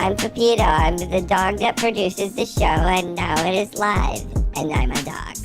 I'm Pepito. I'm the dog that produces the show, and now it is live, and I'm a dog.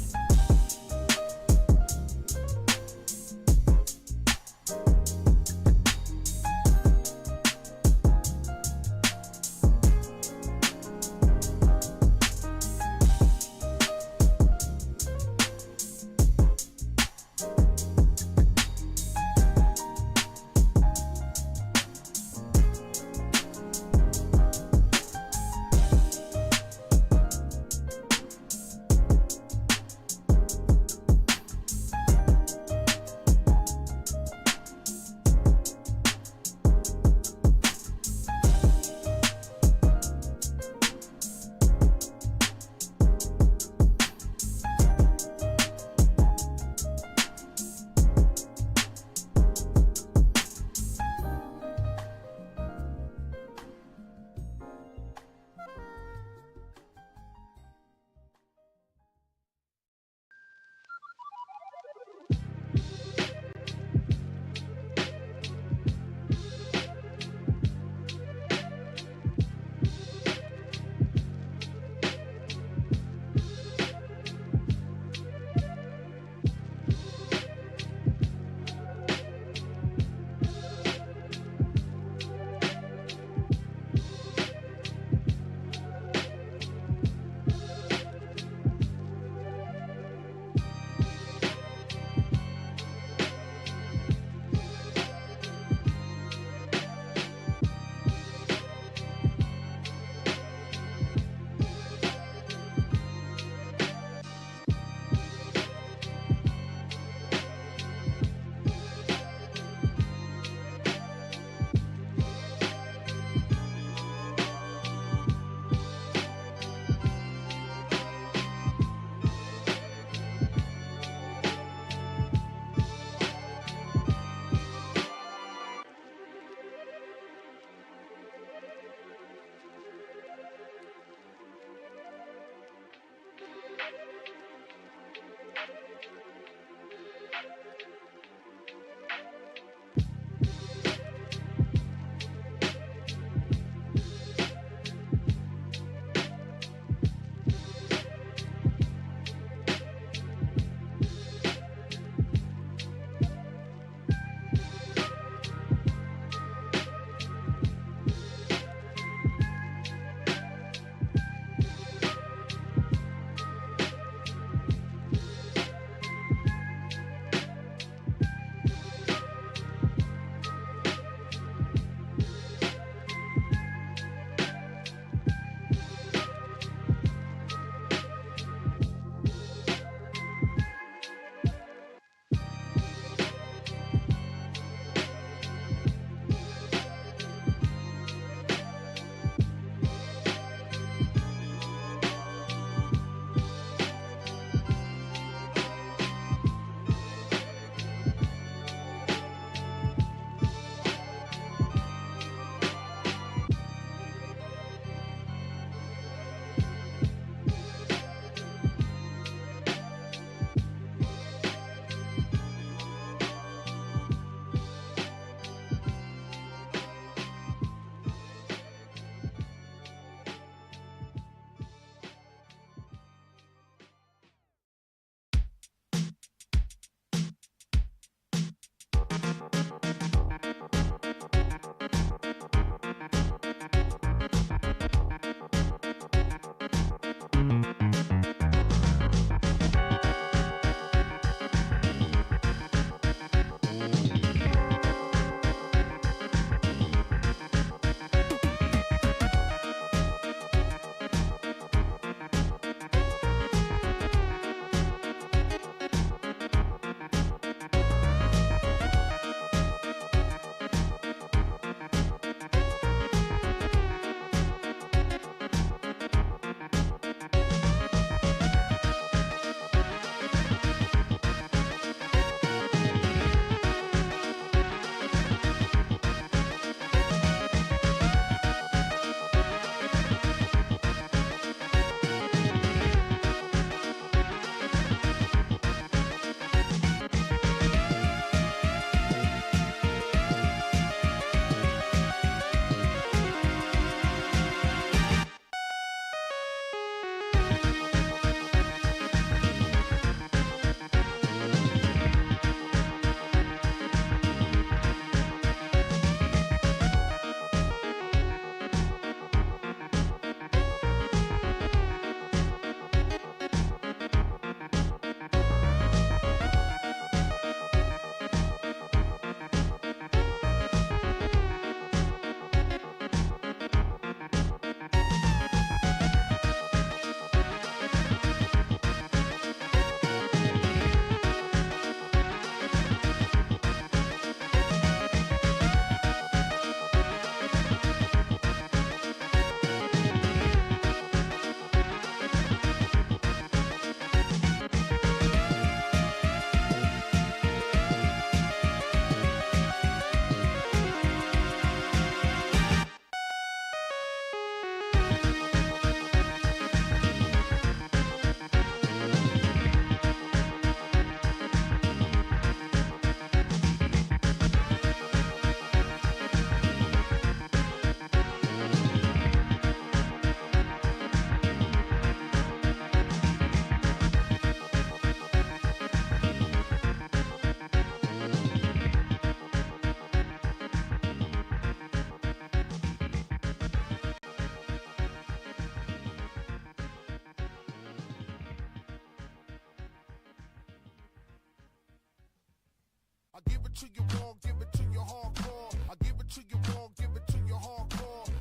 give it to you raw, give it to you hardcore. I give it to you raw, give it to you hardcore.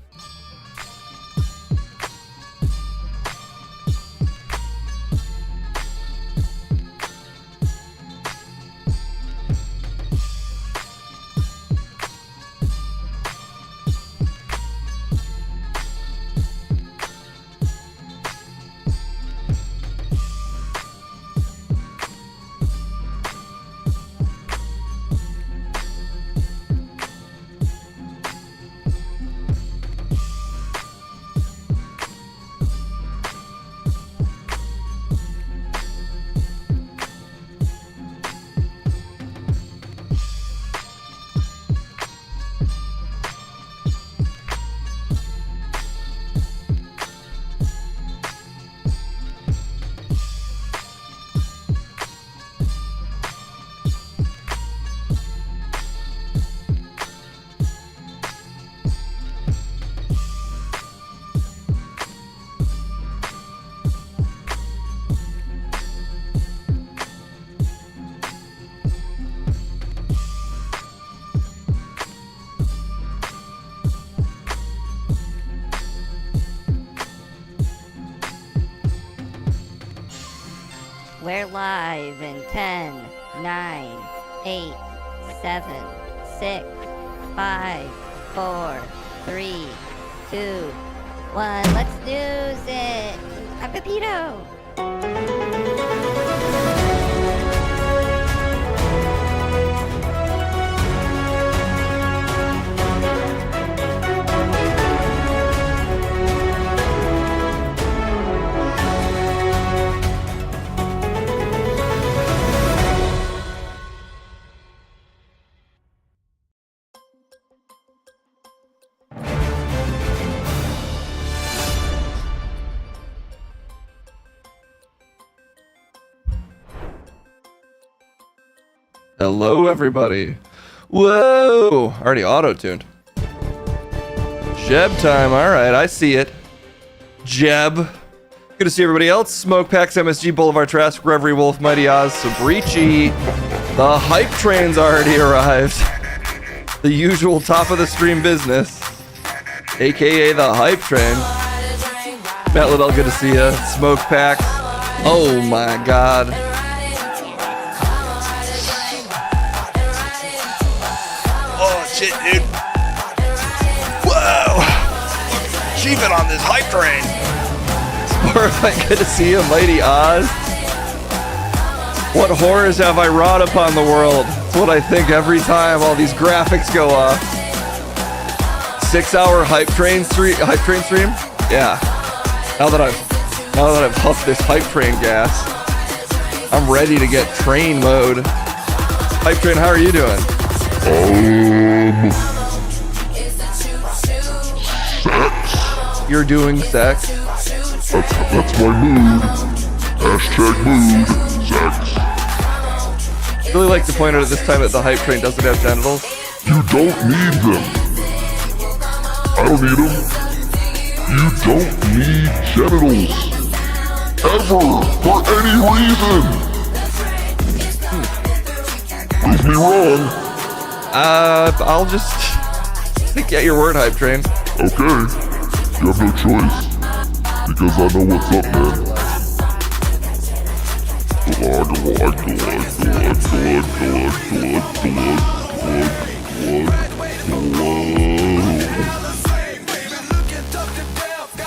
We're live in 10, 9, 8, 7, 6, 5, 4, 3, 2, 1. Let's snooze it. I'm Pepito. Hello, everybody. Whoa! Already auto-tuned. Jeb time. All right, I see it. Jeb. Good to see everybody else. Smoke Packs, MSG, Boulevard Trask, Reverie Wolf, Mighty Oz, Sabrici. The hype train's already arrived. The usual top of the stream business, aka the hype train. Matt Liddell, good to see ya. Smoke Packs. Oh my god. Oh shit, dude. Whoa! Cheaping on this hype train. Alright, good to see you, Mighty Oz. What horrors have I wrought upon the world? That's what I think every time all these graphics go off. 6-hour hype train stream? Yeah. Now that I've huffed this hype train gas, I'm ready to get train mode. Hype train, how are you doing? Sex. You're doing sex? That's my mood. Hashtag mood. Sex. I really like to point out at this time that the hype train doesn't have genitals. You don't need them. I don't need them. You don't need genitals. Ever. For any reason. Prove me wrong. I'll just get your word, hype train. Okay. You have no choice. Because I know what's up, man.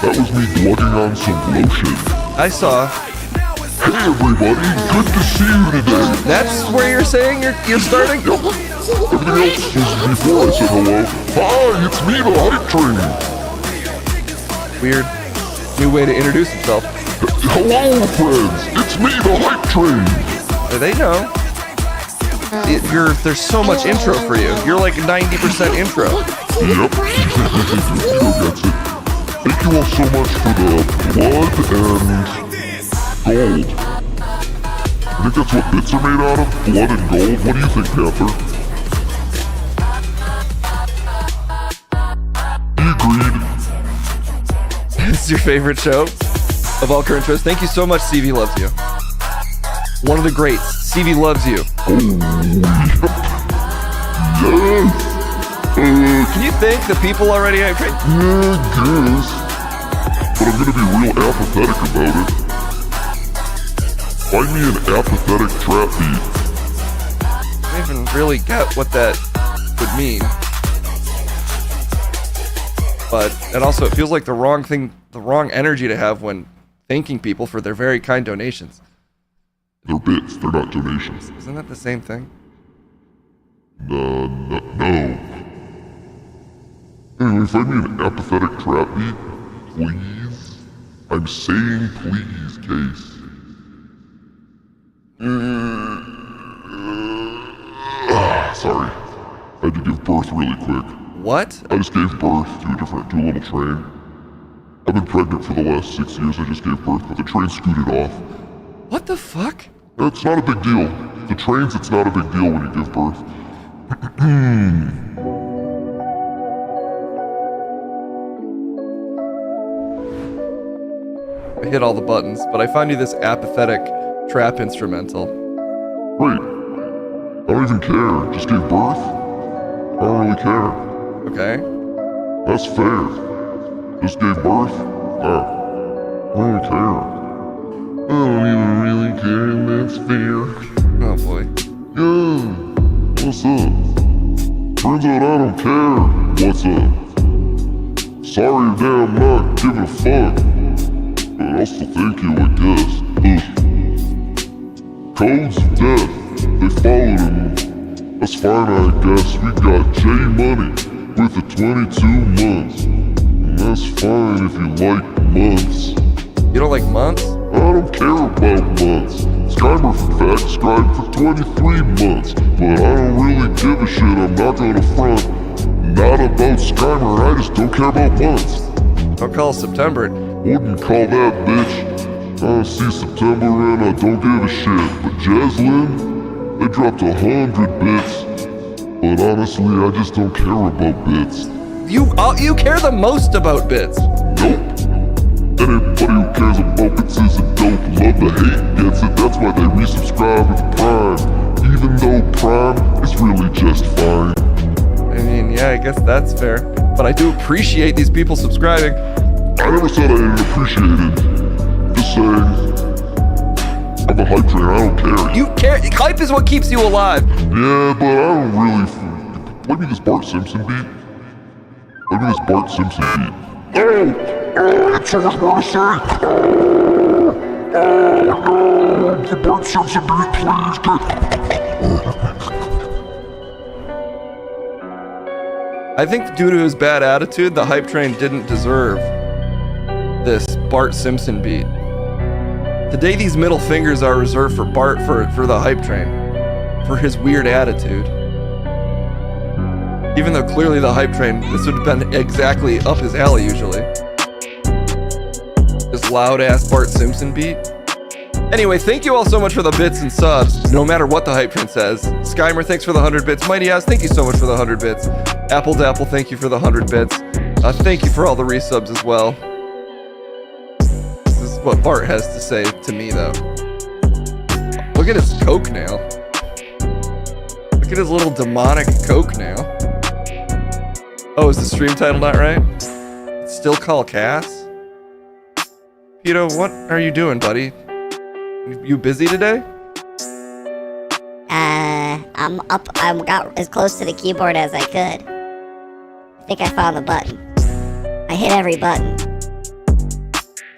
That was me glugging on some lotion. I saw. Hey everybody, good to see you today. That's where you're saying you're starting? Everything else was before I said hello. Hi, it's me, the hype train. Weird. New way to introduce himself. Hello, friends. It's me, the hype train. They know. There's so much intro for you. You're like 90% intro. Yep. Vito gets it. Thank you all so much for the blood and gold. I think that's what bits are made out of. Blood and gold. What do you think, Panther? He agreed. This is your favorite show of all current shows. Thank you so much, CV Loves You. One of the greats. CV loves you. Oh, yep. think the people already hype train? Yeah, I guess. But I'm gonna be real apathetic about it. Find me an apathetic trap beat. I don't even really get what that would mean. But, and also it feels like the wrong thing, the wrong energy to have when thanking people for their very kind donations. They're bits, they're not donations. Isn't that the same thing? No. Anyway, find me an apathetic trap beat, please. I'm saying please, Case. Sorry. I had to give birth really quick. What? I just gave birth to a little train. I've been pregnant for the last 6 years. I just gave birth, but the train scooted off. What the fuck? It's not a big deal. The trains, it's not a big deal when you give birth. I hit all the buttons, but I found you this apathetic trap instrumental. Wait. I don't even care. Just gave birth? I don't really care. Okay. That's fair. Just gave birth? I don't really care. I don't even really care, and that's fair. Oh boy. Yeah. What's up? Turns out I don't care. What's up? Sorry your damn not giving a fuck. But I'll still thank you, I guess. Ugh. Codes of death. They followed him. That's fine, I guess. We got J-Money with the 22 months. And that's fine if you like months. You don't like months? I don't care about months. Skymer, in fact, subscribed for 23 months. But I don't really give a shit, I'm not gonna front. Not about Skymer, I just don't care about months. Don't call September. Wouldn't call that bitch. I see September and I don't give a shit. But Jaslyn, they dropped 100 bits. But honestly, I just don't care about bits. You care the most about bits. Nope. Anybody who cares about bits is a dope. Love the hate gets it, that's why they resubscribe with Prime. Even though Prime is really just fine. I mean, yeah, I guess that's fair. But I do appreciate these people subscribing. I never said I didn't appreciate it. Just saying, I'm a hype train, I don't care. You care. Hype is what keeps you alive. Yeah, but I don't really. Play me this Bart Simpson beat. Play me this Bart Simpson beat. It's so awesome. The Bart Simpson beat, please. I think due to his bad attitude, the hype train didn't deserve this Bart Simpson beat. Today, these middle fingers are reserved for Bart for the hype train, for his weird attitude. Even though clearly the hype train, this would have been exactly up his alley usually. This loud ass Bart Simpson beat. Anyway, thank you all so much for the bits and subs, no matter what the hype train says. Skymer, thanks for the 100 bits. Mighty Ass, thank you so much for the 100 bits. Apple Dapple, thank you for the 100 bits. Thank you for all the resubs as well. This is what Bart has to say to me, though. Look at his coke now. Look at his little demonic coke now. Oh, is the stream title not right? Still call Cass? Pito, what are you doing, buddy? You busy today? I'm up. I got as close to the keyboard as I could. I think I found the button. I hit every button.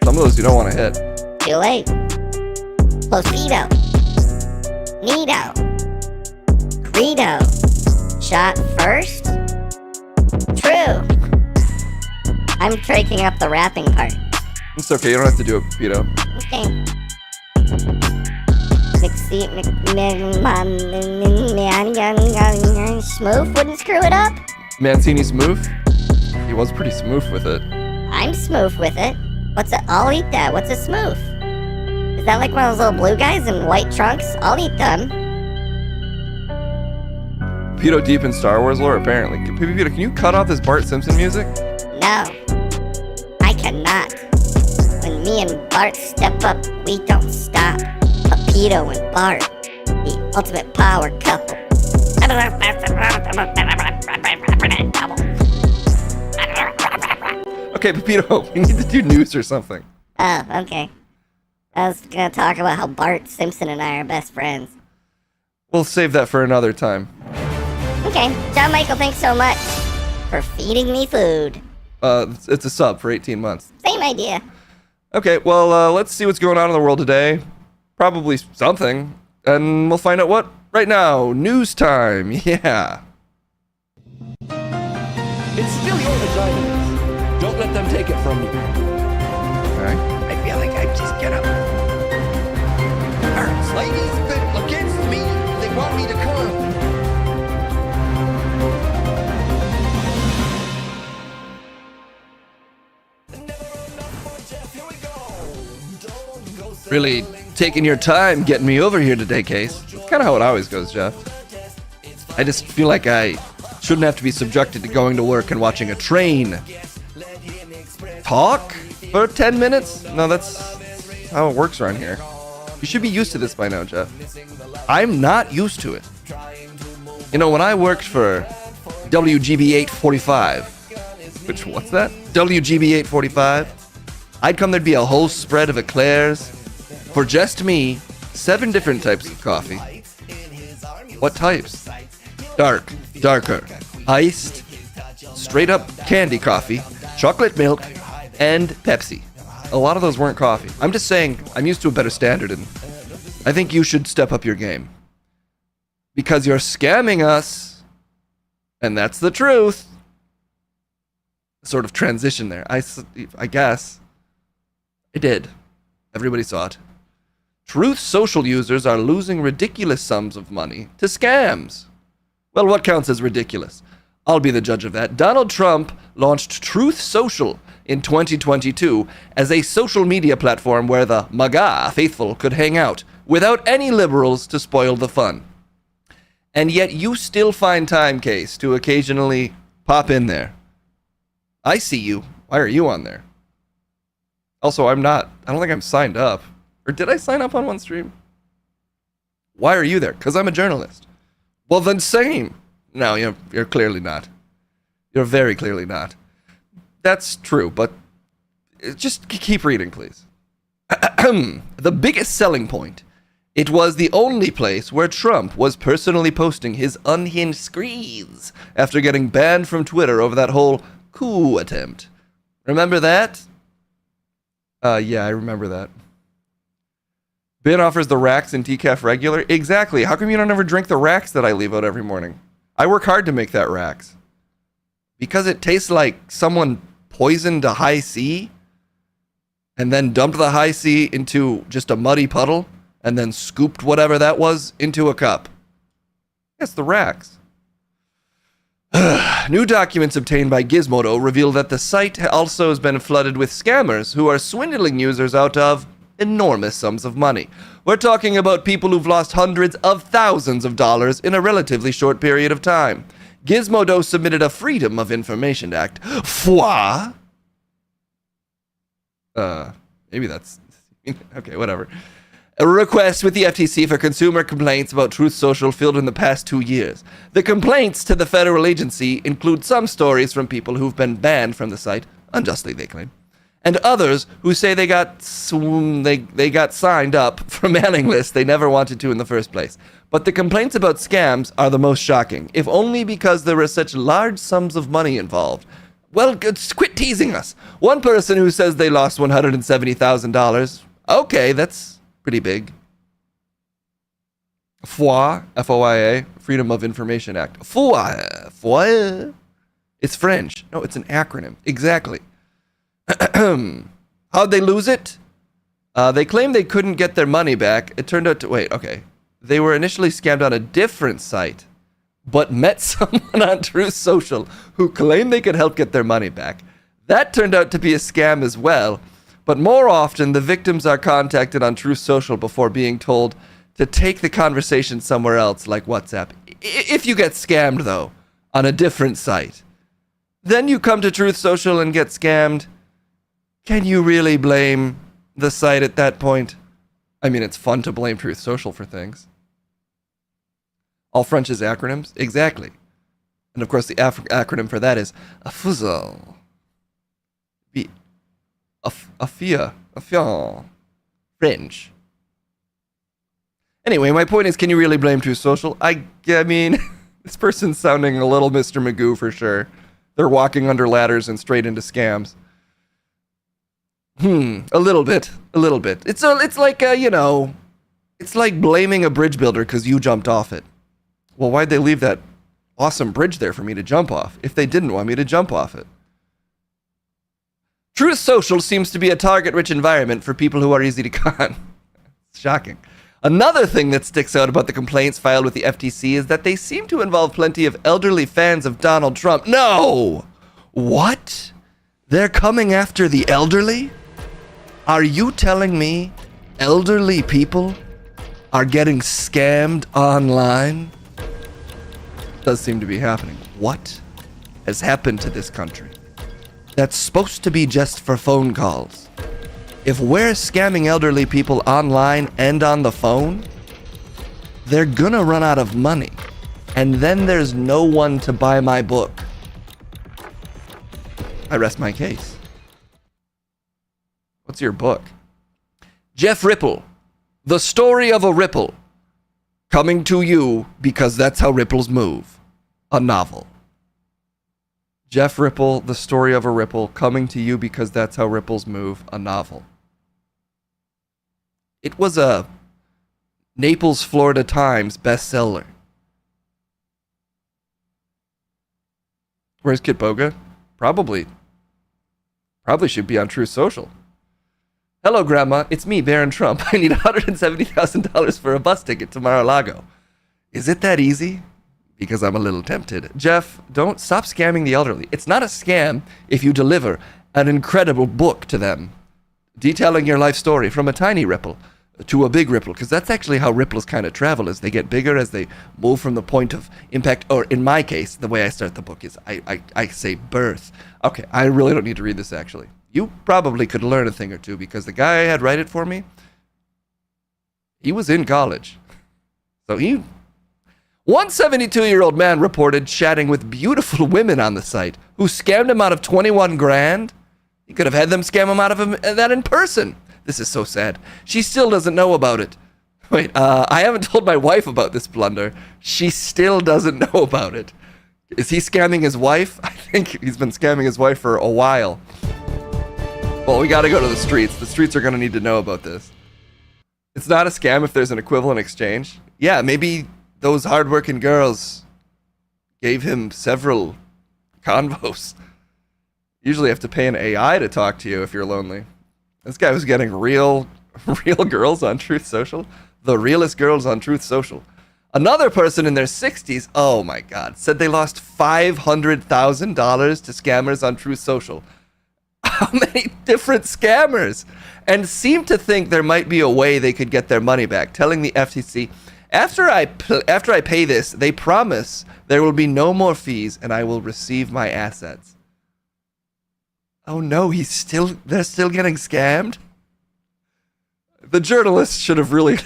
Some of those you don't want to hit. Too late. Postito. Nito. Credo. Shot first. True. I'm breaking up the rapping part. It's okay, you don't have to do it, Pito. Okay. Smooth wouldn't screw it up. Mancini smooth? He was pretty smooth with it. I'm smooth with it. What's it? I'll eat that. What's a smooth? Is that like one of those little blue guys in white trunks? I'll eat them. Pito deep in Star Wars lore, apparently. Pito, can you cut off this Bart Simpson music? No, I cannot. When me and Bart step up, we don't stop. Pepito and Bart, the ultimate power couple. Okay, Pepito, we need to do news or something. Oh, okay. I was gonna talk about how Bart Simpson and I are best friends. We'll save that for another time. Okay, John Michael, thanks so much for feeding me food. It's a sub for 18 months. Same idea. Okay, well, let's see what's going on in the world today. Probably something. And we'll find out what right now. News time. Yeah. It's still your vagina. Don't let them take it from you. Okay. I feel like I just get up. Ladies been against me. They want me to come. Really taking your time getting me over here today, Case. It's kind of how it always goes, Jeff. I just feel like I shouldn't have to be subjected to going to work and watching a train talk for 10 minutes. No, that's how it works around here. You should be used to this by now, Jeff. I'm not used to it. You know, when I worked for WGB 845, which, what's that? WGB 845? I'd come, there'd be a whole spread of eclairs for just me, 7 different types of coffee. What types? Dark, darker, iced, straight up candy coffee, chocolate milk, and Pepsi. A lot of those weren't coffee. I'm just saying, I'm used to a better standard, and I think you should step up your game. Because you're scamming us, and that's the truth. Sort of transition there. I guess. I did. Everybody saw it. Truth Social users are losing ridiculous sums of money to scams. Well, what counts as ridiculous? I'll be the judge of that. Donald Trump launched Truth Social in 2022 as a social media platform where the MAGA faithful could hang out without any liberals to spoil the fun. And yet you still find time, Case, to occasionally pop in there. I see you. Why are you on there? Also, I don't think I'm signed up. Or did I sign up on one stream? Why are you there? Because I'm a journalist. Well, then same. No, you're clearly not. You're very clearly not. That's true, but just keep reading, please. The biggest selling point. It was the only place where Trump was personally posting his unhinged screeds after getting banned from Twitter over that whole coup attempt. Remember that? Yeah, I remember that. Ben offers the racks in decaf regular? Exactly. How come you don't ever drink the racks that I leave out every morning? I work hard to make that racks. Because it tastes like someone poisoned a high C and then dumped the high C into just a muddy puddle and then scooped whatever that was into a cup. Yes, the racks. New documents obtained by Gizmodo reveal that the site also has been flooded with scammers who are swindling users out of enormous sums of money. We're talking about people who've lost hundreds of thousands of dollars in a relatively short period of time. Gizmodo submitted a Freedom of Information Act. FOIA? Maybe that's... Okay, whatever. A request with the FTC for consumer complaints about Truth Social filled in the past 2 years. The complaints to the federal agency include some stories from people who've been banned from the site, unjustly they claim, and others who say they got signed up for mailing lists they never wanted to in the first place. But the complaints about scams are the most shocking, if only because there are such large sums of money involved. Well, quit teasing us. One person who says they lost $170,000. Okay, that's pretty big. FOIA, F-O-I-A, Freedom of Information Act. FOIA, FOIA. It's French. No, it's an acronym. Exactly. How'd they lose it? They claimed they couldn't get their money back. It turned out to... Wait, okay. They were initially scammed on a different site, but met someone on Truth Social who claimed they could help get their money back. That turned out to be a scam as well, but more often the victims are contacted on Truth Social before being told to take the conversation somewhere else, like WhatsApp. If you get scammed, though, on a different site, then you come to Truth Social and get scammed. Can you really blame the site at that point? I mean, it's fun to blame Truth Social for things. All French is acronyms? Exactly. And of course, the acronym for that is a fuzzle. Be a fear. Fringe. Anyway, my point is, can you really blame Truth Social? I mean, this person's sounding a little Mr. Magoo for sure. They're walking under ladders and straight into scams. A little bit. It's like, it's like blaming a bridge builder because you jumped off it. Well, why'd they leave that awesome bridge there for me to jump off if they didn't want me to jump off it? Truth Social seems to be a target-rich environment for people who are easy to con. It's shocking. Another thing that sticks out about the complaints filed with the FTC is that they seem to involve plenty of elderly fans of Donald Trump. No! What? They're coming after the elderly? Are you telling me elderly people are getting scammed online? Does seem to be happening. What has happened to this country? That's supposed to be just for phone calls. If we're scamming elderly people online and on the phone, they're gonna run out of money. And then there's no one to buy my book. I rest my case. What's your book? Jeff Ripple, The Story of a Ripple. Coming to you because that's how ripples move. A novel. Jeff Ripple, The Story of a Ripple. Coming to you because that's how ripples move. A novel. It was a Naples, Florida Times bestseller. Where's Kit Boga? Probably should be on Truth Social. Hello, Grandma. It's me, Barron Trump. I need $170,000 for a bus ticket to Mar-a-Lago. Is it that easy? Because I'm a little tempted. Jeff, don't stop scamming the elderly. It's not a scam if you deliver an incredible book to them, detailing your life story from a tiny ripple to a big ripple, because that's actually how ripples kind of travel, as they get bigger as they move from the point of impact, or in my case, the way I start the book is I say birth. Okay, I really don't need to read this, actually. You probably could learn a thing or two, because the guy I had write it for me, he was in college. So one 72-year-old man reported chatting with beautiful women on the site who scammed him out of 21 grand. He could have had them scam him out of that in person. This is so sad. She still doesn't know about it. Wait, I haven't told my wife about this blunder. She still doesn't know about it. Is he scamming his wife? I think he's been scamming his wife for a while. Well, we got to go to the streets. The streets are going to need to know about this. It's not a scam if there's an equivalent exchange. Yeah, maybe those hardworking girls gave him several convos. Usually have to pay an AI to talk to you if you're lonely. This guy was getting real girls on Truth Social. The realest girls on Truth Social. Another person in their 60s, oh my God, said they lost $500,000 to scammers on Truth Social. How many different scammers? And seemed to think there might be a way they could get their money back, telling the FTC, after I pay this, they promise there will be no more fees and I will receive my assets. Oh no, they're still getting scammed? The journalists should have really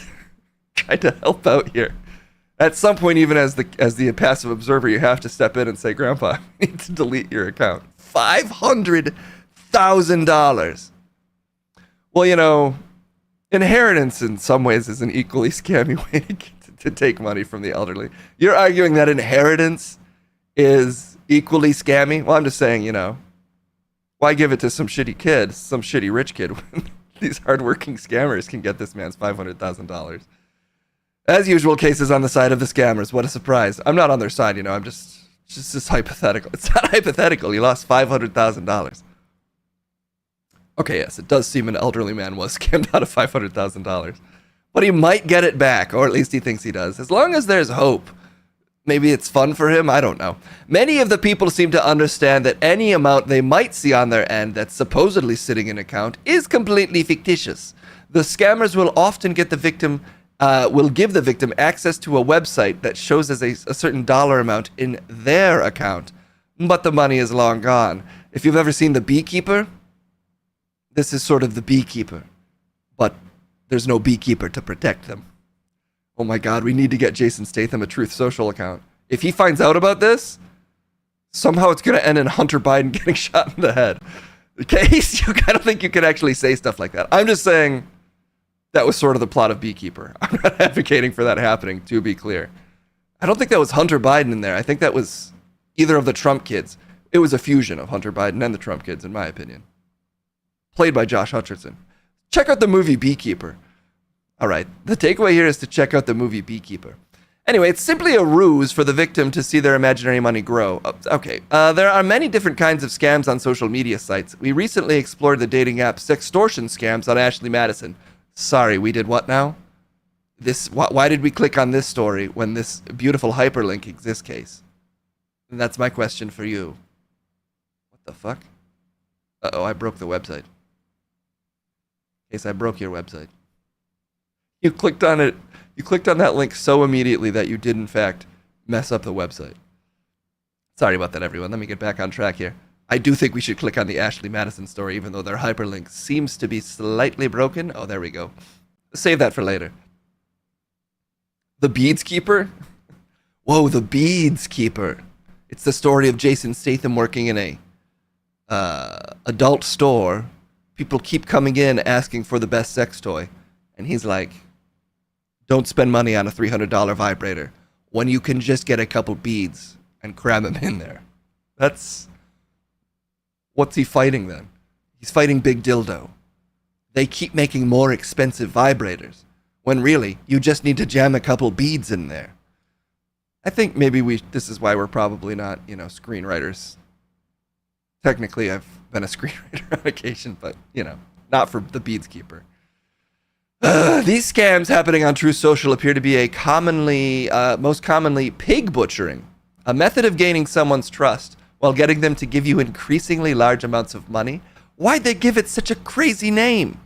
tried to help out here. At some point, even as the passive observer, you have to step in and say, Grandpa, I need to delete your account. $500,000. Well, inheritance in some ways is an equally scammy way to take money from the elderly. You're arguing that inheritance is equally scammy? Well, I'm just saying, why give it to some shitty kid, some shitty rich kid, when these hardworking scammers can get this man's $500,000? As usual, cases on the side of the scammers. What a surprise. I'm not on their side, I'm just hypothetical. It's not hypothetical. He lost $500,000. Okay, yes, it does seem an elderly man was scammed out of $500,000. But he might get it back, or at least he thinks he does. As long as there's hope. Maybe it's fun for him, I don't know. Many of the people seem to understand that any amount they might see on their end that's supposedly sitting in an account is completely fictitious. The scammers will often give the victim access to a website that shows as a certain dollar amount in their account, but the money is long gone. If you've ever seen The Beekeeper, this is sort of the beekeeper, but there's no beekeeper to protect them. Oh my God, we need to get Jason Statham a Truth Social account. If he finds out about this, somehow it's going to end in Hunter Biden getting shot in the head. Case, I don't think you can actually say stuff like that. I'm just saying that was sort of the plot of Beekeeper. I'm not advocating for that happening, to be clear. I don't think that was Hunter Biden in there. I think that was either of the Trump kids. It was a fusion of Hunter Biden and the Trump kids, in my opinion. Played by Josh Hutcherson. Check out the movie Beekeeper. All right, the takeaway here is to check out the movie Beekeeper. Anyway, it's simply a ruse for the victim to see their imaginary money grow. Okay, there are many different kinds of scams on social media sites. We recently explored the dating app sextortion scams on Ashley Madison. Sorry, we did what now? Why did we click on this story when this beautiful hyperlink exists, Case? And that's my question for you. What the fuck? Uh-oh, I broke the website. Case, I broke your website. You clicked on it. You clicked on that link so immediately that you did, in fact, mess up the website. Sorry about that, everyone. Let me get back on track here. I do think we should click on the Ashley Madison story, even though their hyperlink seems to be slightly broken. Oh, there we go. Save that for later. The Beads Keeper? Whoa, The Beads Keeper. It's the story of Jason Statham working in a adult store. People keep coming in asking for the best sex toy. And he's like, don't spend money on a $300 vibrator when you can just get a couple beads and cram them in there. What's he fighting then? He's fighting Big Dildo. They keep making more expensive vibrators when really you just need to jam a couple beads in there. I think maybe this is why we're probably not, screenwriters. Technically, I've been a screenwriter on occasion, but, not for The Beads Keeper. These scams happening on Truth Social appear to be most commonly pig butchering, a method of gaining someone's trust while getting them to give you increasingly large amounts of money. Why'd they give it such a crazy name?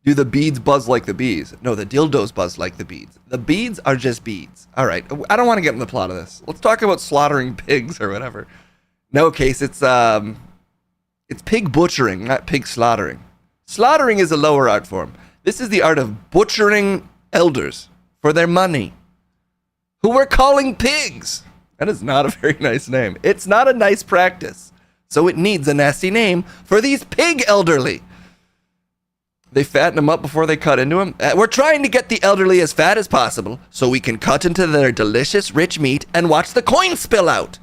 Do the beads buzz like the bees? No, the dildos buzz like the beads. The beads are just beads. All right, I don't want to get in the plot of this. Let's talk about slaughtering pigs or whatever. No, Case, it's pig butchering, not pig slaughtering. Slaughtering is a lower art form. This is the art of butchering elders for their money, who we're calling pigs. That is not a very nice name. It's not a nice practice, so it needs a nasty name for these pig elderly. They fatten them up before they cut into them. We're trying to get the elderly as fat as possible so we can cut into their delicious, rich meat and watch the coin spill out,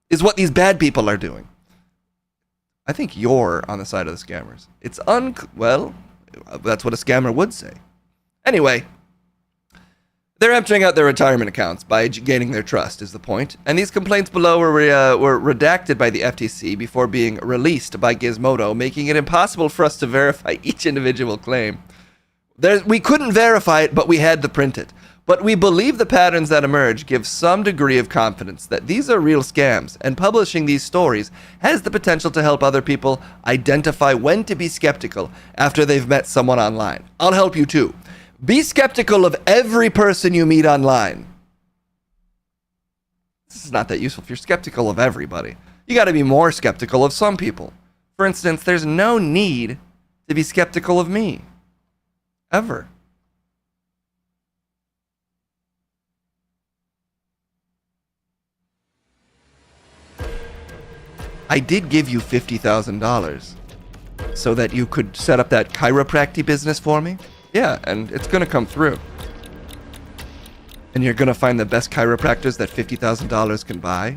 is what these bad people are doing. I think you're on the side of the scammers. Well, that's what a scammer would say. Anyway, they're emptying out their retirement accounts by gaining their trust, is the point. And these complaints below were redacted by the FTC before being released by Gizmodo, making it impossible for us to verify each individual claim. We couldn't verify it, but we had to print it. But we believe the patterns that emerge give some degree of confidence that these are real scams, and publishing these stories has the potential to help other people identify when to be skeptical after they've met someone online. I'll help you too. Be skeptical of every person you meet online. This is not that useful if you're skeptical of everybody. You got to be more skeptical of some people. For instance, there's no need to be skeptical of me. Ever. I did give you $50,000 so that you could set up that chiropractic business for me. Yeah, and it's going to come through. And you're going to find the best chiropractors that $50,000 can buy.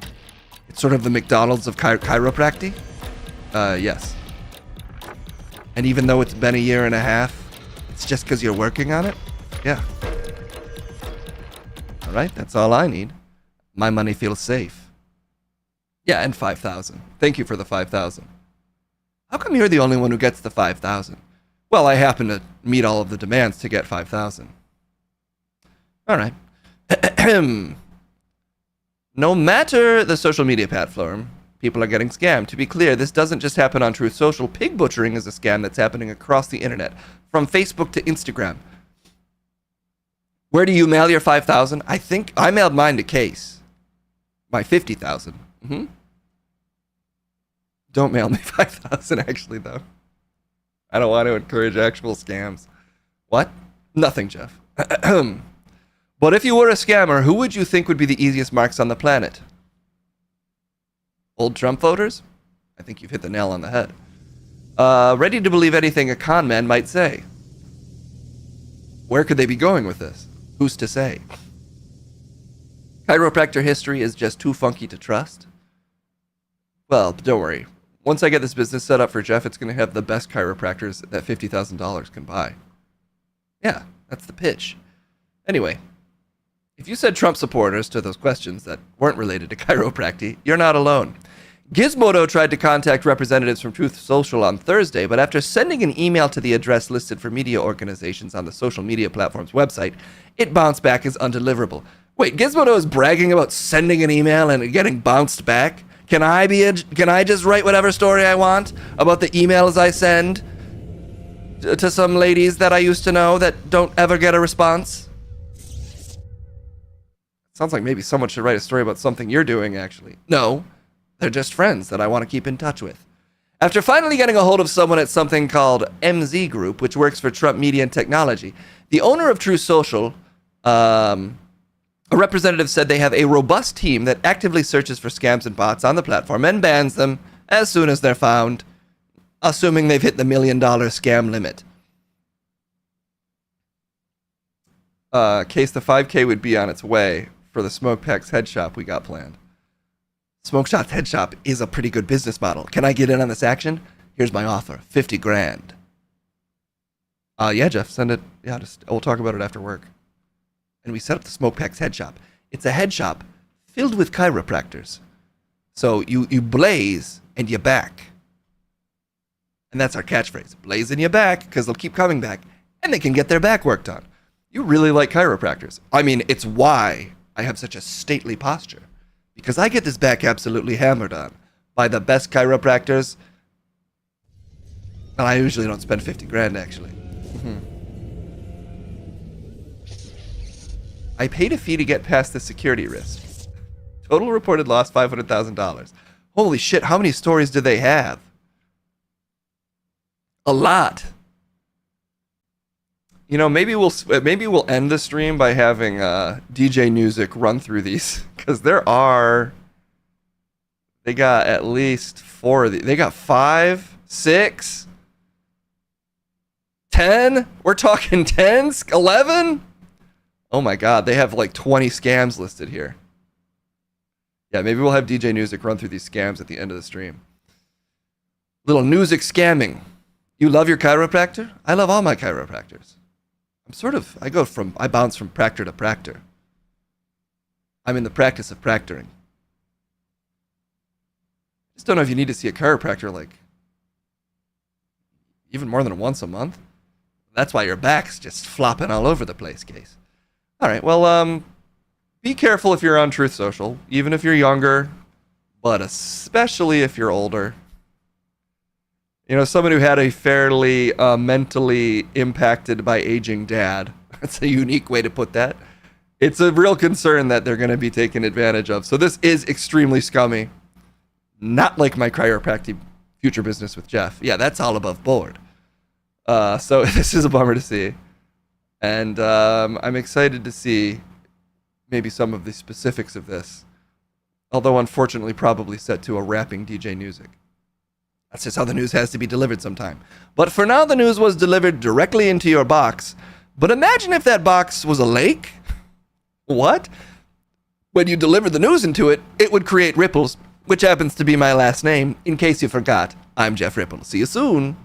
It's sort of the McDonald's of chiropractic. Yes. And even though it's been a year and a half, it's just because you're working on it? Yeah. All right, that's all I need. My money feels safe. Yeah, and 5,000. Thank you for the 5,000. How come you're the only one who gets the 5,000? Well, I happen to meet all of the demands to get 5,000. All right. No matter the social media platform, people are getting scammed. To be clear, this doesn't just happen on Truth Social. Pig butchering is a scam that's happening across the internet, from Facebook to Instagram. Where do you mail your 5,000? I think I mailed mine to Case. My 50,000. Mm-hmm. Don't mail me 5,000, actually, though. I don't want to encourage actual scams. What? Nothing, Jeff. But if you were a scammer, who would you think would be the easiest marks on the planet? Old Trump voters? I think you've hit the nail on the head. Ready to believe anything a con man might say. Where could they be going with this? Who's to say? Chiropractor history is just too funky to trust? Well, don't worry. Once I get this business set up for Jeff, it's going to have the best chiropractors that $50,000 can buy. Yeah, that's the pitch. Anyway, if you said Trump supporters to those questions that weren't related to chiropractic, you're not alone. Gizmodo tried to contact representatives from Truth Social on Thursday, but after sending an email to the address listed for media organizations on the social media platform's website, it bounced back as undeliverable. Wait, Gizmodo is bragging about sending an email and getting bounced back? Can I just write whatever story I want about the emails I send to some ladies that I used to know that don't ever get a response? Sounds like maybe someone should write a story about something you're doing, actually. No, they're just friends that I want to keep in touch with. After finally getting a hold of someone at something called MZ Group, which works for Trump Media and Technology, the owner of True Social, a representative said they have a robust team that actively searches for scams and bots on the platform and bans them as soon as they're found, assuming they've hit the $1 million scam limit. Case the 5K would be on its way for the Smoke Packs head shop we got planned. Smoke Shop's head shop is a pretty good business model. Can I get in on this action? Here's my offer, 50 grand. Yeah, Jeff, send it. Yeah, we'll talk about it after work. And we set up the Smoke Packs head shop. It's a head shop filled with chiropractors. So you blaze and you back. And that's our catchphrase. Blaze and you back, because they'll keep coming back. And they can get their back worked on. You really like chiropractors. I mean, it's why I have such a stately posture. Because I get this back absolutely hammered on by the best chiropractors. And I usually don't spend 50 grand, actually. I paid a fee to get past the security risk. Total reported loss, $500,000. Holy shit, how many stories do they have? A lot. You know, maybe we'll end the stream by having DJ Music run through these, because they got at least 4 of these. They got 5, 6, 10. We're talking 10s, 11. Oh my God, they have like 20 scams listed here. Yeah, maybe we'll have DJ Music run through these scams at the end of the stream. Little music scamming. You love your chiropractor? I love all my chiropractors. I bounce from practor to practor. I'm in the practice of practoring. Just don't know if you need to see a chiropractor like even more than once a month. That's why your back's just flopping all over the place, Case. All right, well, be careful if you're on Truth Social, even if you're younger, but especially if you're older. You know, someone who had a fairly mentally impacted by aging dad. That's a unique way to put that. It's a real concern that they're going to be taken advantage of. So this is extremely scummy. Not like my chiropractic future business with Jeff. Yeah, that's all above board. So this is a bummer to see. And I'm excited to see maybe some of the specifics of this. Although, unfortunately, probably set to a rapping DJ Music. That's just how the news has to be delivered sometime. But for now, the news was delivered directly into your box. But imagine if that box was a lake. What? When you deliver the news into it, it would create ripples, which happens to be my last name. In case you forgot, I'm Jeff Ripple. See you soon.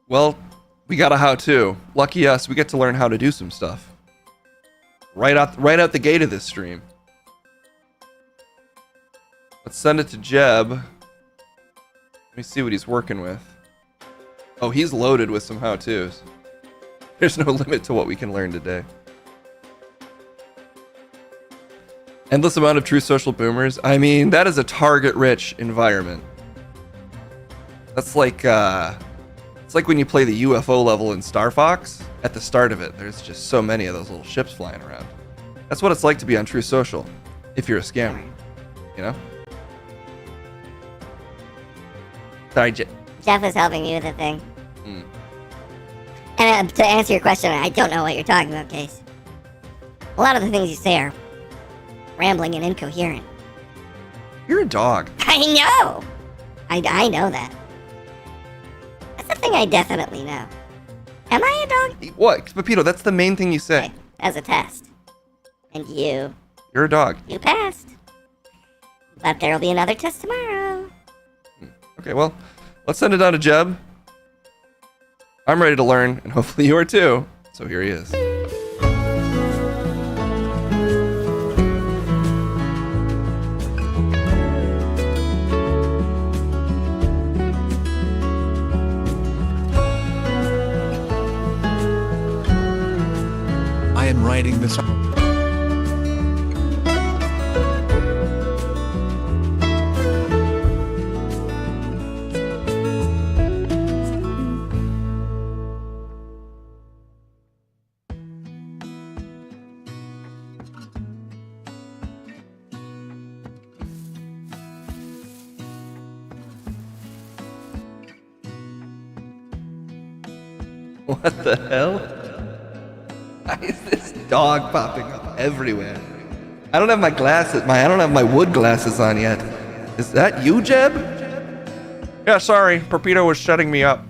Well, we got a how-to. Lucky us, we get to learn how to do some stuff. Right out the gate of this stream. Let's send it to Jeb. Let me see what he's working with. Oh, he's loaded with some how-tos. There's no limit to what we can learn today. Endless amount of true social boomers. I mean, that is a target-rich environment. That's like, it's like when you play the UFO level in Star Fox. At the start of it, there's just so many of those little ships flying around. That's what it's like to be on True Social, if you're a scammer, you know? Sorry, Jeff is helping you with the thing. And to answer your question, I don't know what you're talking about, Case. A lot of the things you say are rambling and incoherent. You're a dog. I know! I know that. That's the thing I definitely know. Am I a dog? What? Pepito, that's the main thing you say. Okay, as a test. And you You're a dog. passed. But there'll be another test tomorrow. Okay, well, let's send it down to Jeb. I'm ready to learn, and hopefully you are too. So here he is. I am writing this. What the hell? Why is this dog popping up everywhere? I don't have my glasses. I don't have my wood glasses on yet. Is that you, Jeb? Yeah, sorry. Perpeto was shutting me up.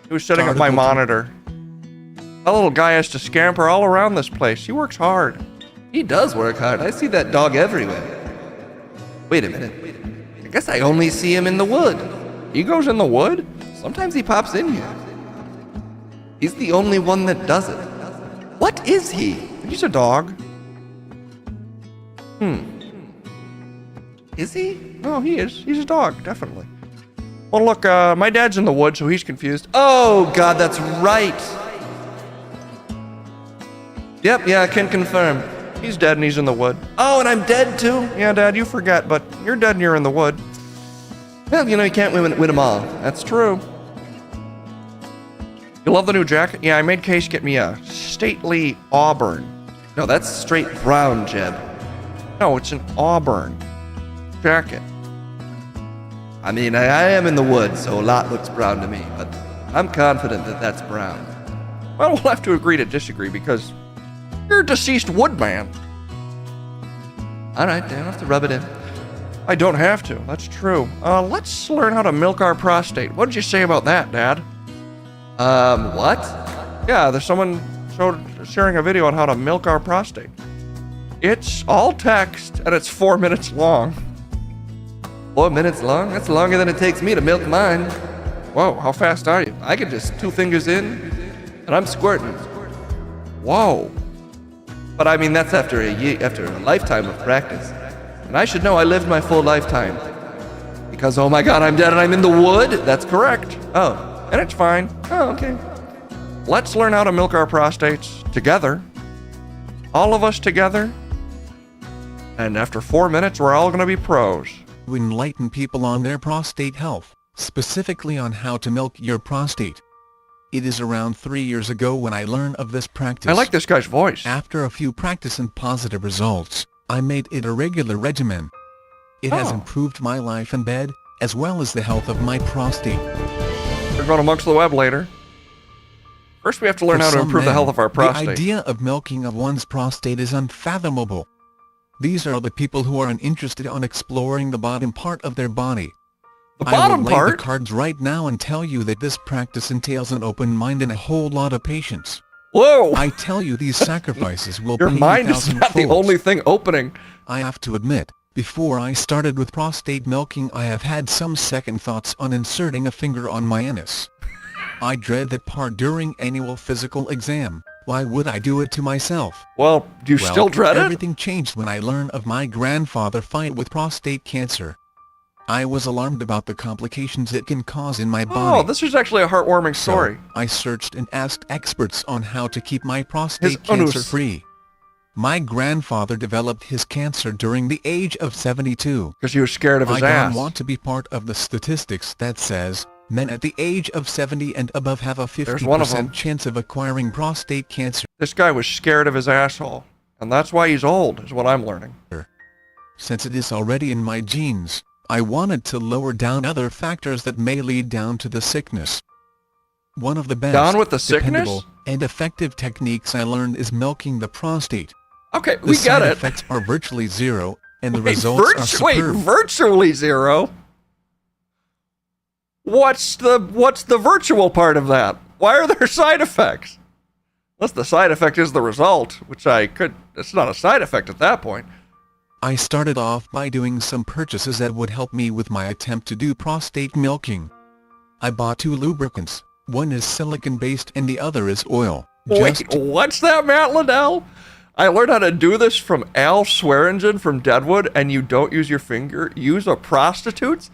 He was shutting up my monitor. That little guy has to scamper all around this place. He works hard. He does work hard. I see that dog everywhere. Wait a minute. I guess I only see him in the wood. He goes in the wood? Sometimes he pops in here. He's the only one that does it. What is he? He's a dog. Is he? No, he is. He's a dog, definitely. Well, look, my dad's in the woods, so he's confused. Oh, God, that's right. Yep, yeah, I can confirm. He's dead and he's in the wood. Oh, and I'm dead too? Yeah, Dad, you forget, but you're dead and you're in the wood. Well, you know, you can't win them all. That's true. You love the new jacket? Yeah, I made Case get me a stately auburn. No, that's straight brown, Jeb. No, it's an auburn jacket. I mean, I am in the woods, so a lot looks brown to me, but I'm confident that that's brown. Well, we'll have to agree to disagree because you're a deceased woodman. All right, Dan, I'll have to rub it in. I don't have to. That's true. Let's learn how to milk our prostate. What did you say about that, Dad? What? Yeah, there's someone sharing a video on how to milk our prostate. It's all text, and it's 4 minutes long. 4 minutes long? That's longer than it takes me to milk mine. Whoa, how fast are you? I can just 2 fingers in, and I'm squirting. Whoa. But I mean, that's after a lifetime of practice. And I should know I lived my full lifetime. Because, oh my God, I'm dead and I'm in the wood? That's correct. Oh. And it's fine. Oh, okay. Let's learn how to milk our prostates together. All of us together. And after 4 minutes, we're all going to be pros. To enlighten people on their prostate health, specifically on how to milk your prostate. It is around 3 years ago when I learned of this practice. I like this guy's voice. After a few practice and positive results, I made it a regular regimen. It has improved my life in bed, as well as the health of my prostate. We're going amongst the web later. First, we have to learn how to improve the health of our prostate. The idea of milking of one's prostate is unfathomable. These are the people who are uninterested on exploring the bottom part of their body. The bottom I will lay the part? cards right now and tell you that this practice entails an open mind and a whole lot of patience. Whoa! I tell you these sacrifices will Your pay mind is 1,000 not the folds. only thing opening. I have to admit, before I started with prostate milking I have had some second thoughts on inserting a finger on my anus. I dread that part during annual physical exam. Why would I do it to myself? Well, do you still dread it? Everything changed when I learned of my grandfather's fight with prostate cancer. I was alarmed about the complications it can cause in my body. Oh, this is actually a heartwarming story. So, I searched and asked experts on how to keep my prostate His anus. cancer-free. My grandfather developed his cancer during the age of 72. Because he was scared of his I ass. don't want to be part of the statistics that says, men at the age of 70 and above have a There's one of 50% them. chance of acquiring prostate cancer. This guy was scared of his asshole. And that's why he's old, is what I'm learning. Since it is already in my genes, I wanted to lower down other factors that may lead down to the sickness. One of the best, Down with the sickness? dependable, and effective techniques I learned is milking the prostate. Okay, The we side get it. effects are virtually zero, and the Wait, results are superb. virtually zero? What's the virtual part of that? Why are there side effects? Unless the side effect is the result, which it's not a side effect at that point. I started off by doing some purchases that would help me with my attempt to do prostate milking. I bought 2 lubricants, one is silicone-based and the other is oil. Wait, what's that, Matt Liddell? I learned how to do this from Al Swearingen from Deadwood, and you don't use your finger, use a prostitute's?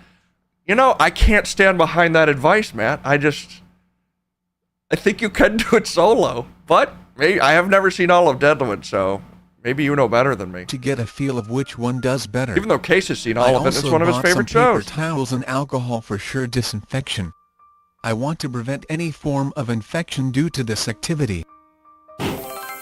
You know, I can't stand behind that advice, Matt. I think you can do it solo, but maybe I have never seen all of Deadwood, so maybe you know better than me. To get a feel of which one does better. Even though Case has seen all of it, it's one of his favorite shows. Paper towels and alcohol for sure disinfection. I want to prevent any form of infection due to this activity.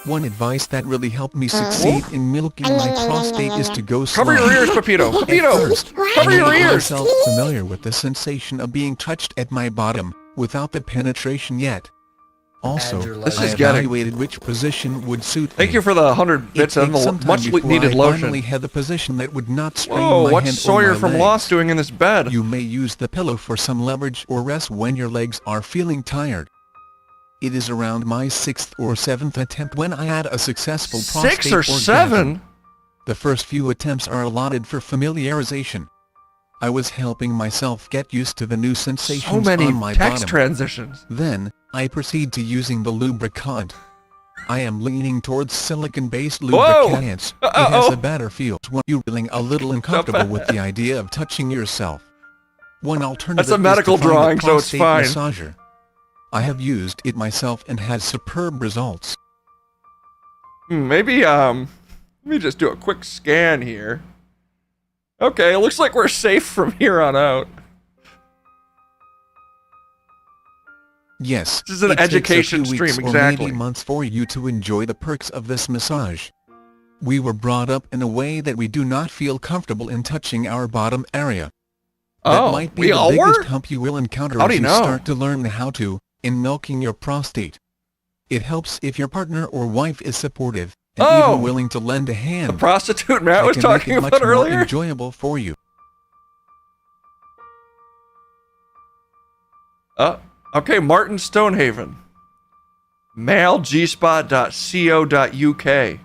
One advice that really helped me succeed in milking my prostate is to go slow. Cover your ears, Pepito. At Pepito, first, cover I your made ears. myself familiar with the sensation of being touched at my bottom, without the penetration yet. Also, This I is getting- evaluated which position would suit me. Thank you for the 100 It bits and takes the some time much before needed I lotion. finally had the position that would not strain Whoa, my what's hand Sawyer or my from legs. Lost doing in this bed? You may use the pillow for some leverage or rest when your legs are feeling tired. It is around my 6th or 7th attempt when I had a successful prostate 6 or orgasm. 7? The first few attempts are allotted for familiarization. I was helping myself get used to the new sensations So many on my text bottom. transitions. Then, I proceed to using the lubricant. I am leaning towards silicone-based Whoa! lubricants. It has a better feel when you're feeling a little uncomfortable with the idea of touching yourself. One alternative That's a medical is to find a drawing, so it's prostate fine. massager. I have used it myself and had superb results. Maybe, let me just do a quick scan here. Okay, it looks like we're safe from here on out. Yes, This is an it takes education a few weeks stream, or exactly. maybe months for you to enjoy the perks of this massage. We were brought up in a way that we do not feel comfortable in touching our bottom area. That Oh, might be we the all biggest were? hump you will encounter How as do you you know? start to learn how to, in milking your prostate. It helps if your partner or wife is supportive, and Oh! even willing to lend a hand. The prostitute Matt I was can talking make it much about more earlier? enjoyable for you. Okay, Martin Stonehaven. mailgspot.co.uk.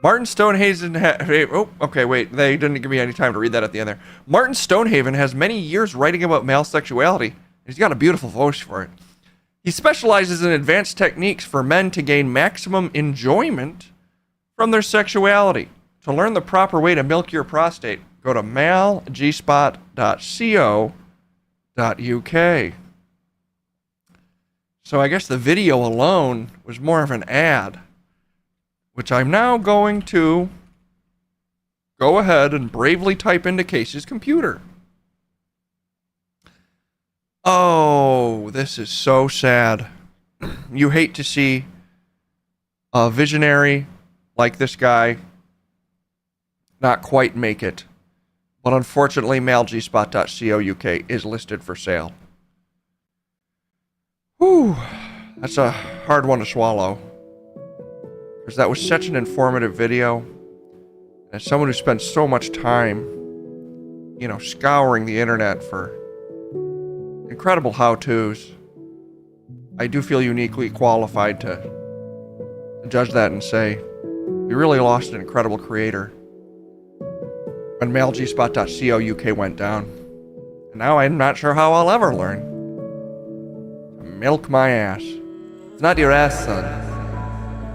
Martin Stonehaven okay, wait, they didn't give me any time to read that at the end there. Martin Stonehaven has many years writing about male sexuality. He's got a beautiful voice for it. He specializes in advanced techniques for men to gain maximum enjoyment from their sexuality. To learn the proper way to milk your prostate, go to mailgspot.co.uk. So I guess the video alone was more of an ad, which I'm now going to go ahead and bravely type into Casey's computer. Oh, this is so sad. You hate to see a visionary like this guy not quite make it. But unfortunately, mailgspot.co.uk is listed for sale. Whew, that's a hard one to swallow. Because that was such an informative video. As someone who spent so much time, scouring the internet for incredible how-tos, I do feel uniquely qualified to judge that and say, we really lost an incredible creator when mailgspot.co.uk went down. And now I'm not sure how I'll ever learn. Milk my ass. It's not your ass, son.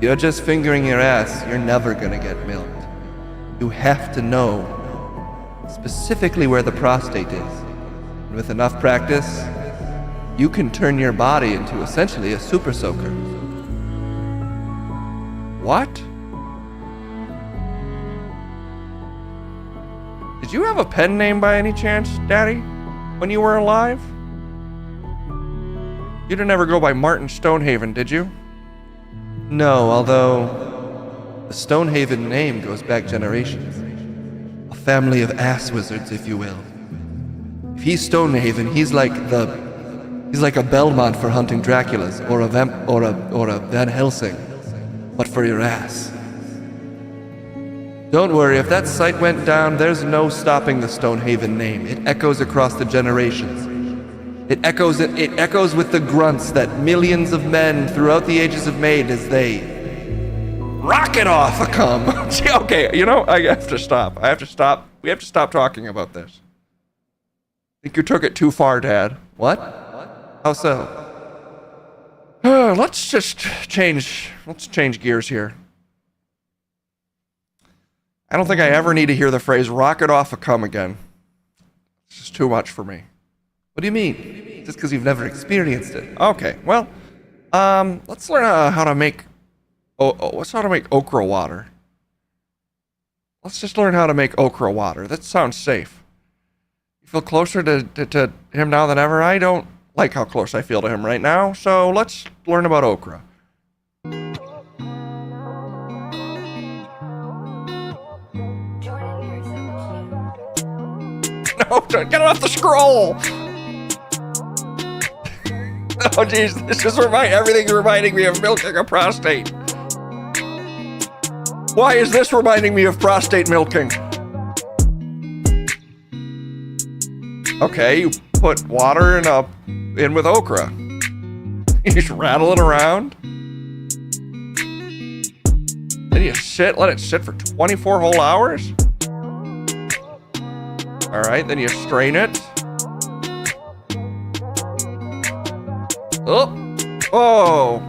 You're just fingering your ass. You're never gonna get milked. You have to know specifically where the prostate is. And with enough practice, you can turn your body into essentially a super soaker. What? Did you have a pen name by any chance, Daddy, when you were alive? You didn't ever go by Martin Stonehaven, did you? No, although The Stonehaven name goes back generations. A family of ass wizards, if you will. If he's Stonehaven, he's like a Belmont for hunting Draculas, or a Van Helsing, but for your ass. Don't worry, if that site went down, there's no stopping the Stonehaven name. It echoes across the generations. It echoes with the grunts that millions of men throughout the ages have made as they rocket off a cum. Okay, you know, I have to stop. We have to stop talking about this. I think you took it too far, Dad. What? How so? Let's change gears here. I don't think I ever need to hear the phrase rocket off a cum again. It's just too much for me. What do you mean? Just because you've never experienced it. Okay, well, let's learn how to make okra water. Let's just learn how to make okra water. That sounds safe. You feel closer to him now than ever? I don't like how close I feel to him right now, so let's learn about okra. No, get it off the scroll! Oh jeez, everything's reminding me of milking a prostate. Why is this reminding me of prostate milking? Okay, you put water in with okra. You just rattle it around. Then you let it sit for 24 whole hours. All right, then you strain it. Oh,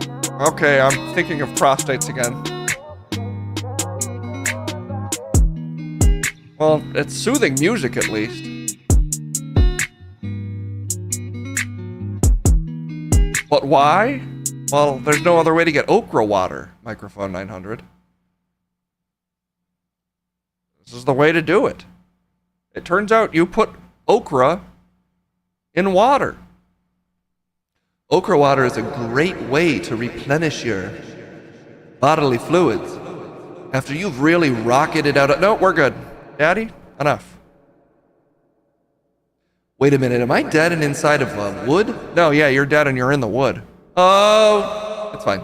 okay, I'm thinking of prostates again. Well, it's soothing music at least. But why? Well, there's no other way to get okra water, Microphone 900. This is the way to do it. It turns out you put okra in water. Okra water is a great way to replenish your bodily fluids. After you've really rocketed out no, we're good. Daddy, enough. Wait a minute, am I dead and inside of wood? No, yeah, you're dead and you're in the wood. Oh, it's fine.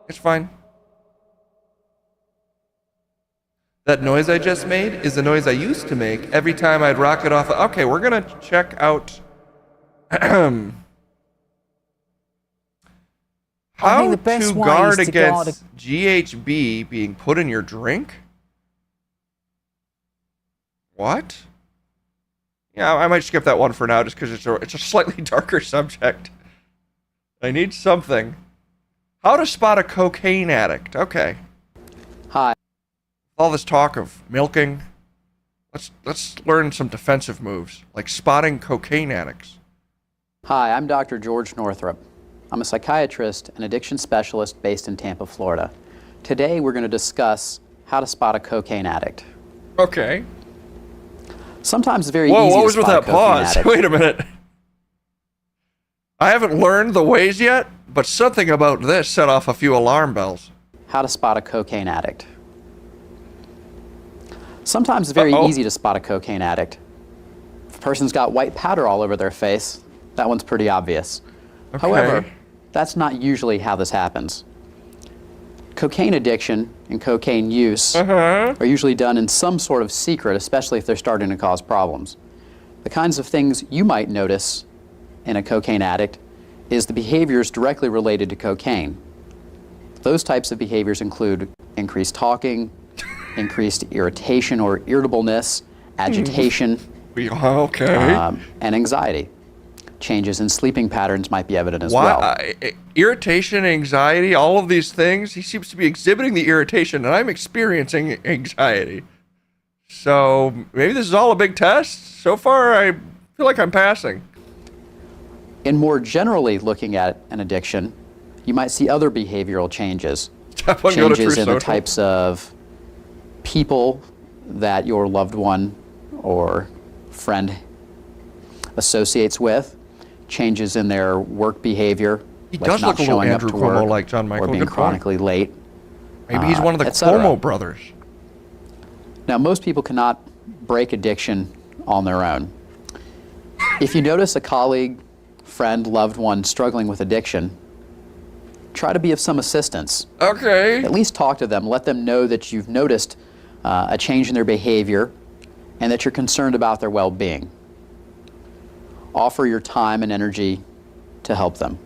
It's fine. That noise I just made is the noise I used to make every time I'd rocket off. Okay, we're gonna check out how to guard against GHB being put in your drink? What? Yeah, I might skip that one for now just because it's a slightly darker subject. I need something. How to spot a cocaine addict. Okay. Hi. All this talk of milking, let's learn some defensive moves, like spotting cocaine addicts. Hi, I'm Dr. George Northrup. I'm a psychiatrist and addiction specialist based in Tampa, Florida. Today we're going to discuss how to spot a cocaine addict. Okay. Sometimes it's very Whoa, easy what to was with spot that a cocaine pause? addict. Wait a minute. I haven't learned the ways yet, but something about this set off a few alarm bells. How to spot a cocaine addict. Sometimes it's very easy to spot a cocaine addict. If a person's got white powder all over their face, that one's pretty obvious. Okay. However, that's not usually how this happens. Cocaine addiction and cocaine use are usually done in some sort of secret, especially if they're starting to cause problems. The kinds of things you might notice in a cocaine addict is the behaviors directly related to cocaine. Those types of behaviors include increased talking, increased irritation or irritableness, agitation, and anxiety. Changes in sleeping patterns might be evident as well. Irritation, anxiety, all of these things. He seems to be exhibiting the irritation, and I'm experiencing anxiety. So maybe this is all a big test. So far, I feel like I'm passing. In more generally looking at an addiction, you might see other behavioral changes. Changes in the types of people that your loved one or friend associates with, changes in their work behavior, He like does not look a little showing up Andrew to Cuomo work like John Michael. or being chronically late, Maybe he's one of the etc. Cuomo brothers. Now, most people cannot break addiction on their own. If you notice a colleague, friend, loved one struggling with addiction, try to be of some assistance. Okay. At least talk to them. Let them know that you've noticed a change in their behavior and that you're concerned about their well-being. Offer your time and energy to help them.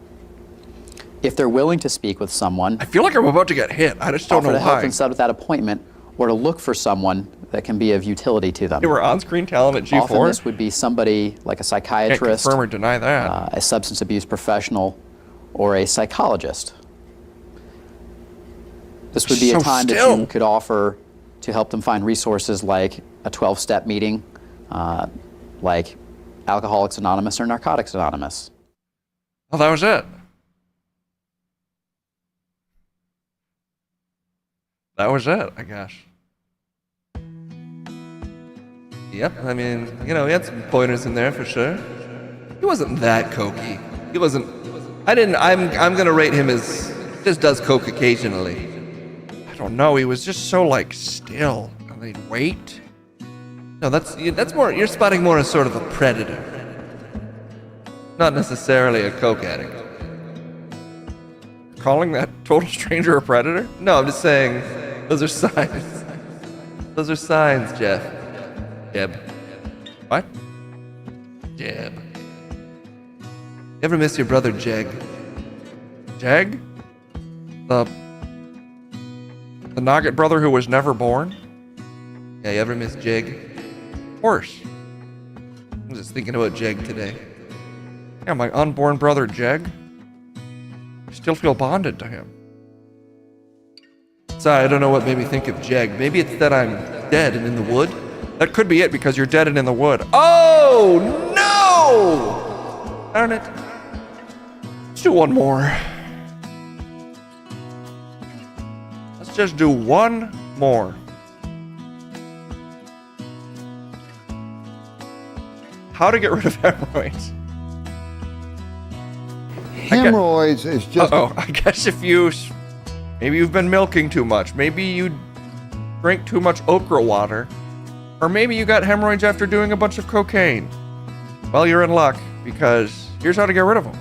If they're willing to speak with someone, I feel like I'm about to get hit. I just don't offer know to help why. them set up that appointment or to look for someone that can be of utility to them. They were on-screen talent at G4. Often this would be somebody like a Can't psychiatrist, confirm or deny that. a substance abuse professional, or a psychologist. This would be So a time that still. you could offer to help them find resources like a 12-step meeting, like Alcoholics Anonymous or Narcotics Anonymous. Oh, that was it. That was it, I guess. Yep, I mean, you know, he had some pointers in there for sure. He wasn't that cokey. He wasn't. I'm gonna rate him as just does coke occasionally. I don't know. He was just so like still. And they'd wait. No, that's more. You're spotting more as sort of a predator, not necessarily a coke addict. Calling that total stranger a predator? No, I'm just saying those are signs. Those are signs, Jeff. Jeb. What? Jeb. You ever miss your brother Jeg? Jeg? The Nugget brother who was never born? Yeah, you ever miss Jeg? Of course. I'm just thinking about Jeg today. Yeah, my unborn brother Jeg. I still feel bonded to him. Sorry, I don't know what made me think of Jeg. Maybe it's that I'm dead and in the wood? That could be it, because you're dead and in the wood. Oh, no! Darn it. Let's do one more. Let's just do one more. How to get rid of hemorrhoids. Hemorrhoids is just I guess if maybe you've been milking too much. Maybe you drink too much okra water. Or maybe you got hemorrhoids after doing a bunch of cocaine. Well, you're in luck, because here's how to get rid of them.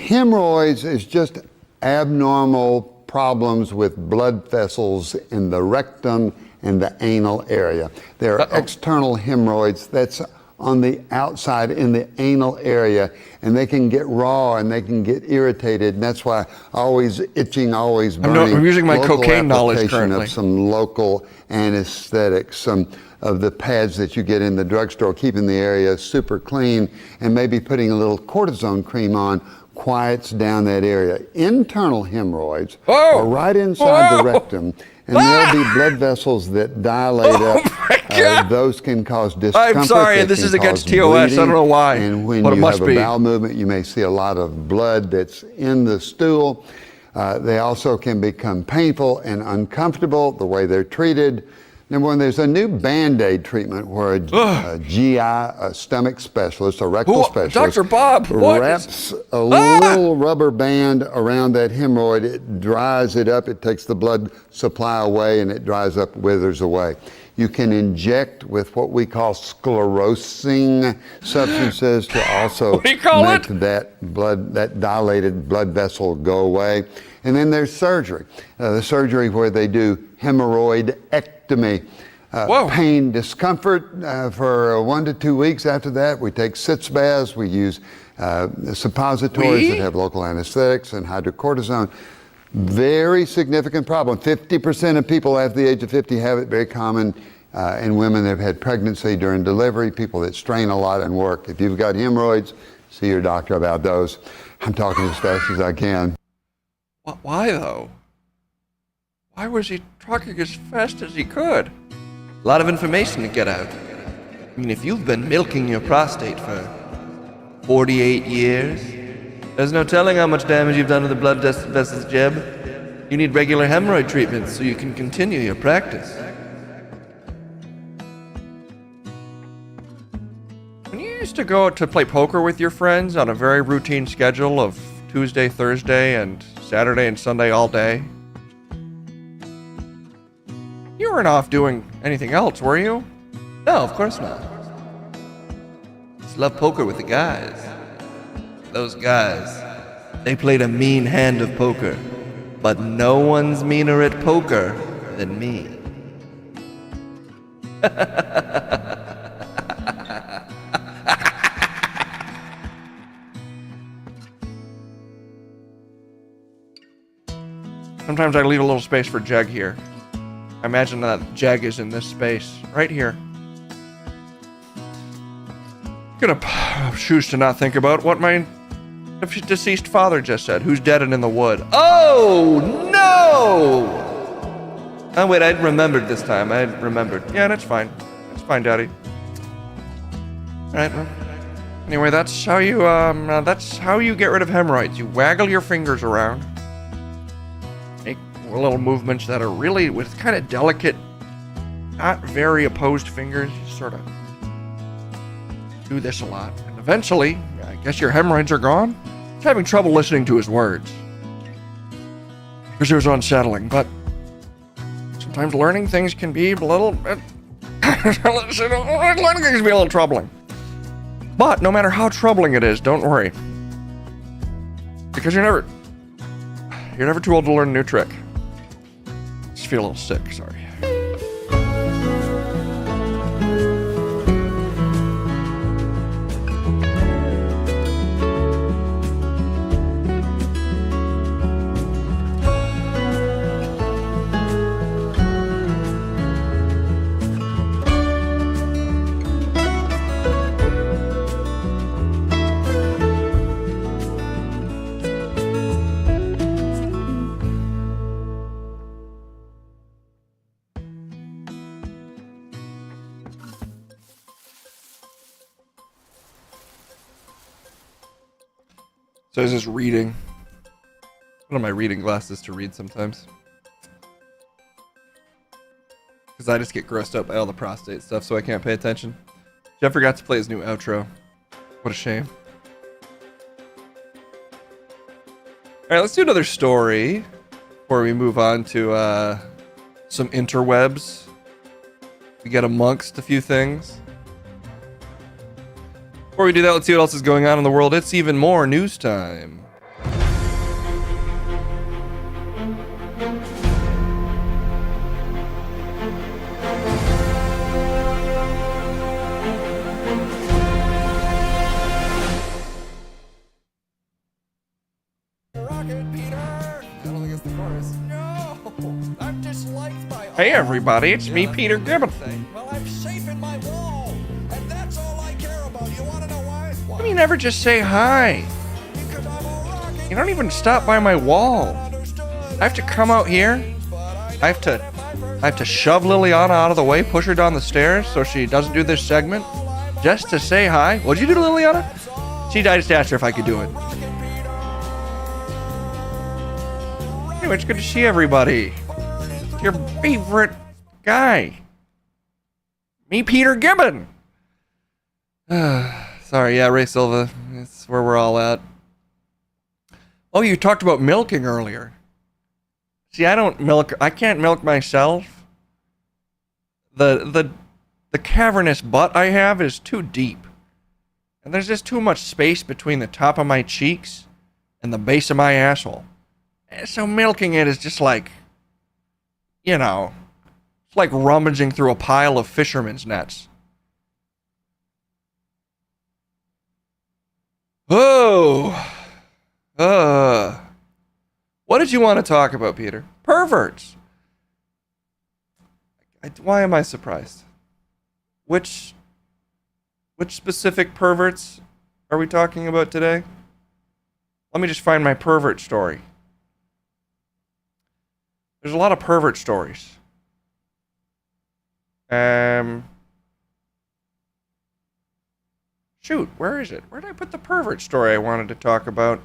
hemorrhoids is just abnormal problems with blood vessels in the rectum and the anal area. There are external hemorrhoids that's on the outside in the anal area, and they can get raw and they can get irritated, and that's why always itching, always burning. I'm using my Local cocaine knowledge application currently. of some local anesthetics, some of the pads that you get in the drugstore, keeping the area super clean, and maybe putting a little cortisone cream on quiets down that area. Internal hemorrhoids are right inside the rectum, and there'll be blood vessels that dilate up. Those can cause discomfort. I'm sorry, They this can is against cause TOS. I don't bleeding, know why, And when but it you must have a be. bowel movement, you may see a lot of blood that's in the stool. They also can become painful and uncomfortable the way they're treated. Number one, there's a new Band-Aid treatment where a GI, a stomach specialist, a rectal specialist, Dr. Bob, what wraps a little rubber band around that hemorrhoid. It dries it up. It takes the blood supply away, and it dries up, withers away. You can inject with what we call sclerosing substances to also make that dilated blood vessel go away. And then there's surgery. The surgery where they do hemorrhoidectomy. Pain, discomfort for 1 to 2 weeks. After that, we take sitz baths. We use suppositories that have local anesthetics and hydrocortisone. Very significant problem. 50% of people after the age of 50 have it. Very common in women that have had pregnancy during delivery, people that strain a lot and work. If you've got hemorrhoids, see your doctor about those. I'm talking as fast as I can. Why though? Why was he talking as fast as he could? A lot of information to get out. I mean, if you've been milking your prostate for 48 years, there's no telling how much damage you've done to the blood vessels, Jeb. You need regular hemorrhoid treatments so you can continue your practice. When you used to go to play poker with your friends on a very routine schedule of Tuesday, Thursday, and Saturday and Sunday all day, You weren't off doing anything else, were you? No, of course not. Just love poker with the guys. Those guys, they played a mean hand of poker, but no one's meaner at poker than me. Sometimes I leave a little space for Jeg here. I imagine that Jeg is in this space, right here. Gonna choose to not think about what my deceased father just said, who's dead and in the wood. Oh, no! Oh, wait, I remembered this time. I remembered. Yeah, that's fine. That's fine, Daddy. All right, well. Anyway, that's how you get rid of hemorrhoids. You waggle your fingers around. Make little movements that are really with kind of delicate, not very opposed fingers. You sort of do this a lot. And eventually, I guess your hemorrhoids are gone. I was having trouble listening to his words. Because it was unsettling, but sometimes learning things can be a little bit... learning things can be a little troubling. But no matter how troubling it is, don't worry. Because you're never too old to learn a new trick. Just feel a little sick, sorry. So I was just reading. Put on my reading glasses to read sometimes. Because I just get grossed out by all the prostate stuff, so I can't pay attention. Jeff forgot to play his new outro. What a shame. Alright, let's do another story before we move on to some interwebs. We get amongst a few things. Before we do that, let's see what else is going on in the world. It's even more news time. Hey everybody, it's me, Peter Gibbon. Well, I'm safe in my wall, and that's all I care about. You want to know why? Why do you never just say hi? Because I'm a rocket. You don't even stop by my wall. I have to come out here. I have to shove Liliana out of the way, push her down the stairs so she doesn't do this segment, just to say hi. What'd you do to Liliana? I just asked her if I could do it. Anyway, it's good to see everybody. It's your favorite guy. Me, Peter Gibbon. Sorry, yeah, Ray Silva. It's where we're all at. Oh, you talked about milking earlier. See, I can't milk myself. The cavernous butt I have is too deep. And there's just too much space between the top of my cheeks and the base of my asshole. So milking it is just like, you know, it's like rummaging through a pile of fishermen's nets. Oh. What did you want to talk about, Peter? Perverts. Why am I surprised? Which specific perverts are we talking about today? Let me just find my pervert story. There's a lot of pervert stories. Shoot, where is it? Where did I put the pervert story I wanted to talk about?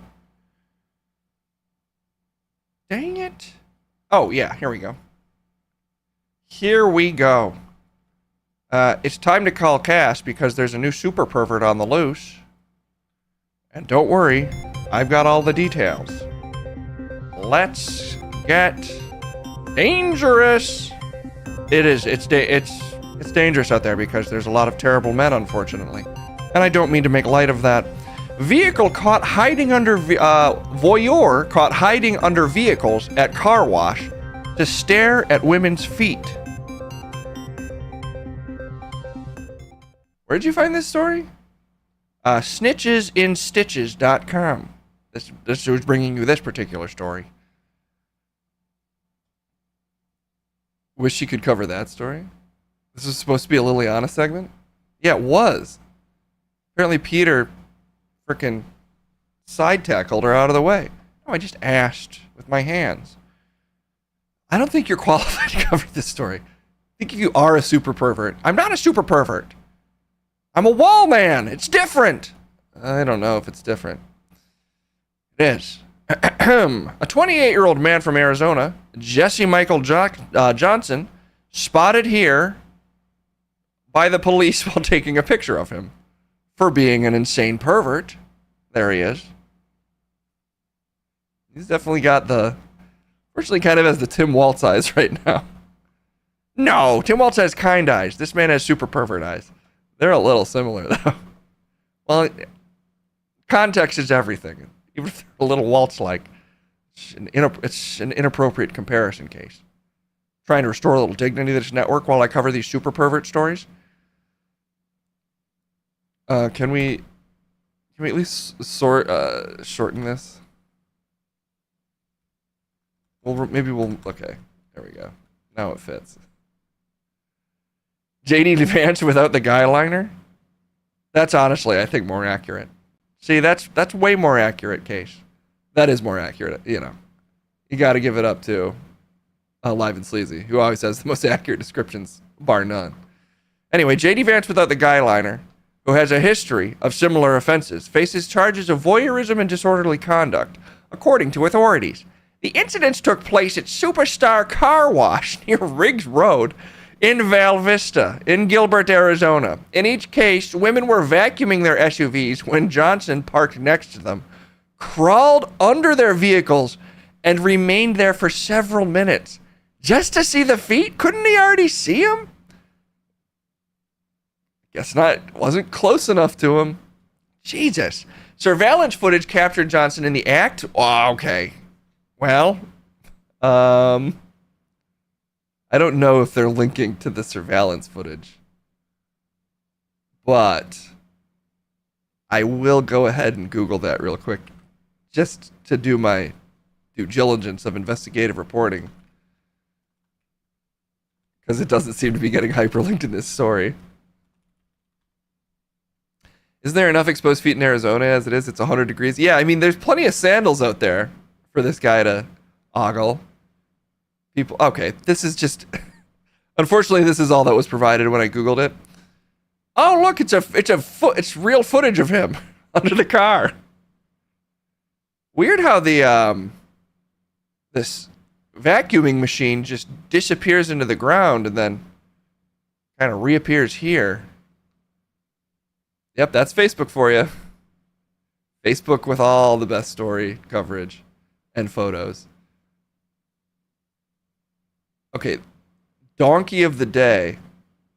Dang it. Oh, yeah, here we go. Here we go. It's time to call Cass because there's a new super pervert on the loose. And don't worry, I've got all the details. Let's get dangerous. it is. It's dangerous out there because there's a lot of terrible men, unfortunately. And I don't mean to make light of that. Vehicle caught hiding under voyeur caught hiding under vehicles at car wash to stare at women's feet. Where'd you find this story? Snitchesinstitches.com. This was bringing you this particular story. Wish you could cover that story. This was supposed to be a Liliana segment? Yeah, it was. Apparently Peter frickin' side tackled her out of the way. No, I just asked with my hands. I don't think you're qualified to cover this story. I think you are a super pervert. I'm not a super pervert. I'm a wall man. It's different. I don't know if it's different. It is. A 28-year-old man from Arizona, Jesse Michael Johnson, spotted here by the police while taking a picture of him for being an insane pervert. There he is. He's definitely got the, virtually kind of has the Tim Waltz eyes right now. No, Tim Waltz has kind eyes. This man has super pervert eyes. They're a little similar, though. Well, context is everything. Even if they're a little Waltz-like, it's an inappropriate comparison case. Trying to restore a little dignity to this network while I cover these super pervert stories. Can we at least shorten this? Well, maybe we'll. Okay, there we go. Now it fits. JD Vance without the guy liner? That's honestly, I think, more accurate. See, that's way more accurate, Case. That is more accurate, you know. You got to give it up to Live and Sleazy, who always has the most accurate descriptions, bar none. Anyway, JD Vance without the guy liner, who has a history of similar offenses, faces charges of voyeurism and disorderly conduct, according to authorities. The incidents took place at Superstar Car Wash near Riggs Road in Val Vista, in Gilbert, Arizona. In each case, women were vacuuming their SUVs when Johnson parked next to them, crawled under their vehicles, and remained there for several minutes. Just to see the feet? Couldn't he already see them? Guess not. Wasn't close enough to him. Jesus. Surveillance footage captured Johnson in the act. Oh, okay. Well, I don't know if they're linking to the surveillance footage, but I will go ahead and Google that real quick just to do my due diligence of investigative reporting, because it doesn't seem to be getting hyperlinked in this story. Is there enough exposed feet in Arizona as it is? It's 100 degrees. Yeah, I mean, there's plenty of sandals out there for this guy to ogle. People, okay, this is just, unfortunately, this is all that was provided when I Googled it. Oh, look, it's real footage of him under the car. Weird how the, this vacuuming machine just disappears into the ground and then kind of reappears here. Yep, that's Facebook for you. Facebook with all the best story coverage and photos. Okay, donkey of the day.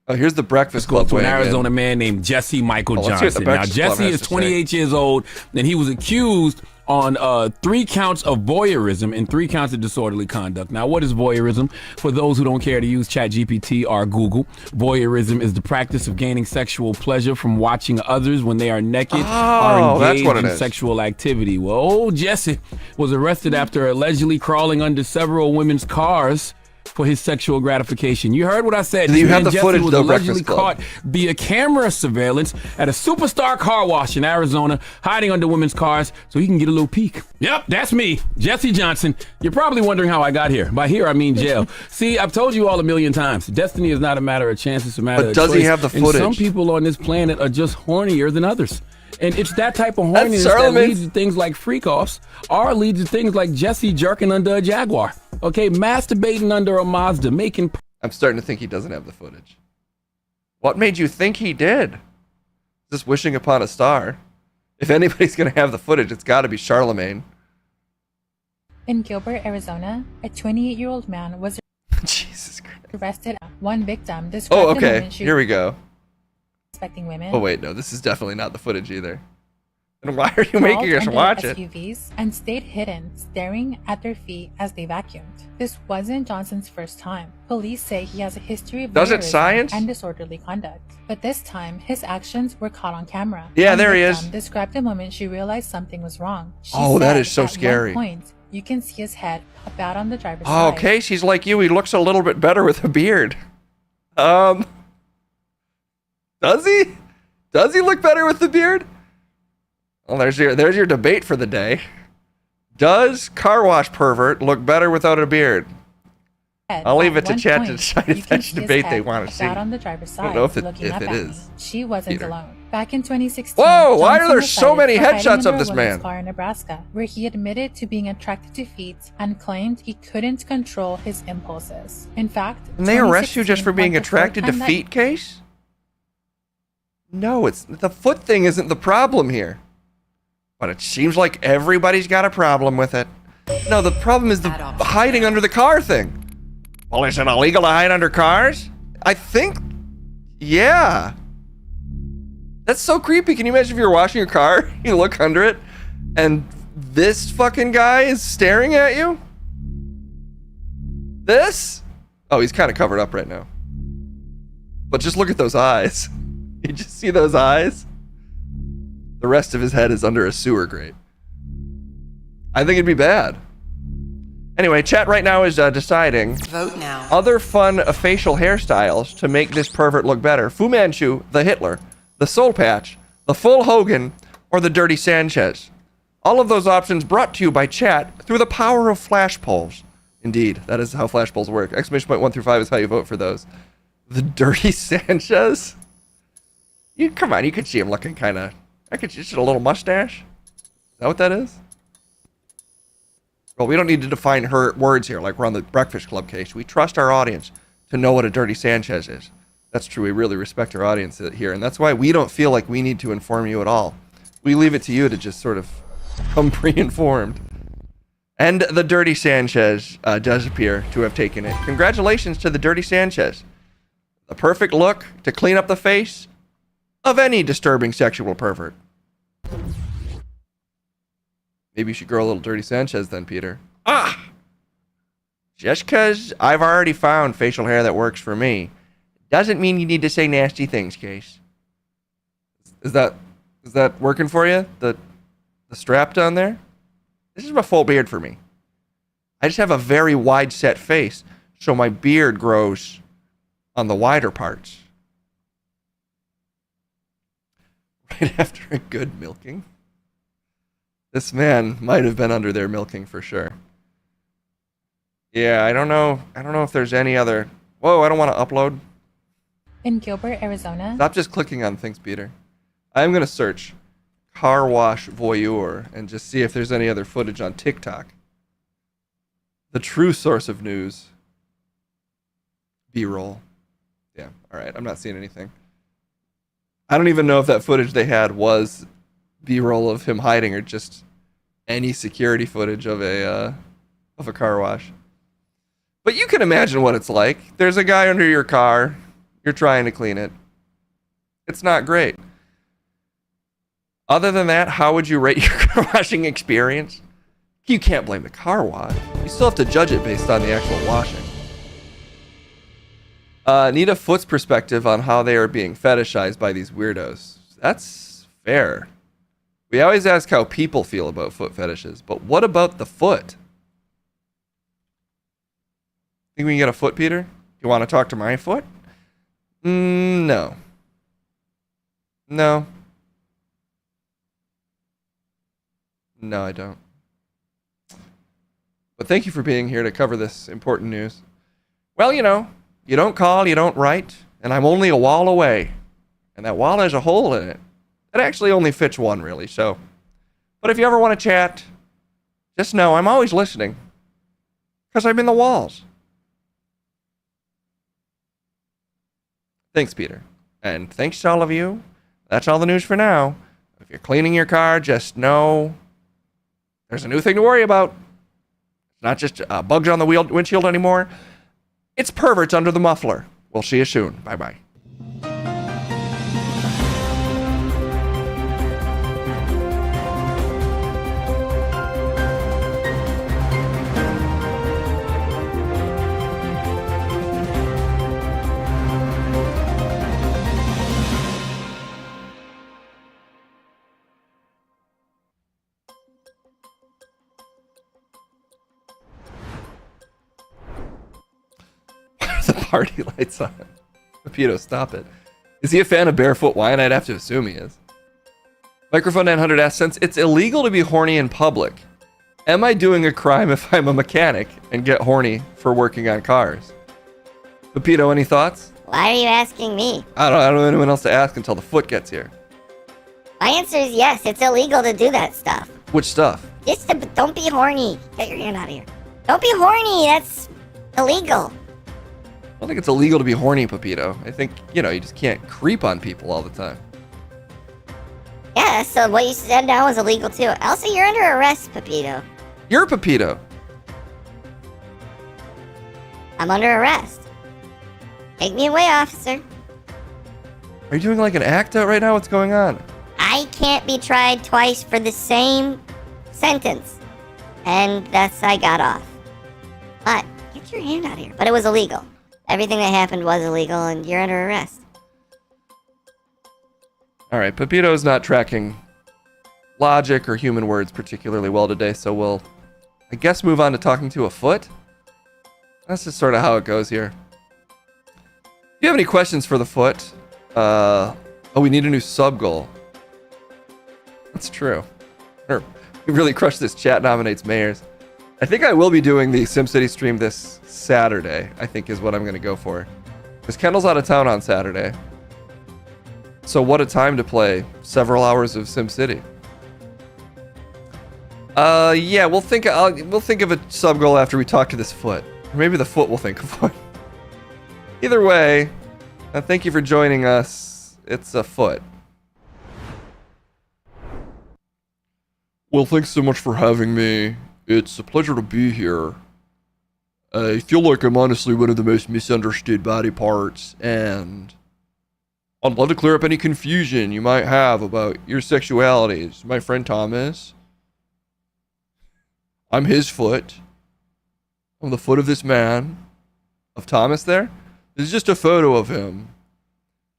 Oh, here's the Breakfast Club. To an Arizona man named Jesse Michael Johnson. Now, Jesse is 28 years old, and he was accused on 3 counts of voyeurism and 3 counts of disorderly conduct. Now, what is voyeurism? For those who don't care to use ChatGPT or Google, voyeurism is the practice of gaining sexual pleasure from watching others when they are naked or engaged in sexual activity. Well, old Jesse was arrested after allegedly crawling under several women's cars for his sexual gratification. You heard what I said. You have the footage, was allegedly caught via camera surveillance at a Superstar Car Wash in Arizona, hiding under women's cars so he can get a little peek. Yep, that's me, Jesse Johnson. You're probably wondering how I got here. By here, I mean jail. See, I've told you all a million times. Destiny is not a matter of chance, it's a matter of choice. But does he have the footage? And some people on this planet are just hornier than others. And it's that type of horniness that leads to things like freak-offs or leads to things like Jesse jerking under a Jaguar. Okay, masturbating under a Mazda, making... I'm starting to think he doesn't have the footage. What made you think he did? Just wishing upon a star. If anybody's going to have the footage, it's got to be Charlemagne. In Gilbert, Arizona, a 28-year-old man was Jesus Christ. arrested One victim described Oh, the okay. moment she Here we go. expecting women. Oh, wait, no. This is definitely not the footage either. And why are you crawled making us under watch it? SUVs and stayed hidden, staring at their feet as they vacuumed. This wasn't Johnson's first time. Police say he has a history of Does it voyeurism science? and disorderly conduct. But this time, his actions were caught on camera. Yeah, One there he victim is. described the moment she realized something was wrong. She Oh, that said is so at scary. one point, you can see his head about on the driver's Oh, side. okay, she's like you. He looks a little bit better with a beard. Does he? Does he look better with the beard? Well, there's your debate for the day. Does car wash pervert look better without a beard? I'll leave it to chat to decide if that's the debate they want to see. Out on the driver's side, I don't know if looking up it at is. me. She wasn't Peter. alone. Back in 2016, Whoa, why are Johnson there was so cited many for hiding headshots under of a this woman's man? car in Nebraska, where he admitted to being attracted to feet and claimed he couldn't control his impulses. In fact, And they arrest you just for 2016 being marked the third attracted to time that- feet, Case? No, it's the foot thing isn't the problem here. But it seems like everybody's got a problem with it. No, the problem is the hiding under the car thing. Well, is it illegal to hide under cars? I think, yeah. That's so creepy. Can you imagine if you're washing your car, you look under it, and this fucking guy is staring at you? This? Oh, he's kind of covered up right now. But just look at those eyes. You just see those eyes? The rest of his head is under a sewer grate. I think it'd be bad. Anyway, chat right now is deciding Vote now. other fun facial hairstyles to make this pervert look better. Fu Manchu, the Hitler, the Soul Patch, the Full Hogan, or the Dirty Sanchez. All of those options brought to you by chat through the power of flash polls. Indeed, that is how flash polls work. Exclamation point 1 through 5 is how you vote for those. The Dirty Sanchez? Come on, you could see him looking kind of... just a little mustache? Is that what that is? Well, we don't need to define her words here like we're on the Breakfast Club case. We trust our audience to know what a Dirty Sanchez is. That's true. We really respect our audience here. And that's why we don't feel like we need to inform you at all. We leave it to you to just sort of come pre-informed. And the Dirty Sanchez does appear to have taken it. Congratulations to the Dirty Sanchez. The perfect look to clean up the face of any disturbing sexual pervert. Maybe you should grow a little Dirty Sanchez then, Peter. Just because I've already found facial hair that works for me doesn't mean you need to say nasty things, Case. Is that working for you? The strap down there? This is a full beard for me. I just have a very wide set face, so my beard grows on the wider parts. Right after a good milking. This man might have been under there milking for sure. Yeah, I don't know if there's any other... Whoa, I don't want to upload. In Gilbert, Arizona. Stop just clicking on things, Peter. I'm going to search car wash voyeur and just see if there's any other footage on TikTok. The true source of news. B-roll. Yeah, all right. I'm not seeing anything. I don't even know if that footage they had was B-roll of him hiding or just any security footage of a car wash. But you can imagine what it's like. There's a guy under your car. You're trying to clean it. It's not great. Other than that, how would you rate your car washing experience? You can't blame the car wash. You still have to judge it based on the actual washing. Need a Foot's perspective on how they are being fetishized by these weirdos. That's fair. We always ask how people feel about foot fetishes, but what about the foot? Think we can get a foot, Peter? You want to talk to my foot? No. No. No, I don't. But thank you for being here to cover this important news. Well, you know, you don't call, you don't write, and I'm only a wall away. And that wall has a hole in it. It actually only fits one, really, so. But if you ever want to chat, just know I'm always listening. Because I'm in the walls. Thanks, Peter. And thanks to all of you. That's all the news for now. If you're cleaning your car, just know there's a new thing to worry about. It's not just bugs on the windshield anymore. It's perverts under the muffler. We'll see you soon. Bye-bye. The party lights on. Pepito, stop it. Is he a fan of barefoot wine? I'd have to assume he is. Microphone 900 asks, since it's illegal to be horny in public, am I doing a crime if I'm a mechanic and get horny for working on cars? Pepito, any thoughts? Why are you asking me? I don't know anyone else to ask until the foot gets here. My answer is yes, it's illegal to do that stuff. Which stuff? Don't be horny. Get your hand out of here. Don't be horny, that's illegal. I don't think it's illegal to be horny, Pepito. I think, you just can't creep on people all the time. Yeah, so what you said now is illegal too. Also, you're under arrest, Pepito. You're Pepito. I'm under arrest. Take me away, officer. Are you doing like an act out right now? What's going on? I can't be tried twice for the same sentence. And thus I got off. But, get your hand out of here. But it was illegal. Everything that happened was illegal, and you're under arrest. All right, Pepito's not tracking logic or human words particularly well today, so we'll, I guess, move on to talking to a foot. That's just sort of how it goes here. If you have any questions for the foot, we need a new sub goal. That's true. We really crushed this. Chat nominates mayors. I think I will be doing the SimCity stream this Saturday, I think is what I'm going to go for. Because Kendall's out of town on Saturday. So what a time to play several hours of SimCity. Yeah, we'll think of a sub goal after we talk to this foot. Or maybe the foot will think of one. Either way, thank you for joining us. It's a foot. Well, thanks so much for having me. It's a pleasure to be here. I feel like I'm honestly one of the most misunderstood body parts, and I'd love to clear up any confusion you might have about your sexuality. It's my friend Thomas. I'm his foot. I'm the foot of this man. Of Thomas there? This is just a photo of him.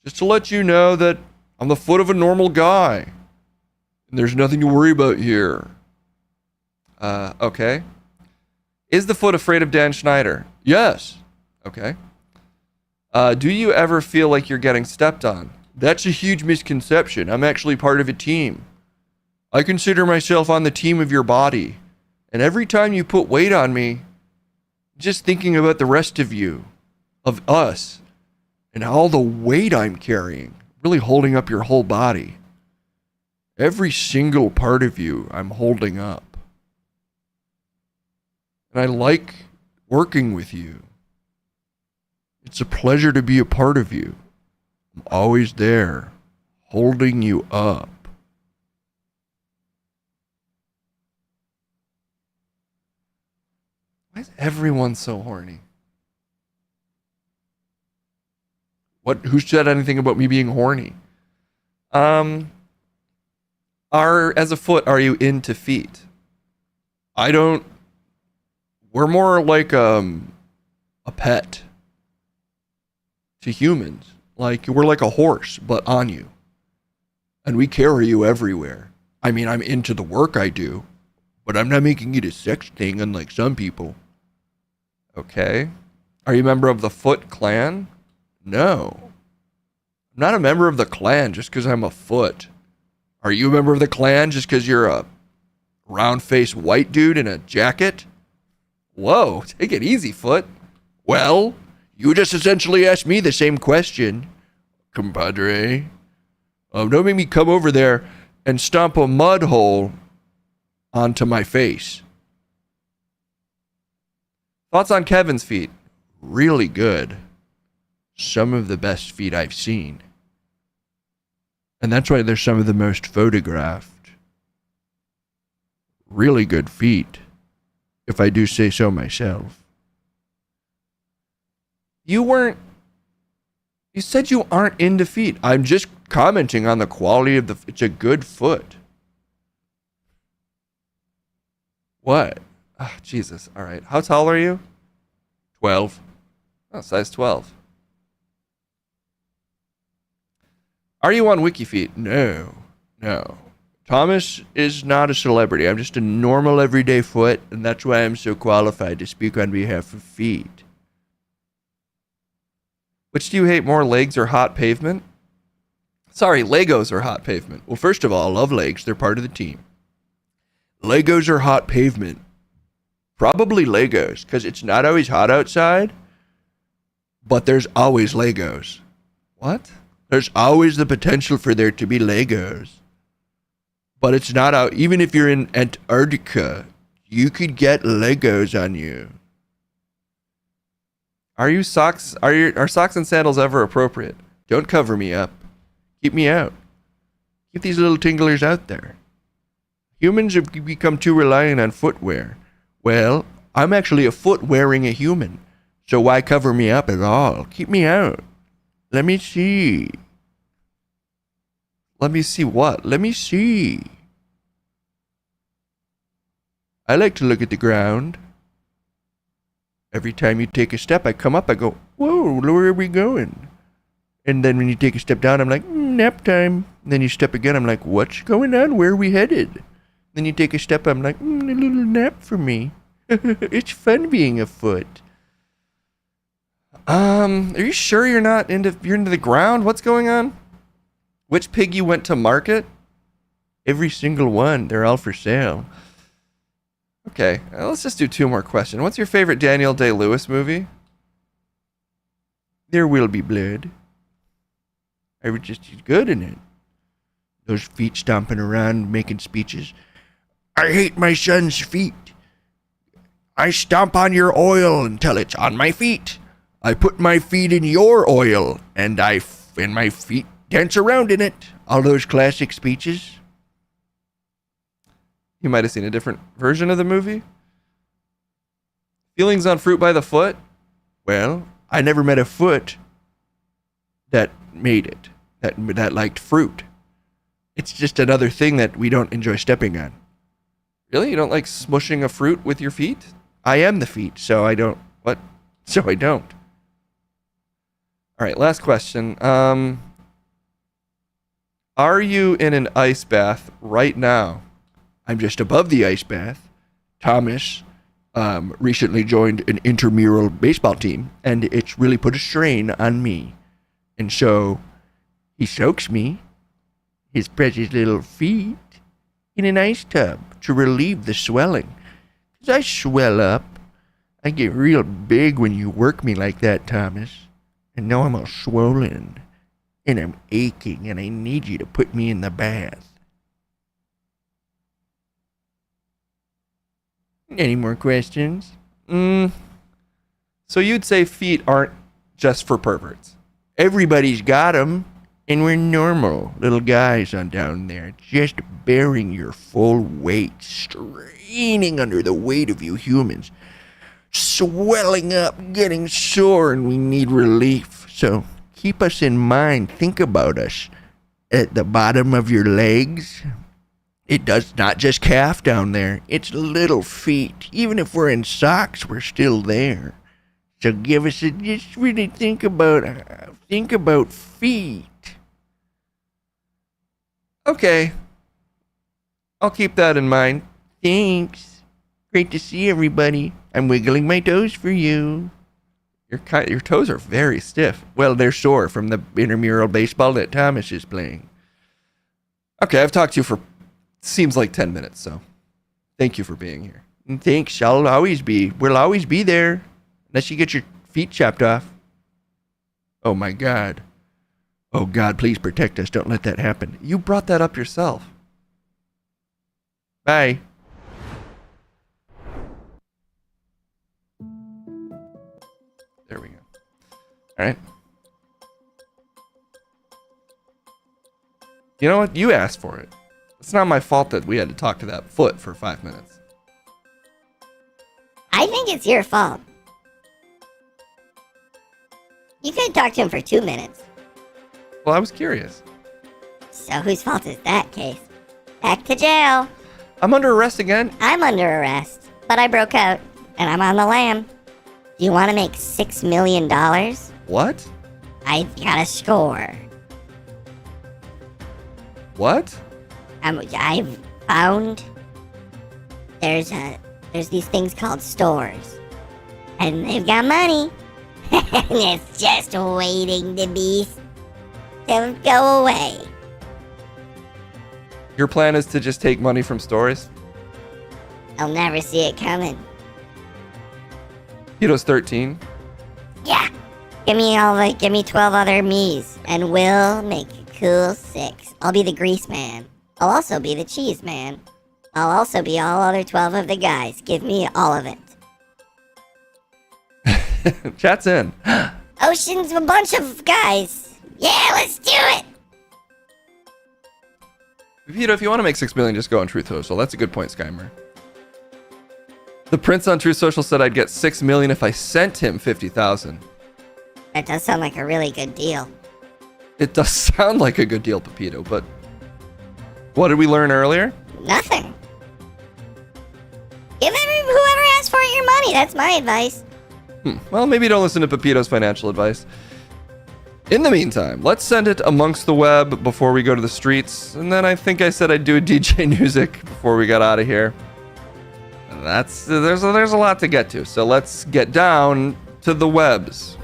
Just to let you know that I'm the foot of a normal guy. And there's nothing to worry about here. Okay. Is the foot afraid of Dan Schneider? Yes. Okay. Do you ever feel like you're getting stepped on? That's a huge misconception. I'm actually part of a team. I consider myself on the team of your body. And every time you put weight on me, just thinking about the rest of you, of us, and all the weight I'm carrying, really holding up your whole body. Every single part of you I'm holding up. And I like working with you. It's a pleasure to be a part of you. I'm always there, holding you up. Why is everyone so horny? Who said anything about me being horny? As a foot, are you into feet? We're more like a pet to humans. Like, we're like a horse, but on you. And we carry you everywhere. I mean, I'm into the work I do, but I'm not making it a sex thing unlike some people. Okay. Are you a member of the Foot Clan? No. I'm not a member of the clan just because I'm a foot. Are you a member of the clan just because you're a round-faced white dude in a jacket? Whoa, take it easy, Foot. Well, you just essentially asked me the same question, compadre. Don't make me come over there and stomp a mud hole onto my face. Thoughts on Kevin's feet? Really good. Some of the best feet I've seen. And that's why they're some of the most photographed. Really good feet, if I do say so myself. You weren't You said you aren't into feet. I'm just commenting on the quality of it's a good foot. What? Oh, Jesus. All right. How tall are you? 12. Oh, size 12. Are you on WikiFeet? No. Thomas is not a celebrity. I'm just a normal everyday foot, and that's why I'm so qualified to speak on behalf of feet. Which do you hate more, legs or hot pavement? Sorry, Legos or hot pavement? Well, first of all, I love legs. They're part of the team. Legos or hot pavement? Probably Legos, because it's not always hot outside, but there's always Legos. What? There's always the potential for there to be Legos. But it's not out. Even if you're in Antarctica, you could get Legos on you. Are socks and sandals ever appropriate? Don't cover me up. Keep me out. Keep these little tinglers out there. Humans have become too reliant on footwear. Well, I'm actually a foot wearing a human. So why cover me up at all? Keep me out. Let me see. Let me see what? Let me see. I like to look at the ground. Every time you take a step, I come up, I go, whoa, where are we going? And then when you take a step down, I'm like, nap time. And then you step again, I'm like, what's going on? Where are we headed? Then you take a step, I'm like, a little nap for me. It's fun being a foot. Are you sure you're into the ground? What's going on? Which pig you went to market? Every single one. They're all for sale. Okay, let's just do 2 more questions. What's your favorite Daniel Day-Lewis movie? There Will Be Blood. I was just good in it. Those feet stomping around, making speeches. I hate my son's feet. I stomp on your oil until it's on my feet. I put my feet in your oil, and my feet dance around in it. All those classic speeches. You might have seen a different version of the movie. Feelings on Fruit by the Foot? Well, I never met a foot that made it, that liked fruit. It's just another thing that we don't enjoy stepping on. Really? You don't like smushing a fruit with your feet? I am the feet, so I don't. What? So I don't. All right, last question. Are you in an ice bath right now? I'm just above the ice bath. Thomas recently joined an intramural baseball team, and it's really put a strain on me. And so he soaks me, his precious little feet, in an ice tub to relieve the swelling. Because I swell up. I get real big when you work me like that, Thomas. And now I'm all swollen, and I'm aching, and I need you to put me in the bath. Any more questions? So you'd say feet aren't just for perverts. Everybody's got them, and we're normal little guys on down there, just bearing your full weight, straining under the weight of you humans, swelling up, getting sore, and we need relief. So keep us in mind. Think about us. At the bottom of your legs, it does not just calf down there. It's little feet. Even if we're in socks, we're still there. So just really think about feet. Okay. I'll keep that in mind. Thanks. Great to see everybody. I'm wiggling my toes for you. Your toes are very stiff. Well, they're sore from the intramural baseball that Thomas is playing. Okay, I've talked to you for seems like 10 minutes, so thank you for being here. And thanks. We'll always be there. Unless you get your feet chopped off. Oh my God. Oh God, please protect us. Don't let that happen. You brought that up yourself. Bye. There we go. All right. You know what? You asked for it. It's not my fault that we had to talk to that foot for 5 minutes. I think it's your fault. You could talk to him for 2 minutes. Well, I was curious. So whose fault is that, Case? Back to jail. I'm under arrest again. I'm under arrest, but I broke out, and I'm on the lam. Do you want to make $6 million? What? I've got a score. What? I've found there's these things called stores, and they've got money, and it's just waiting to go away. Your plan is to just take money from stores? I'll never see it coming. Pito's 13. Yeah, give me 12 other me's, and we'll make a cool 6. I'll be the grease man. I'll also be the cheese man. I'll also be all other 12 of the guys. Give me all of it. Chat's in. Ocean's a bunch of guys. Yeah, let's do it. Pito, if you want to make $6 million, just go on Truth Social. That's a good point, Skymer. The Prince on Truth Social said I'd get $6 million if I sent him 50,000. That does sound like a really good deal. It does sound like a good deal, Pepito, but what did we learn earlier? Nothing. Give whoever asks for it your money. That's my advice. Well, maybe don't listen to Pepito's financial advice. In the meantime, let's send it amongst the web before we go to the streets. And then I think I said I'd do a DJ music before we got out of here. There's a lot to get to. So let's get down to the webs.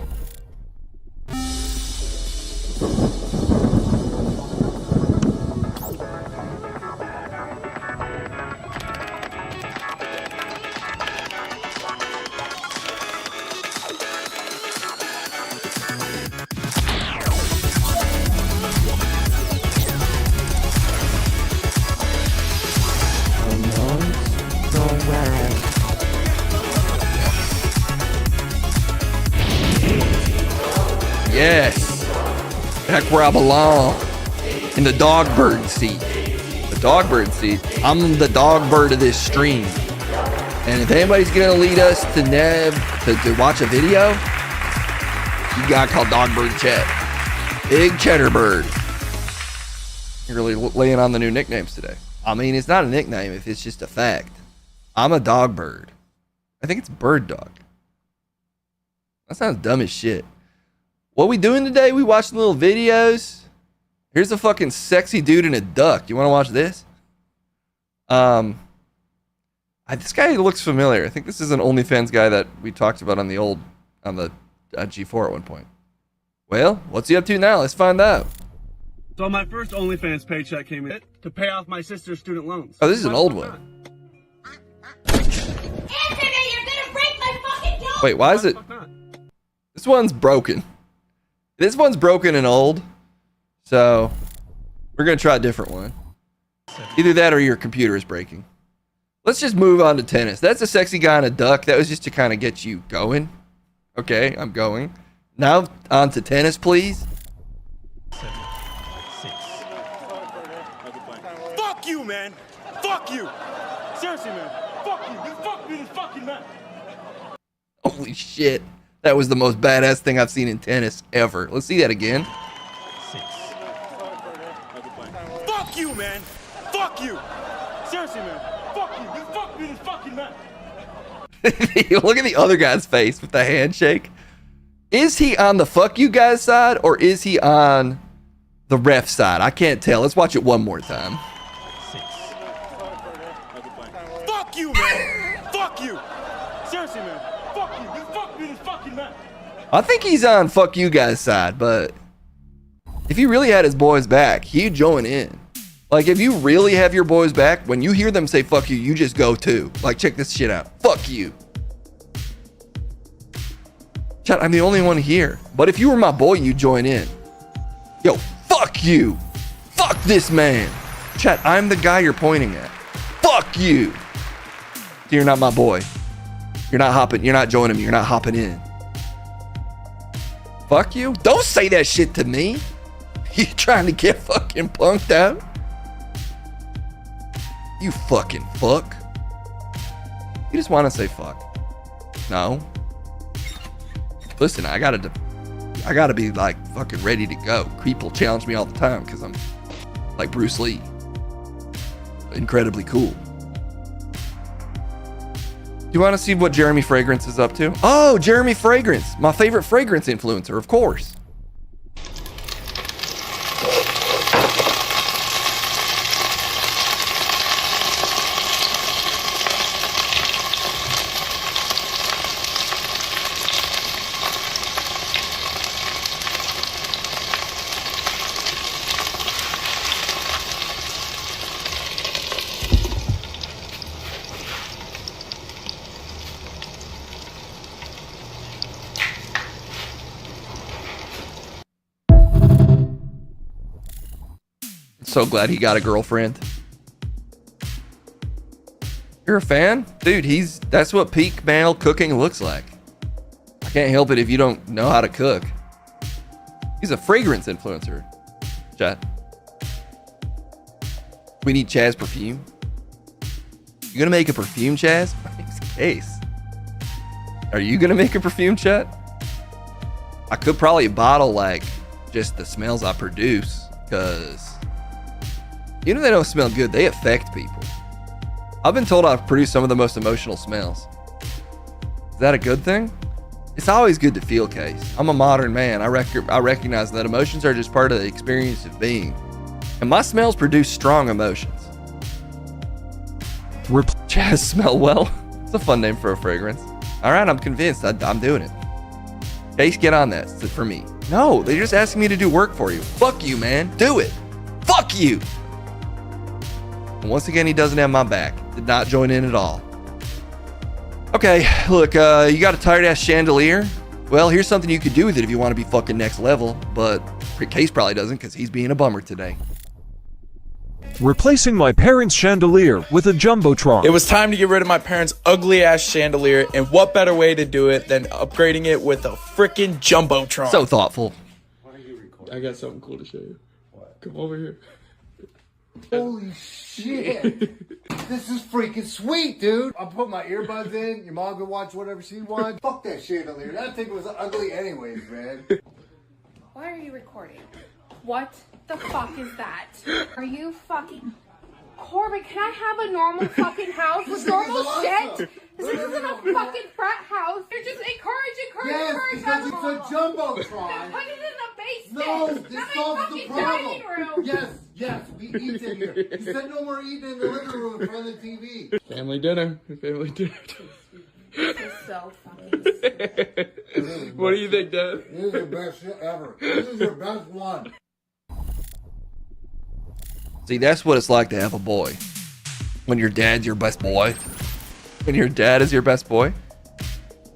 Yes, back where I belong, in the dog bird seat. The dog bird seat. I'm the dog bird of this stream. And if anybody's gonna lead us to Neb to watch a video, you gotta call dog bird Chet. Big cheddar bird. You're really laying on the new nicknames today. I mean, it's not a nickname if it's just a fact. I'm a dog bird. I think it's bird dog. That sounds dumb as shit. What we doing today? We watching little videos. Here's a fucking sexy dude in a duck. You want to watch this? This guy looks familiar. I think this is an OnlyFans guy that we talked about on the G4 at one point. Well, what's he up to now? Let's find out. So my first OnlyFans paycheck came in to pay off my sister's student loans. Oh, this is an old one. Answer me! You're gonna break my fucking jaw! Wait, why is it? This one's broken. This one's broken and old. So, we're going to try a different one. Either that or your computer is breaking. Let's just move on to tennis. That's a sexy guy in a duck. That was just to kind of get you going. Okay, I'm going. Now, on to tennis, please. Fuck you, man! Fuck you! Seriously, man. Fuck you! You fuck me, this fucking man! Holy shit. That was the most badass thing I've seen in tennis ever. Let's see that again. Fuck you, man! Fuck you! Seriously, man. Fuck you! You fuck me, this fucking man! Look at the other guy's face with the handshake. Is he on the fuck you guys side or is he on the ref side? I can't tell. Let's watch it one more time. Fuck you, man! Fuck you! Seriously, man. Fuck you! You fuck me, this fucking man! I think he's on fuck you guys side, but if he really had his boys back, he'd join in. Like, if you really have your boys back, when you hear them say fuck you, you just go too. Like, check this shit out. Fuck you. Chat, I'm the only one here. But if you were my boy, you'd join in. Yo, fuck you. Fuck this man. Chat, I'm the guy you're pointing at. Fuck you. So you're not my boy. You're not hopping. You're not joining me. You're not hopping in. Fuck you. Don't say that shit to me. You trying to get fucking punked out? You fucking fuck. You just want to say fuck. No. Listen, I gotta I gotta be like fucking ready to go. People challenge me all the time because I'm like Bruce Lee. Incredibly cool. Do you want to see what Jeremy Fragrance is up to? Oh, Jeremy Fragrance, my favorite fragrance influencer, of course. So glad he got a girlfriend. You're a fan? Dude, that's what peak male cooking looks like. I can't help it if you don't know how to cook. He's a fragrance influencer. Chat. We need Chaz perfume. You gonna make a perfume, Chaz? Case. Are you gonna make a perfume, chat? I could probably bottle like just the smells I produce, because even if they don't smell good, they affect people. I've been told I've produced some of the most emotional smells. Is that a good thing? It's always good to feel, Case. I'm a modern man. I recognize that emotions are just part of the experience of being. And my smells produce strong emotions. Chaz smell well. It's a fun name for a fragrance. All right, I'm convinced. I'm doing it. Case, get on that for me. No, they're just asking me to do work for you. Fuck you, man. Do it. Fuck you. And once again, he doesn't have my back. Did not join in at all. Okay, look, you got a tired ass chandelier? Well, here's something you could do with it if you want to be fucking next level, but Case probably doesn't because he's being a bummer today. Replacing my parents' chandelier with a jumbotron. It was time to get rid of my parents' ugly ass chandelier, and what better way to do it than upgrading it with a freaking jumbotron? So thoughtful. I got something cool to show you. What? Come over here. Holy shit. This is freaking sweet, dude. I'll put my earbuds in. Your mom can watch whatever she wants. Fuck that chandelier. That thing was ugly anyways, man. Why are you recording? What the fuck is that? Are you fucking... Corbin, can I have a normal fucking house with normal shit? This isn't a fucking frat house. You're just encourage. Yes, because it's a jumbotron. Then put it in the basement. No, Not this my solves the fucking problem. dining room. Yes, we eat in here. He said no more eating in the living room in front of the TV. Family dinner. Family dinner. This is so fucking stupid. What do you think, Dad? This is the best shit ever. This is your best one. See, that's what it's like to have a boy. When your dad's your best boy. When your dad is your best boy.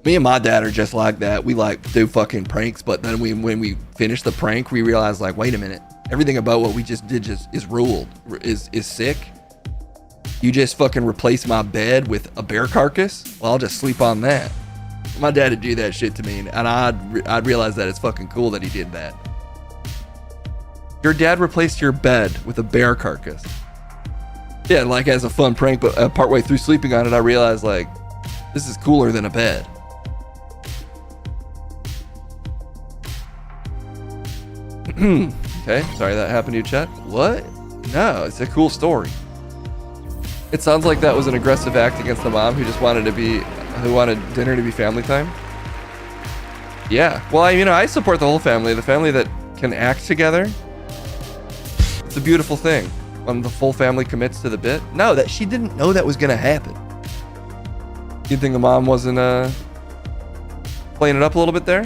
Me and my dad are just like that. We like do fucking pranks, but then when we finish the prank, we realize like, wait a minute. Everything about what we just did is ruled, is sick. You just fucking replace my bed with a bear carcass? Well, I'll just sleep on that. My dad would do that shit to me, and I'd realize that it's fucking cool that he did that. Your dad replaced your bed with a bear carcass. Yeah, like as a fun prank, but partway through sleeping on it, I realized like, this is cooler than a bed. Okay, sorry that happened to you, Chet. What? No, it's a cool story. It sounds like that was an aggressive act against the mom who wanted dinner to be family time. Yeah, well, I support the whole family. The family that can act together. It's a beautiful thing when the full family commits to the bit. No, that she didn't know that was gonna happen. You think the mom wasn't playing it up a little bit there?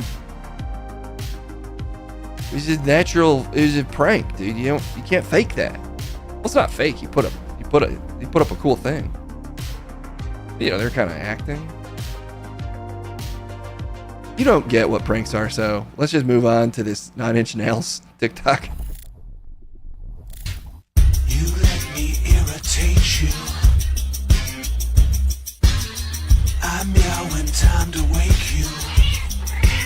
It was just natural. It was a prank, dude. You can't fake that. Well, it's not fake. You put up a cool thing. They're kind of acting. You don't get what pranks are, so let's just move on to this 9 Inch Nails TikTok. You let me irritate you. I meow when time to wake you.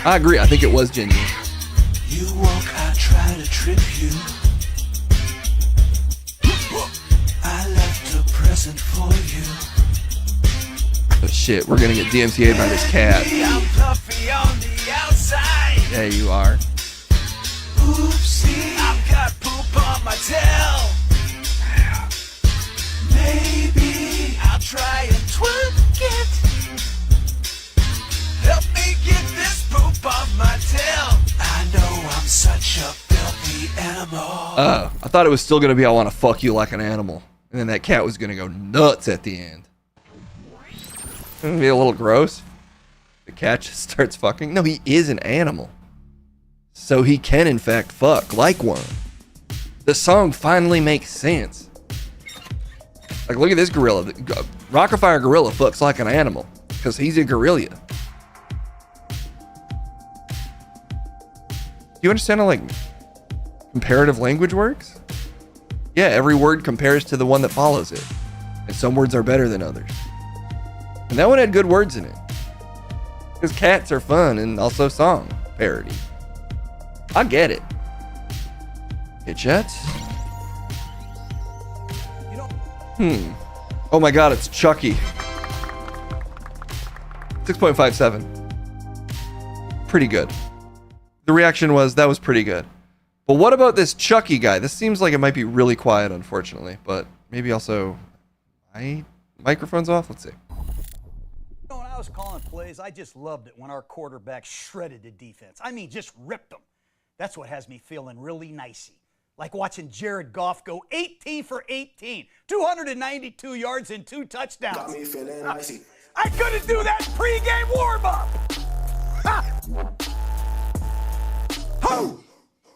I agree. I think it was genuine. You walk, I try to trip you. I left a present for you. Oh shit, we're gonna get DMCA'd by this cat. I'm puffy on the outside. Yeah, you are. Oopsie, I've got poop on my tail. Maybe I'll try and twerk it. Help me get this poop off my tail. I know I'm such a filthy animal. I thought it was still gonna be I want to fuck you like an animal, and then that cat was gonna go nuts at the end. It'd be a little gross. The cat just starts fucking. No, he is an animal, so he can in fact fuck like one. The song finally makes sense. Like, look at this gorilla. Rockafire gorilla fucks like an animal because he's a gorilla. Do you understand how like comparative language works? Yeah, every word compares to the one that follows it, and some words are better than others. And that one had good words in it because cats are fun and also song parody. I get it. Hit jets. Oh my god, it's Chucky. 6.57. Pretty good. The reaction was, that was pretty good. But what about this Chucky guy? This seems like it might be really quiet, unfortunately. But maybe also, my microphone's off? Let's see. When I was calling plays, I just loved it when our quarterback shredded the defense. I mean, just ripped them. That's what has me feeling really nicey. Like watching Jared Goff go 18 for 18, 292 yards and 2 touchdowns. Got me feeling icy. I couldn't do that pregame warm-up. Ho!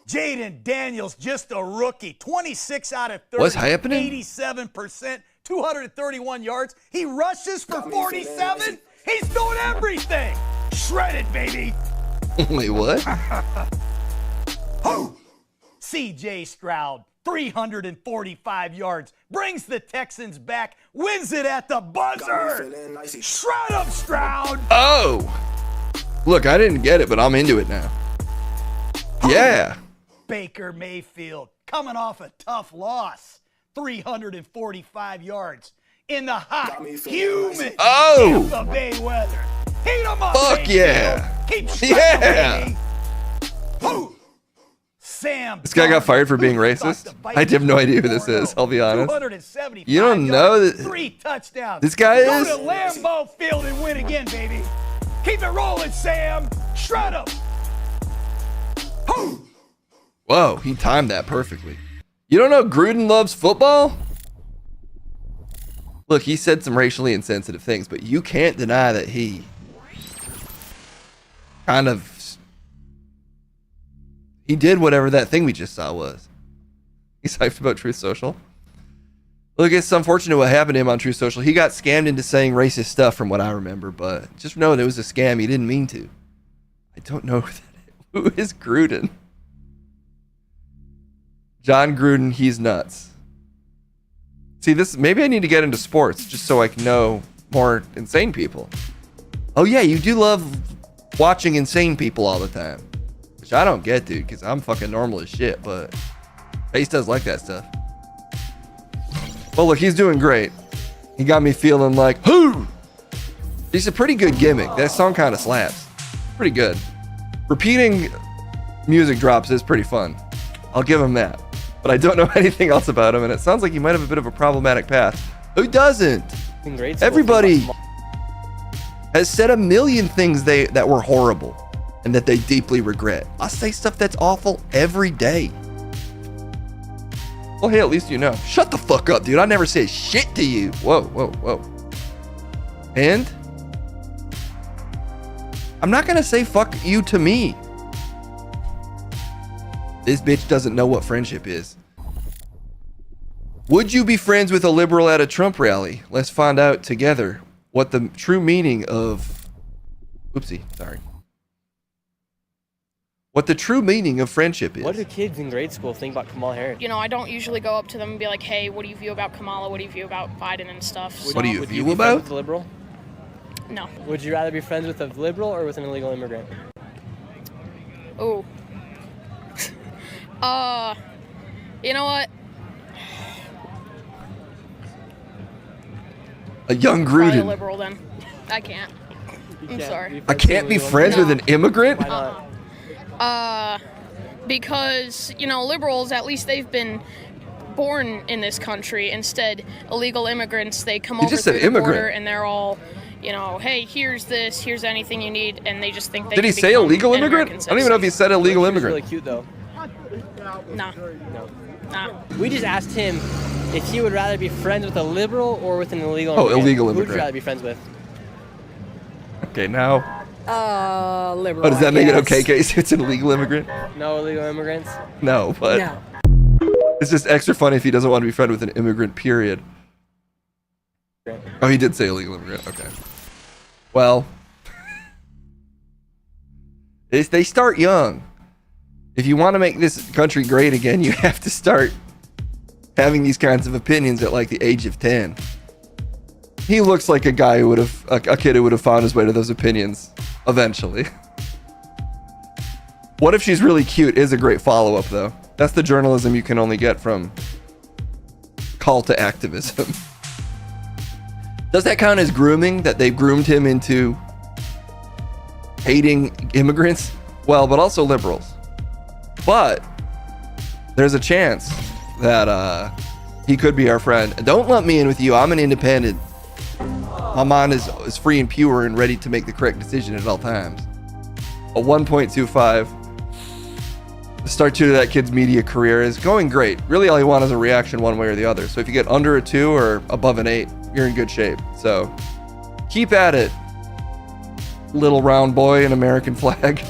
Jaden Daniels, just a rookie. 26 out of 30. What's happening? 87%, 231 yards. He rushes for 47. He's doing everything. Shredded, baby. Wait, what? Ho! C.J. Stroud, 345 yards, brings the Texans back, wins it at the buzzer. Shred him, Stroud. Oh! Look, I didn't get it, but I'm into it now. Yeah. Baker Mayfield, coming off a tough loss, 345 yards in the hot, humid Tampa Bay weather. Heat 'em up, Fuck Mayfield. yeah. Keep shredding, baby. Ho! Sam, This guy got fired for being racist? I have no idea who this is, I'll be honest. You don't know that 3 touchdowns. this guy is? Go to Lambeau Field and win again, baby. Keep it rolling, Sam. Shred him. Whoa, he timed that perfectly. You don't know Gruden loves football? Look, he said some racially insensitive things, but you can't deny that he kind of... He did whatever that thing we just saw was. He's hyped about Truth Social. Look, it's unfortunate what happened to him on Truth Social. He got scammed into saying racist stuff from what I remember, but just know that it was a scam. He didn't mean to. I don't know who is Gruden. John Gruden, he's nuts. See, this, maybe I need to get into sports just so I can know more insane people. Oh yeah, you do love watching insane people all the time. Which I don't get, dude, because I'm fucking normal as shit, but Face does like that stuff. Well, look, he's doing great. He got me feeling like, whoo! It's a pretty good gimmick. That song kind of slaps. Pretty good. Repeating music drops is pretty fun. I'll give him that. But I don't know anything else about him, and it sounds like he might have a bit of a problematic past. Who doesn't? In grade school, Everybody has said a million things that were horrible and that they deeply regret. I say stuff that's awful every day. Well, hey, at least you know. Shut the fuck up, dude. I never say shit to you. Whoa, whoa, whoa. And I'm not gonna say fuck you to me. This bitch doesn't know what friendship is. Would you be friends with a liberal at a Trump rally? Let's find out together what the true meaning of... Oopsie, sorry. What the true meaning of friendship is. What do kids in grade school think about Kamala Harris? You know, I don't usually go up to them and be like, hey, what do you view about Kamala? What do you view about Biden and stuff? What do you Would view be about? friends with a liberal? No. Would you rather be friends with a liberal or with an illegal immigrant? Ooh. You know what? A young Probably a Gruden. liberal then. I can't. I'm sorry. I can't be friends with an immigrant? Because, you know, liberals, at least they've been born in this country. Instead, illegal immigrants, they come over through the border and they're all, you know, hey, here's this, here's anything you need, and they just think they Did he say illegal immigrant? I don't even know if he said illegal immigrant. Really cute though. Nah. Nah. We just asked him if he would rather be friends with a liberal or with an illegal Oh, immigrant. illegal Who would immigrant. you rather be friends with? Okay, now. Liberal. Oh, does that make it okay, Case? It's an illegal immigrant? No illegal immigrants? No, but it's just extra funny if he doesn't want to be friends with an immigrant, period. Oh, he did say illegal immigrant. Okay. Well, they start young. If you want to make this country great again, you have to start having these kinds of opinions at like the age of 10. He looks like a guy who would have, a kid who would have found his way to those opinions eventually. What if she's really cute is a great follow-up though. That's the journalism you can only get from call to activism. Does that count as grooming, that they've groomed him into hating immigrants? Well, but also liberals. But there's a chance that he could be our friend. Don't lump me in with you. I'm an independent. My mind is free and pure and ready to make the correct decision at all times. A 1.25. The start 2 to that kid's media career is going great. Really, all you want is a reaction one way or the other. So if you get under a 2 or above an 8, you're in good shape. So keep at it, little round boy in American flag.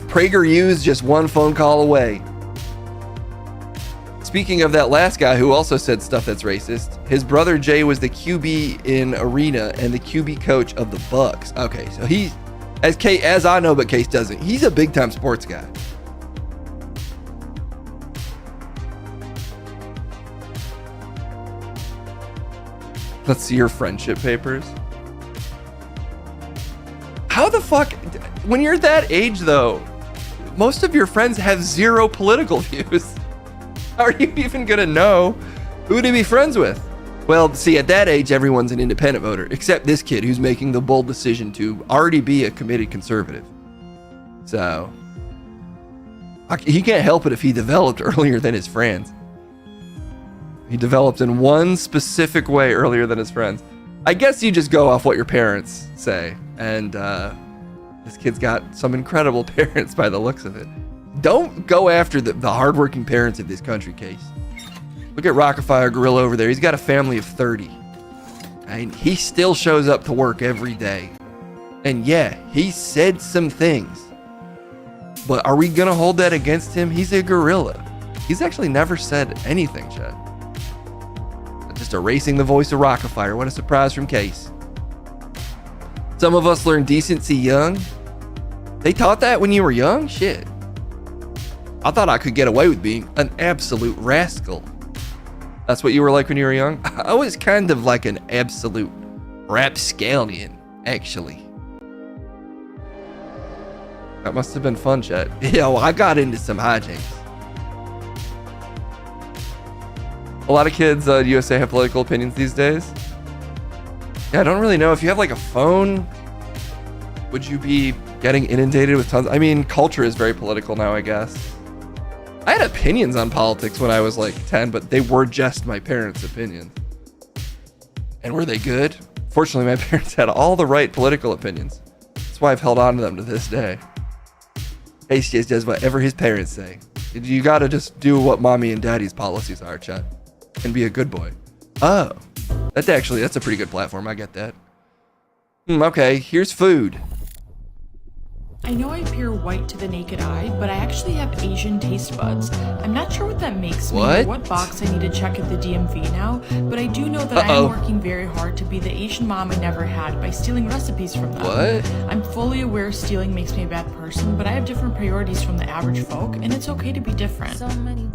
PragerU's just one phone call away. Speaking of that last guy who also said stuff that's racist, his brother Jay was the QB in Arena and the QB coach of the Bucks. Okay, so he's, as I know, but Case doesn't. He's a big time sports guy. Let's see your friendship papers. How the fuck, when you're that age though, most of your friends have zero political views. How are you even gonna know who to be friends with? Well, see, at that age, everyone's an independent voter, except this kid who's making the bold decision to already be a committed conservative. So, he can't help it if he developed earlier than his friends. He developed in one specific way earlier than his friends. I guess you just go off what your parents say, and this kid's got some incredible parents by the looks of it. Don't go after the hardworking parents of this country, Case. Look at Rockefeller Gorilla over there. He's got a family of 30. And he still shows up to work every day. And yeah, he said some things. But are we going to hold that against him? He's a gorilla. He's actually never said anything, Chad. Just erasing the voice of Rockefeller. What a surprise from Case. Some of us learn decency young. They taught that when you were young? Shit. I thought I could get away with being an absolute rascal. That's what you were like when you were young? I was kind of like an absolute rapscallion, actually. That must have been fun, Chet. Yo, I got into some hijinks. A lot of kids at USA have political opinions these days. Yeah, I don't really know. If you have like a phone, would you be getting inundated with tons? I mean, culture is very political now, I guess. I had opinions on politics when I was like 10, but they were just my parents' opinions. And were they good? Fortunately, my parents had all the right political opinions. That's why I've held on to them to this day. Ace just does whatever his parents say. You gotta just do what mommy and daddy's policies are, Chet. And be a good boy. Oh, that's a pretty good platform. I get that. Okay, here's food. I know I appear white to the naked eye, but I actually have Asian taste buds. I'm not sure what that makes me or what box I need to check at the DMV now, but I do know that I am working very hard to be the Asian mom I never had by stealing recipes from them. What? I'm fully aware stealing makes me a bad person, but I have different priorities from the average folk, and it's okay to be different. So many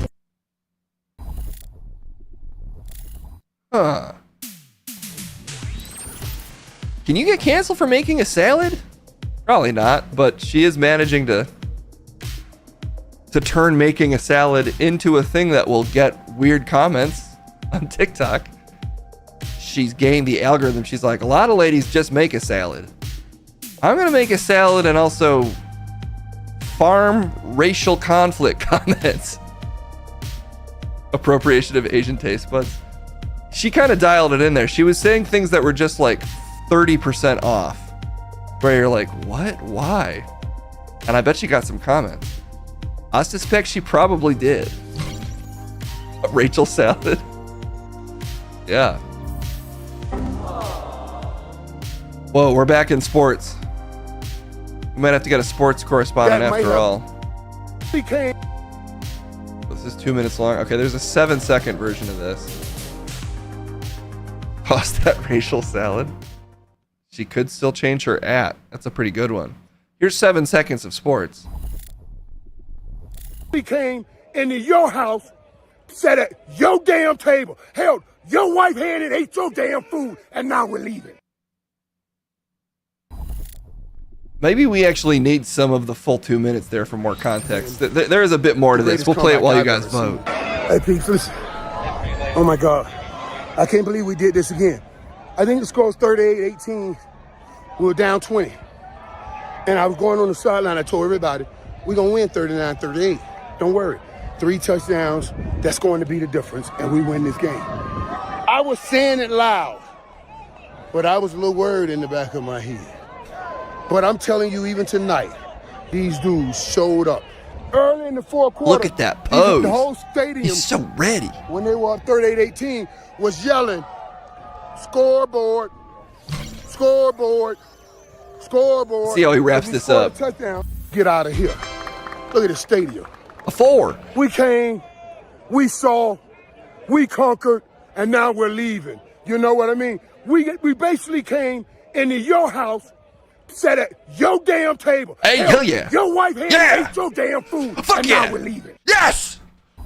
Huh. Can you get canceled for making a salad? Probably not, but she is managing to turn making a salad into a thing that will get weird comments on TikTok. She's gained the algorithm. She's like, a lot of ladies just make a salad. I'm gonna make a salad and also farm racial conflict comments. Appropriation of Asian taste buds. She kind of dialed it in there. She was saying things that were just like 30% off. Where you're like, what? Why? And I bet she got some comments. I suspect she probably did. Rachel salad. Yeah. Whoa, we're back in sports. We might have to get a sports correspondent after all. This is 2 minutes long. Okay, there's a 7-second version of this. Toss that racial salad. She could still change her at. That's a pretty good one. Here's 7 seconds of sports. We came into your house, sat at your damn table, held your wife hand and ate your damn food, and now we're leaving. Maybe we actually need some of the full 2 minutes there for more context. There is a bit more to this. We'll play it while you guys vote. Hey, Pete, listen. Oh my God. I can't believe we did this again. I think the score was 38-18. We were down 20. And I was going on the sideline. I told everybody, we're going to win 39-38. Don't worry. 3 touchdowns, that's going to be the difference, and we win this game. I was saying it loud, but I was a little worried in the back of my head. But I'm telling you, even tonight, these dudes showed up. Early in the fourth quarter, look at that pose. The whole stadium, he's so ready. When they were up 38-18, was yelling, scoreboard, scoreboard, scoreboard. See how he wraps this up. Touchdown. Get out of here. Look at the stadium. A 4. We came, we saw, we conquered, and now we're leaving. You know what I mean? We basically came into your house, sat at your damn table. Hey, hell yeah. Your wife hand ate your damn food, and yeah. now we're leaving. Yes!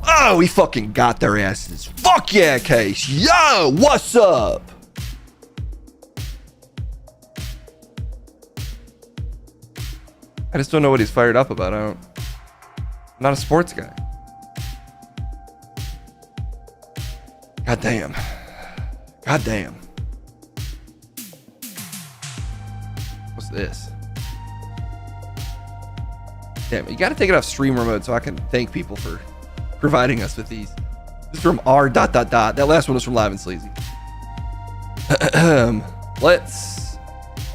Oh, we fucking got their asses. Fuck yeah, Case. Yo, what's up? I just don't know what he's fired up about. I'm not a sports guy. God damn. God damn. What's this? Damn, you gotta take it off streamer mode so I can thank people for providing us with these. This is from R. That last one was from Live and Sleazy. Let's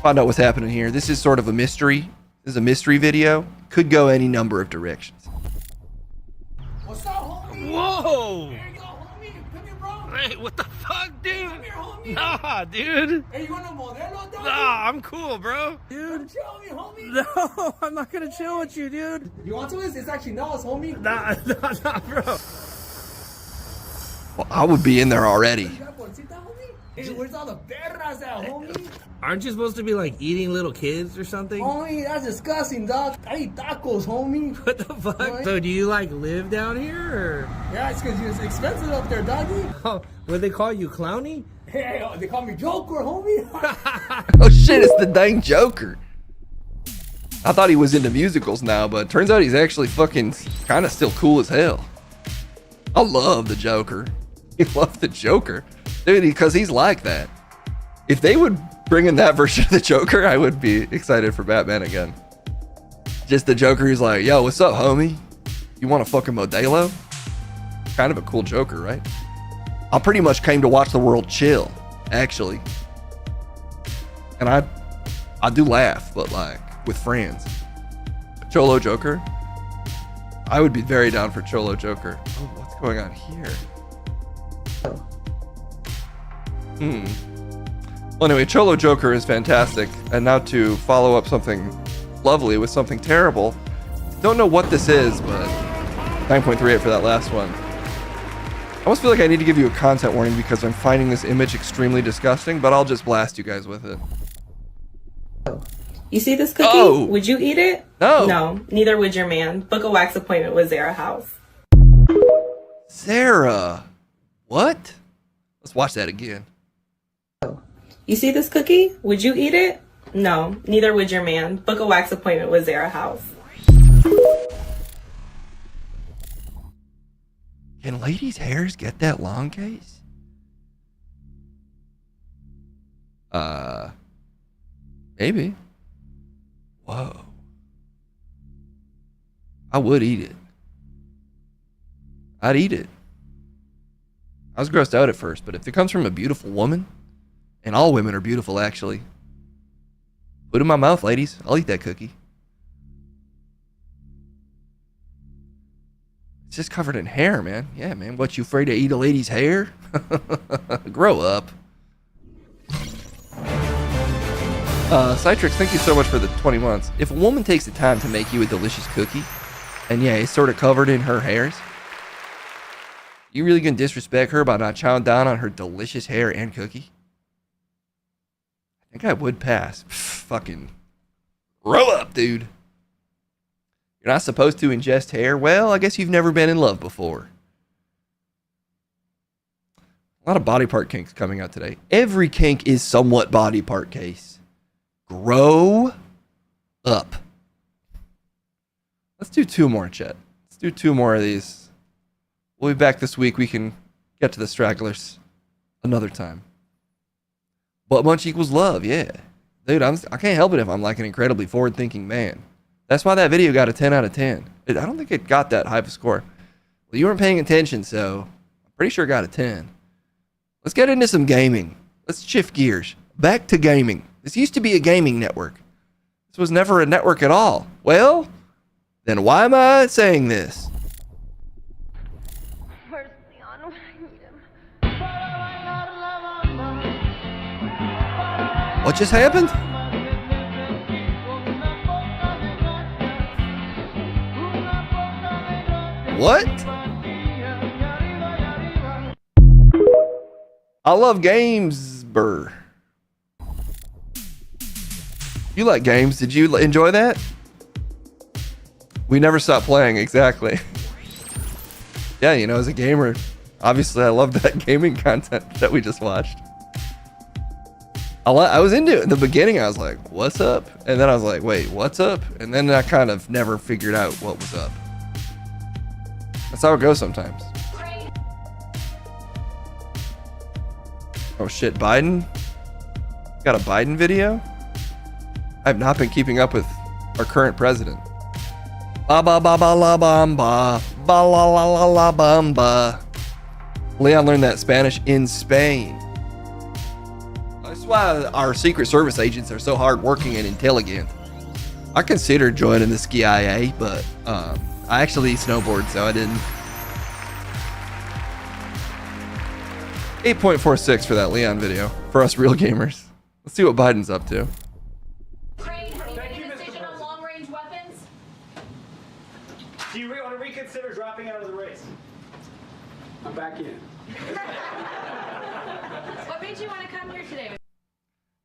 find out what's happening here. This is sort of a mystery. This is a mystery video. Could go any number of directions. What's up, homie? Whoa! There you go, homie. Come here, bro. Hey, what the fuck, dude? Come here, homie. Nah, dude. Hey, you want a modelo, dog? Nah, I'm cool, bro. Dude. Chill with me, homie. No, I'm not gonna chill with you, dude. You want to? It's actually Nas, homie. Nah, bro. Well, I would be in there already. Hey, where's all the perras at, homie? Aren't you supposed to be like eating little kids or something? Homie, that's disgusting, dog. I eat tacos, homie. What the fuck? Right? So do you like live down here or? Yeah, it's because it's expensive up there, doggy. Oh, what they call you, Clowny? Hey, they call me Joker, homie. Oh shit, it's the dang Joker. I thought he was into musicals now, but turns out he's actually fucking kind of still cool as hell. I love the Joker. I love the Joker. Dude, because he's like that. If they would bring in that version of the Joker, I would be excited for Batman again. Just the Joker who's like, yo, what's up, homie? You want a fucking Modelo? Kind of a cool Joker, right? I pretty much came to watch the world chill, actually. And I do laugh, but like with friends. Cholo Joker? I would be very down for Cholo Joker. Oh, what's going on here? Well, anyway, Cholo Joker is fantastic. And now to follow up something lovely with something terrible. Don't know what this is, but 9.38 for that last one. I almost feel like I need to give you a content warning because I'm finding this image extremely disgusting, but I'll just blast you guys with it. You see this cookie? Oh. Would you eat it? No. No, neither would your man. Book a wax appointment with Zara House. Sarah. What? Let's watch that again. You see this cookie? Would you eat it? No, neither would your man. Book a wax appointment with Zara House. Can ladies' hairs get that long, Case? Maybe. Whoa. I would eat it. I'd eat it. I was grossed out at first, but if it comes from a beautiful woman, and all women are beautiful actually, put it in my mouth, ladies. I'll eat that cookie. It's just covered in hair, man. Yeah, man. What, you afraid to eat a lady's hair? Grow up. Citrix, thank you so much for the 20 months. If a woman takes the time to make you a delicious cookie, and yeah, it's sort of covered in her hairs, you really gonna disrespect her by not chowing down on her delicious hair and cookie? I think I would pass. Fucking grow up, dude. You're not supposed to ingest hair? Well, I guess you've never been in love before. A lot of body part kinks coming out today. Every kink is somewhat body part case. Grow up. Let's do 2 more, Chet. Let's do 2 more of these. We'll be back this week. We can get to the stragglers another time. But much equals love, yeah. Dude, I can't help it if I'm like an incredibly forward-thinking man. That's why that video got a 10 out of 10. I don't think it got that high of a score. Well, you weren't paying attention, so I'm pretty sure it got a 10. Let's get into some gaming. Let's shift gears. Back to gaming. This used to be a gaming network. This was never a network at all. Well, then why am I saying this? What just happened? What? I love games, burr. You like games? Did you enjoy that? We never stopped playing, exactly. Yeah, you know, as a gamer, obviously I love that gaming content that we just watched. I was into it in the beginning. I was like, what's up? And then I was like, wait, what's up? And then I kind of never figured out what was up. That's how it goes sometimes. Oh shit, Biden? Got a Biden video? I have not been keeping up with our current president. Ba ba ba ba la bamba. Ba la la la la bamba. Leon learned that Spanish in Spain. That's why our Secret Service agents are so hardworking and intelligent. I considered joining the CIA, but I actually snowboard, so I didn't. 8.46 for that Leon video for us real gamers. Let's see what Biden's up to. Do you want to reconsider dropping out of the race? I'm back in. What made you want to come here today?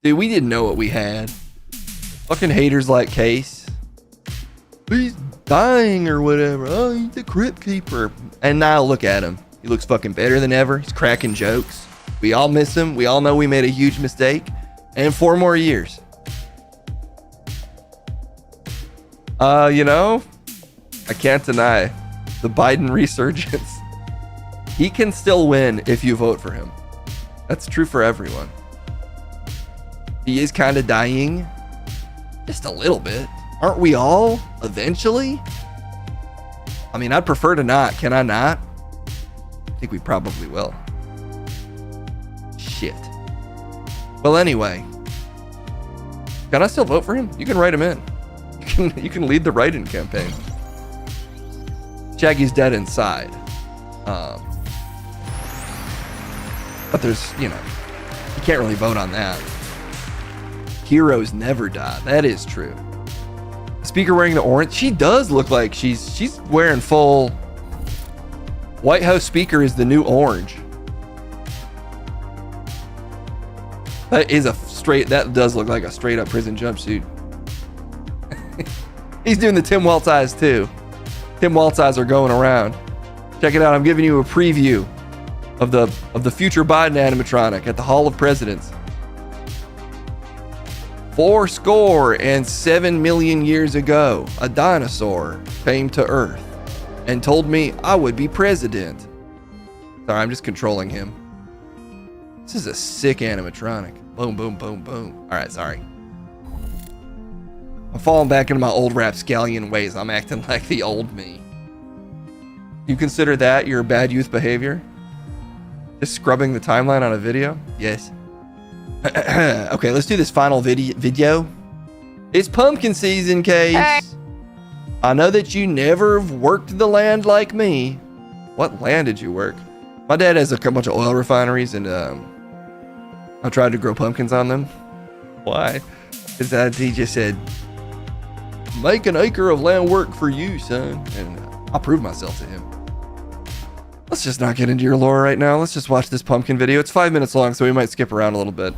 Dude, we didn't know what we had. Fucking haters like Case. He's dying or whatever. Oh, he's the Crypt Keeper. And now look at him. He looks fucking better than ever. He's cracking jokes. We all miss him. We all know we made a huge mistake. And 4 more years. You know, I can't deny the Biden resurgence. He can still win if you vote for him. That's true for everyone. He is kind of dying. Just a little bit. Aren't we all? Eventually? I mean, I'd prefer to not. Can I not? I think we probably will. Shit. Well, anyway. Can I still vote for him? You can write him in. You can lead the write-in campaign. Shaggy's dead inside. But there's, you know, you can't really vote on that. Heroes never die. That is true. Speaker wearing the orange. She does look like she's wearing full. White House speaker is the new orange. That is that does look like a straight up prison jumpsuit. He's doing the Tim Waltz eyes too. Tim Waltz eyes are going around. Check it out. I'm giving you a preview of the future Biden animatronic at the Hall of Presidents. 407 million years ago, a dinosaur came to Earth and told me I would be president. Sorry, I'm just controlling him. This is a sick animatronic. Boom, boom, boom, boom. All right, sorry. I'm falling back into my old rapscallion ways. I'm acting like the old me. You consider that your bad youth behavior? Just scrubbing the timeline on a video? Yes. Okay, let's do this final video. It's pumpkin season, Case. I know that you never worked the land like me. What land did you work? My dad has a bunch of oil refineries, and I tried to grow pumpkins on them. Why? Because he just said, make an acre of land work for you, son. And I'll prove myself to him. Let's just not get into your lore right now. Let's just watch this pumpkin video. It's 5 minutes long, so we might skip around a little bit.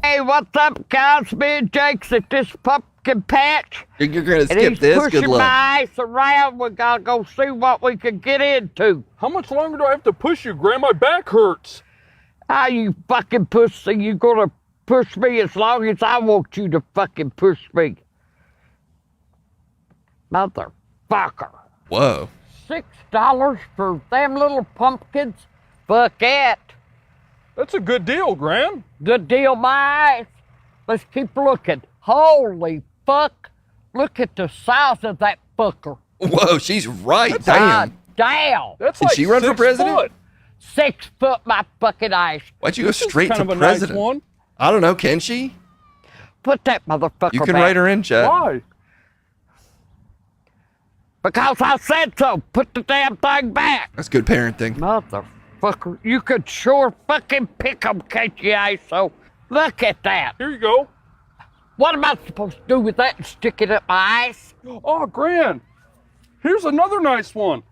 Hey, what's up, guys? Me and Jake's at this pumpkin patch. You're gonna skip this? Good luck. Pushing my ice around. We gotta go see what we can get into. How much longer do I have to push you, Graham? My back hurts. Ah, you fucking pussy. You gonna push me as long as I want you to fucking push me. Motherfucker. Whoa. $6 for them little pumpkins? Fuck it. That's a good deal, Graham. Good deal, my ass. Let's keep looking. Holy fuck. Look at the size of that fucker. Whoa, she's right. Damn. Damn. Damn. That's Did she run for president? Foot. 6 foot, my fucking ass. Why'd you go straight kind to of a president? Nice one. I don't know. Can she? Put that motherfucker You can back. write her in, chat. Why? Because I said so. Put the damn thing back. That's good parenting. Motherfucker, you could sure fucking pick 'em, can't you, asshole? Look at that. Here you go. What am I supposed to do with that and stick it up my ass? Oh, Graham. Here's another nice one.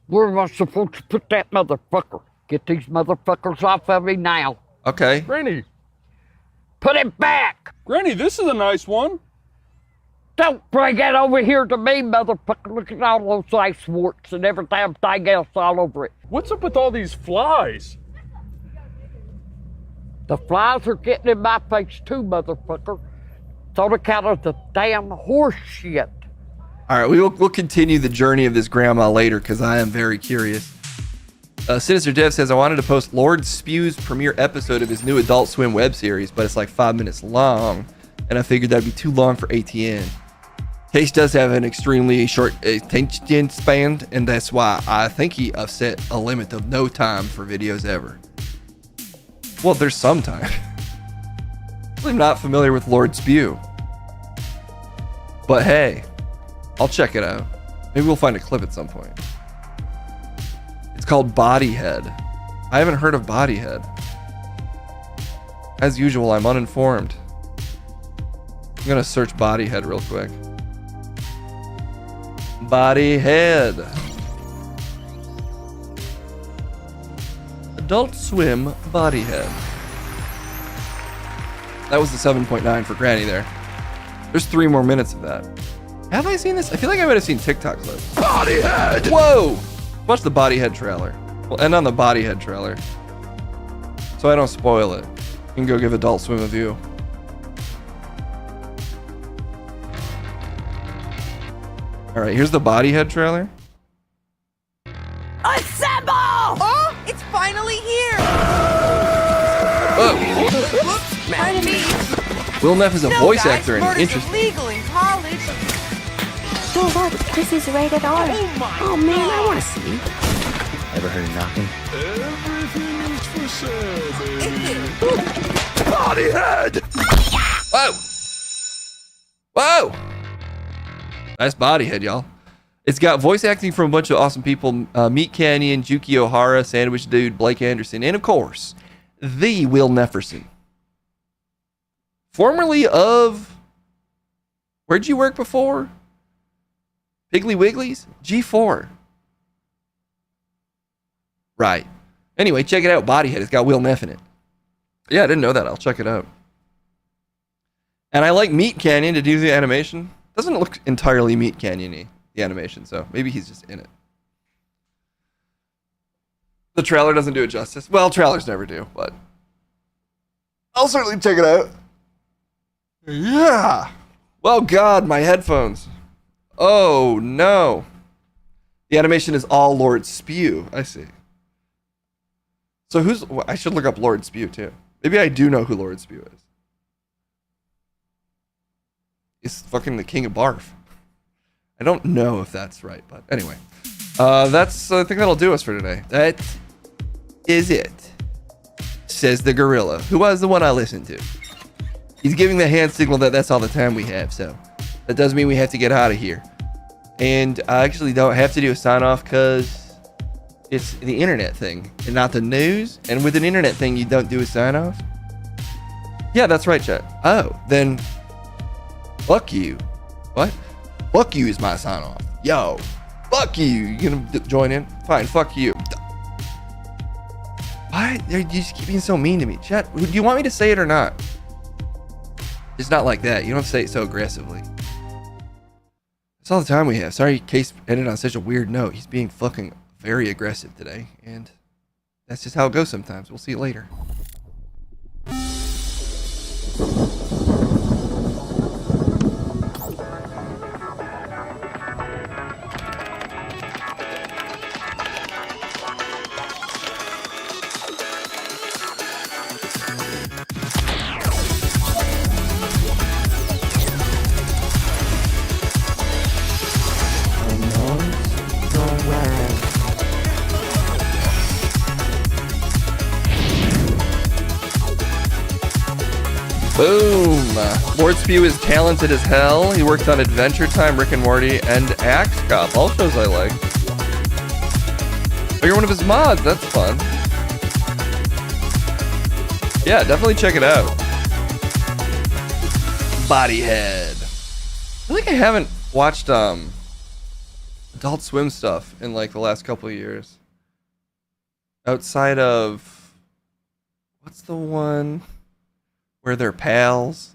Where am I supposed to put that motherfucker? Get these motherfuckers off of me now. Okay. Granny. Put it back. Granny, this is a nice one. Don't bring that over here to me, motherfucker. Look at all those ice warts and every damn thing else all over it. What's up with all these flies? The flies are getting in my face too, motherfucker. It's on account of the damn horse shit. All right, we'll continue the journey of this grandma later because I am very curious. Sinister Dev says, I wanted to post Lord Spew's premiere episode of his new Adult Swim web series, but it's like 5 minutes long, and I figured that'd be too long for ATN. Case does have an extremely short attention span, and that's why I think he set a limit of no time for videos ever. Well, there's some time. I'm not familiar with Lord Spew. But hey, I'll check it out. Maybe we'll find a clip at some point. It's called Bodyhead. I haven't heard of Bodyhead. As usual, I'm uninformed. I'm gonna search Bodyhead real quick. Bodyhead. Adult Swim Bodyhead. That was the 7.9 for Granny there. There's 3 more minutes of that. Have I seen this? I feel like I might have seen TikTok clips. Bodyhead! Whoa! Watch the Bodyhead trailer. We'll end on the Bodyhead trailer, so I don't spoil it. You can go give Adult Swim a view. All right, here's the Bodyhead trailer. Assemble! Oh, it's finally here! Whoa! Pardon me. Will Neff is a voice guys, actor and murder's interesting. illegal in college. So what? This is rated R. Oh man, I want to see. Ever heard of knocking? Everything is for sale, baby. Bodyhead! Whoa! Whoa! Nice Bodyhead, y'all. It's got voice acting from a bunch of awesome people. Meat Canyon, Juki O'Hara, Sandwich Dude, Blake Anderson, and of course, the Will Nefferson. Formerly of... Where'd you work before? Piggly Wigglies? G4. Right. Anyway, check it out. Bodyhead. It's got Will Neff in it. Yeah, I didn't know that. I'll check it out. And I like Meat Canyon to do the animation. Doesn't look entirely Meat Canyon-y, the animation, so maybe he's just in it. The trailer doesn't do it justice. Well, trailers never do, but I'll certainly check it out. Yeah. Well, God, my headphones. Oh, no. The animation is all Lord Spew. I see. So who's... I should look up Lord Spew, too. Maybe I do know who Lord Spew is. He's fucking the king of barf. I don't know if that's right, but anyway. That's, I think that'll do us for today. That is it. Says the gorilla, who was the one I listened to. He's giving the hand signal that that's all the time we have, so that does mean we have to get out of here. And I actually don't have to do a sign off because it's the internet thing and not the news. And with an internet thing, you don't do a sign off. Yeah, that's right, chat. Oh, then fuck you. What? Fuck you is my sign off. Yo, fuck you. You gonna join in? Fine, fuck you. Why? You just keep being so mean to me. Chat, do you want me to say it or not? It's not like that. You don't say it so aggressively. That's all the time we have. Sorry, Case ended on such a weird note. He's being fucking very aggressive today. And that's just how it goes sometimes. We'll see you later. Boom! Lord Spew is talented as hell. He worked on Adventure Time, Rick and Morty, and Axe Cop. All shows I like. Oh, you're one of his mods. That's fun. Yeah, definitely check it out. Bodyhead. I think I haven't watched Adult Swim stuff in like the last couple of years. Outside of... What's the one... where they're pals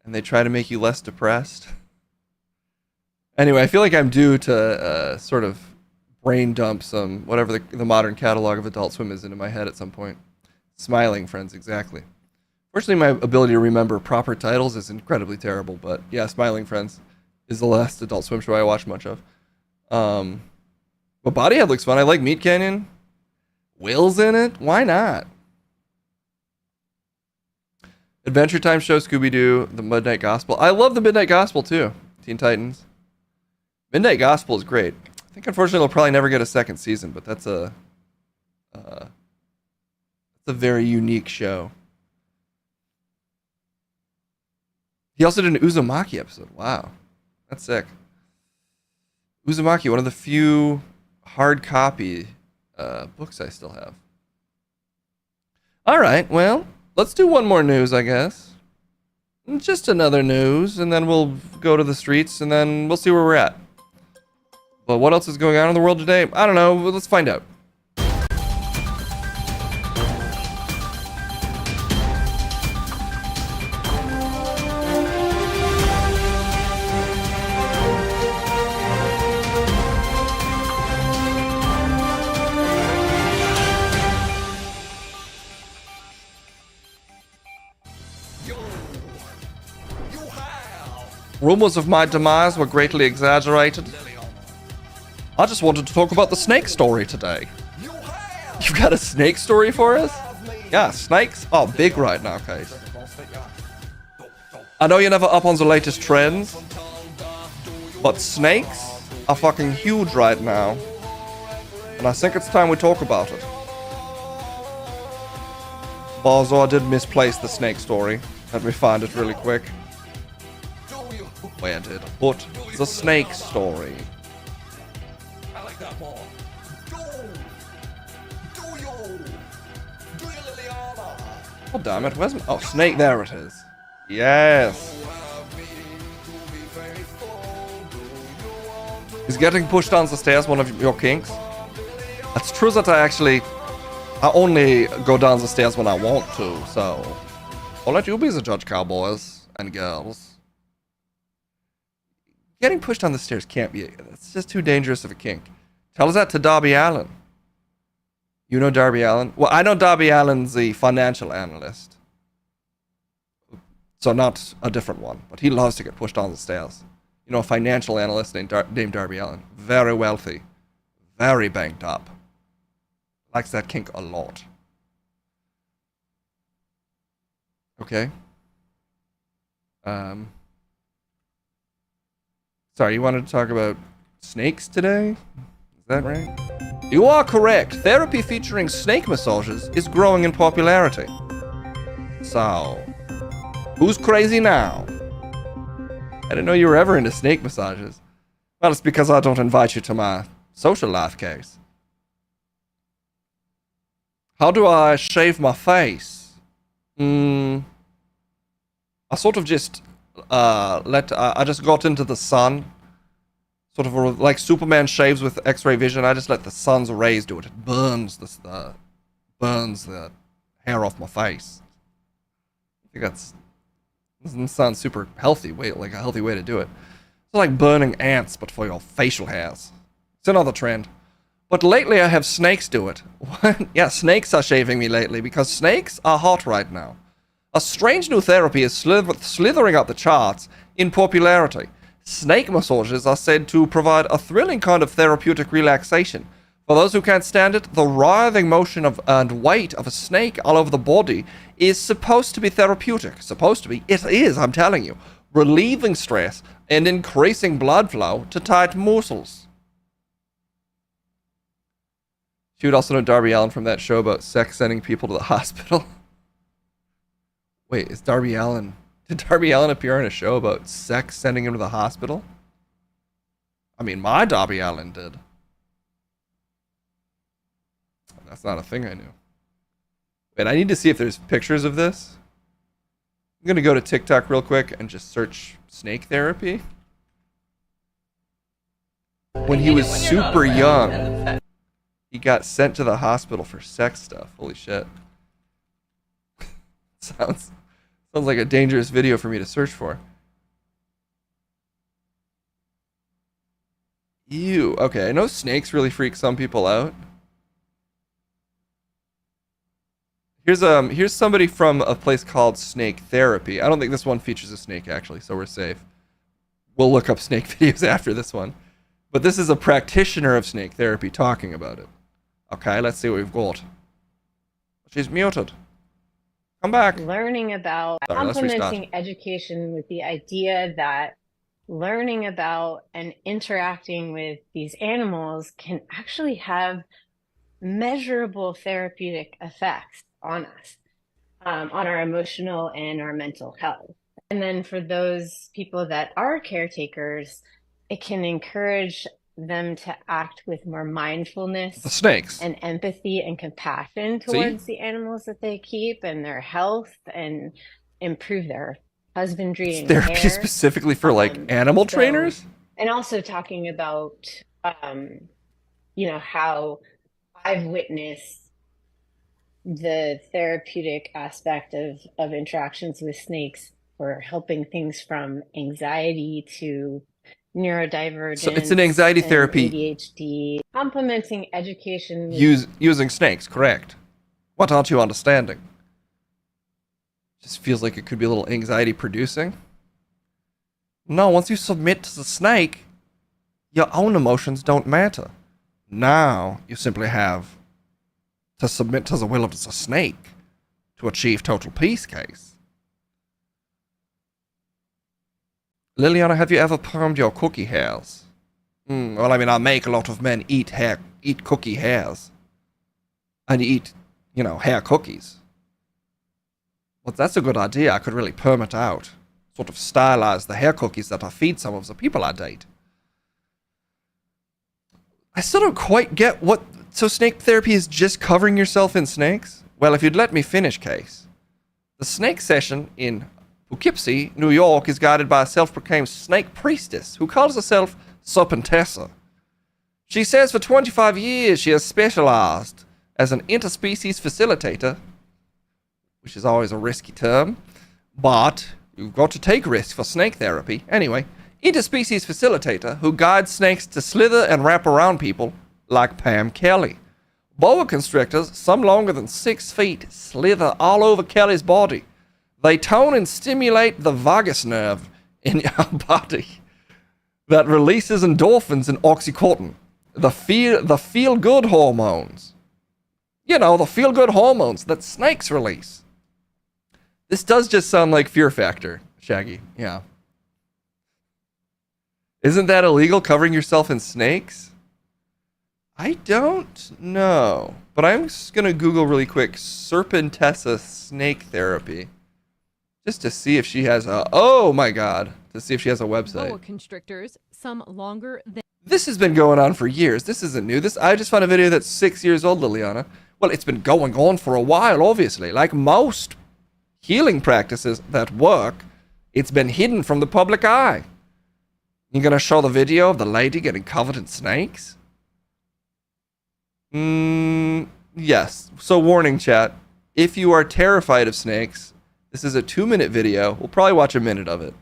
and they try to make you less depressed. Anyway, I feel like I'm due to sort of brain dump some whatever the modern catalog of Adult Swim is into my head at some point. Smiling Friends, exactly. Fortunately, my ability to remember proper titles is incredibly terrible, but yeah, Smiling Friends is the last Adult Swim show I watched much of. But Bodyhead looks fun. I like Meat Canyon. Will's in it. Why not? Adventure Time show, Scooby-Doo, The Midnight Gospel. I love The Midnight Gospel too. Teen Titans. Midnight Gospel is great. I think unfortunately it'll probably never get a second season, but that's a very unique show. He also did an Uzumaki episode. Wow. That's sick. Uzumaki, one of the few hard copy books I still have. All right, well, let's do one more news, I guess. Just another news, and then we'll go to the streets, and then we'll see where we're at. But what else is going on in the world today? I don't know. Let's find out. Rumors of my demise were greatly exaggerated. I just wanted to talk about the snake story today. You've got a snake story for us? Yeah, snakes are big right now, Case. I know you're never up on the latest trends, but snakes are fucking huge right now. And I think it's time we talk about it. Although I did misplace the snake story. Let me find it really quick. Where did I put the snake story? Oh damn it, where's my... Oh, snake, there it is. Yes. Is getting pushed down the stairs one of your kinks? It's true that I only go down the stairs when I want to, so I'll let you be the judge, cowboys and girls. Getting pushed down the stairs can't be. It's just too dangerous of a kink. Tell us that to Darby Allin. You know Darby Allin? Well, I know Darby Allin's the financial analyst. So not a different one. But he loves to get pushed down the stairs. You know, a financial analyst named Darby Allin. Very wealthy. Very banked up. Likes that kink a lot. Okay. Sorry, you wanted to talk about snakes today? Is that right? You are correct. Therapy featuring snake massages is growing in popularity. So, who's crazy now? I didn't know you were ever into snake massages. Well, it's because I don't invite you to my social life, Case. How do I shave my face? I sort of just I just got into the sun. Sort of like Superman shaves with X-ray vision. I just let the sun's rays do it. It burns the hair off my face. I think doesn't sound super healthy. Like a healthy way to do it. It's like burning ants, but for your facial hairs. It's another trend. But lately I have snakes do it. Yeah, snakes are shaving me lately because snakes are hot right now. A strange new therapy is slithering up the charts in popularity. Snake massages are said to provide a thrilling kind of therapeutic relaxation. For those who can't stand it, the writhing motion and weight of a snake all over the body is supposed to be therapeutic. Supposed to be. It is, I'm telling you. Relieving stress and increasing blood flow to tight muscles. She would also know Darby Allin from that show about sex sending people to the hospital. Wait, did Darby Allin appear in a show about sex sending him to the hospital? I mean, my Darby Allin did. That's not a thing I knew. Wait, I need to see if there's pictures of this. I'm going to go to TikTok real quick and just search snake therapy. When he was super young, he got sent to the hospital for sex stuff. Holy shit. Sounds like a dangerous video for me to search for. Ew. Okay, I know snakes really freak some people out. Here's somebody from a place called Snake Therapy. I don't think this one features a snake actually, so we're safe. We'll look up snake videos after this one. But this is a practitioner of snake therapy talking about it. Okay, let's see what we've got. She's muted. Come back. Learning about complementing education with the idea that learning about and interacting with these animals can actually have measurable therapeutic effects on us, on our emotional and our mental health. And then for those people that are caretakers, it can encourage them to act with more mindfulness, the snakes, and empathy and compassion towards the animals that they keep and their health, and improve their husbandry and therapy care. Specifically for like animal trainers, and also talking about how I've witnessed the therapeutic aspect of interactions with snakes for helping things from anxiety to neurodivergence. So it's an anxiety therapy. ADHD. Complementing education. Using snakes, correct. What aren't you understanding? Just feels like it could be a little anxiety producing. No, once you submit to the snake, your own emotions don't matter. Now you simply have to submit to the will of the snake to achieve total peace, Case. Liliana, have you ever permed your cookie hairs? Well, I mean, I make a lot of men eat cookie hairs. And eat, hair cookies. Well, that's a good idea. I could really perm it out. Sort of stylize the hair cookies that I feed some of the people I date. I still don't quite get what... So snake therapy is just covering yourself in snakes? Well, if you'd let me finish, Case. The snake session in Poughkeepsie, New York, is guided by a self-proclaimed snake priestess who calls herself Serpentessa. She says for 25 years she has specialized as an interspecies facilitator, which is always a risky term, but you've got to take risks for snake therapy. Anyway, interspecies facilitator who guides snakes to slither and wrap around people like Pam Kelly. Boa constrictors, some longer than 6 feet, slither all over Kelly's body. They tone and stimulate the vagus nerve in your body that releases endorphins and oxytocin, the feel-good hormones. The feel-good hormones that snakes release. This does just sound like Fear Factor, Shaggy. Yeah. Isn't that illegal, covering yourself in snakes? I don't know. But I'm just going to Google really quick, Serpentessa snake therapy. Just to see if she has a... Oh my god. To see if she has a website. Boa constrictors, some longer than... This has been going on for years. This isn't new. I just found a video that's 6 years old, Liliana. Well, it's been going on for a while, obviously. Like most healing practices that work, it's been hidden from the public eye. You gonna show the video of the lady getting covered in snakes? Yes. So warning, chat. If you are terrified of snakes, this is a 2-minute video. We'll probably watch a minute of it.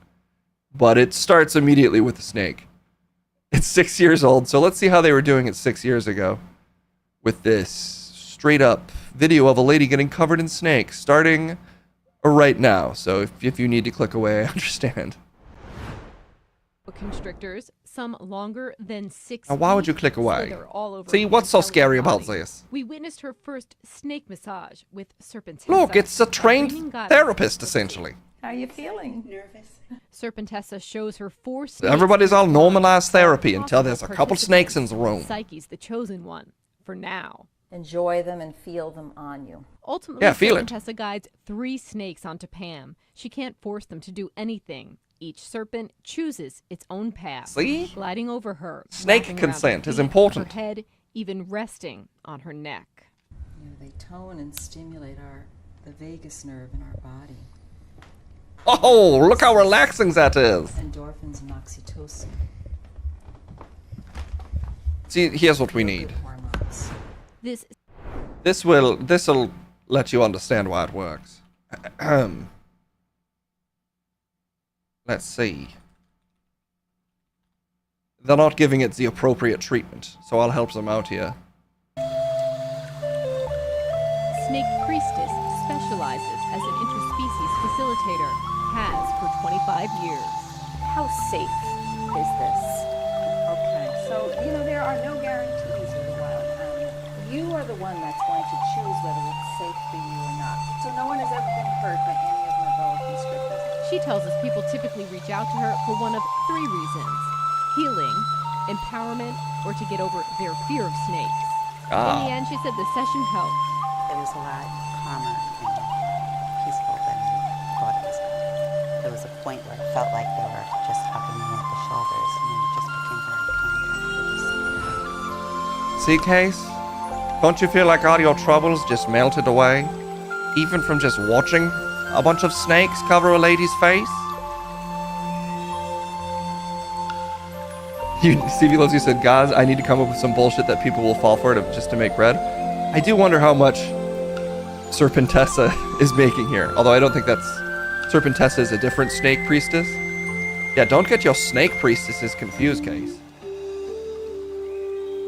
But it starts immediately with a snake. It's 6 years old, so let's see how they were doing it 6 years ago. With this straight up video of a lady getting covered in snakes, starting right now. So if you need to click away, I understand. Constrictors, some longer than 6 Now, why would you click away? all over See, what's so scary about this? We witnessed her first snake massage with Serpentessa. Look, it's a trained therapist, essentially. How are you feeling? Nervous. Serpentessa shows her 4 snakes. Everybody's all normalized therapy until there's a couple snakes in the room. Psyche's the chosen one, for now. Enjoy them and feel them on you. Ultimately, yeah, feel it. Serpentessa guides 3 snakes onto Pam. She can't force them to do anything. Each serpent chooses its own path. See? Gliding over her. Snake consent is important. Her head, even resting on her neck. You know, they tone and stimulate the vagus nerve in our body. Oh, look how relaxing that is. Endorphins and oxytocin. See, here's what we need. This will let you understand why it works. Let's see. They're not giving it the appropriate treatment, so I'll help them out here. Snake Priestess specializes as an interspecies facilitator. Has for 25 years. How safe is this? Okay, so, you know, there are no guarantees in the wild animal. You are the one that's going to choose whether it's safe for you or not. So no one has ever been hurt by any of my boa constrictors. She tells us people typically reach out to her for one of 3 reasons: healing, empowerment, or to get over their fear of snakes. In the end, she said the session helped. It was a lot calmer and peaceful than I thought it was going to be. There was a point where it felt like they were just hugging me at the shoulders, and then it just became very calm. See, Case? Don't you feel like all your troubles just melted away? Even from just watching a bunch of snakes cover a lady's face? Stevie Loves You said, guys, I need to come up with some bullshit that people will fall for just to make bread. I do wonder how much Serpentessa is making here. Although I don't think that's... Serpentessa is a different snake priestess. Yeah, don't get your snake priestesses confused, Case.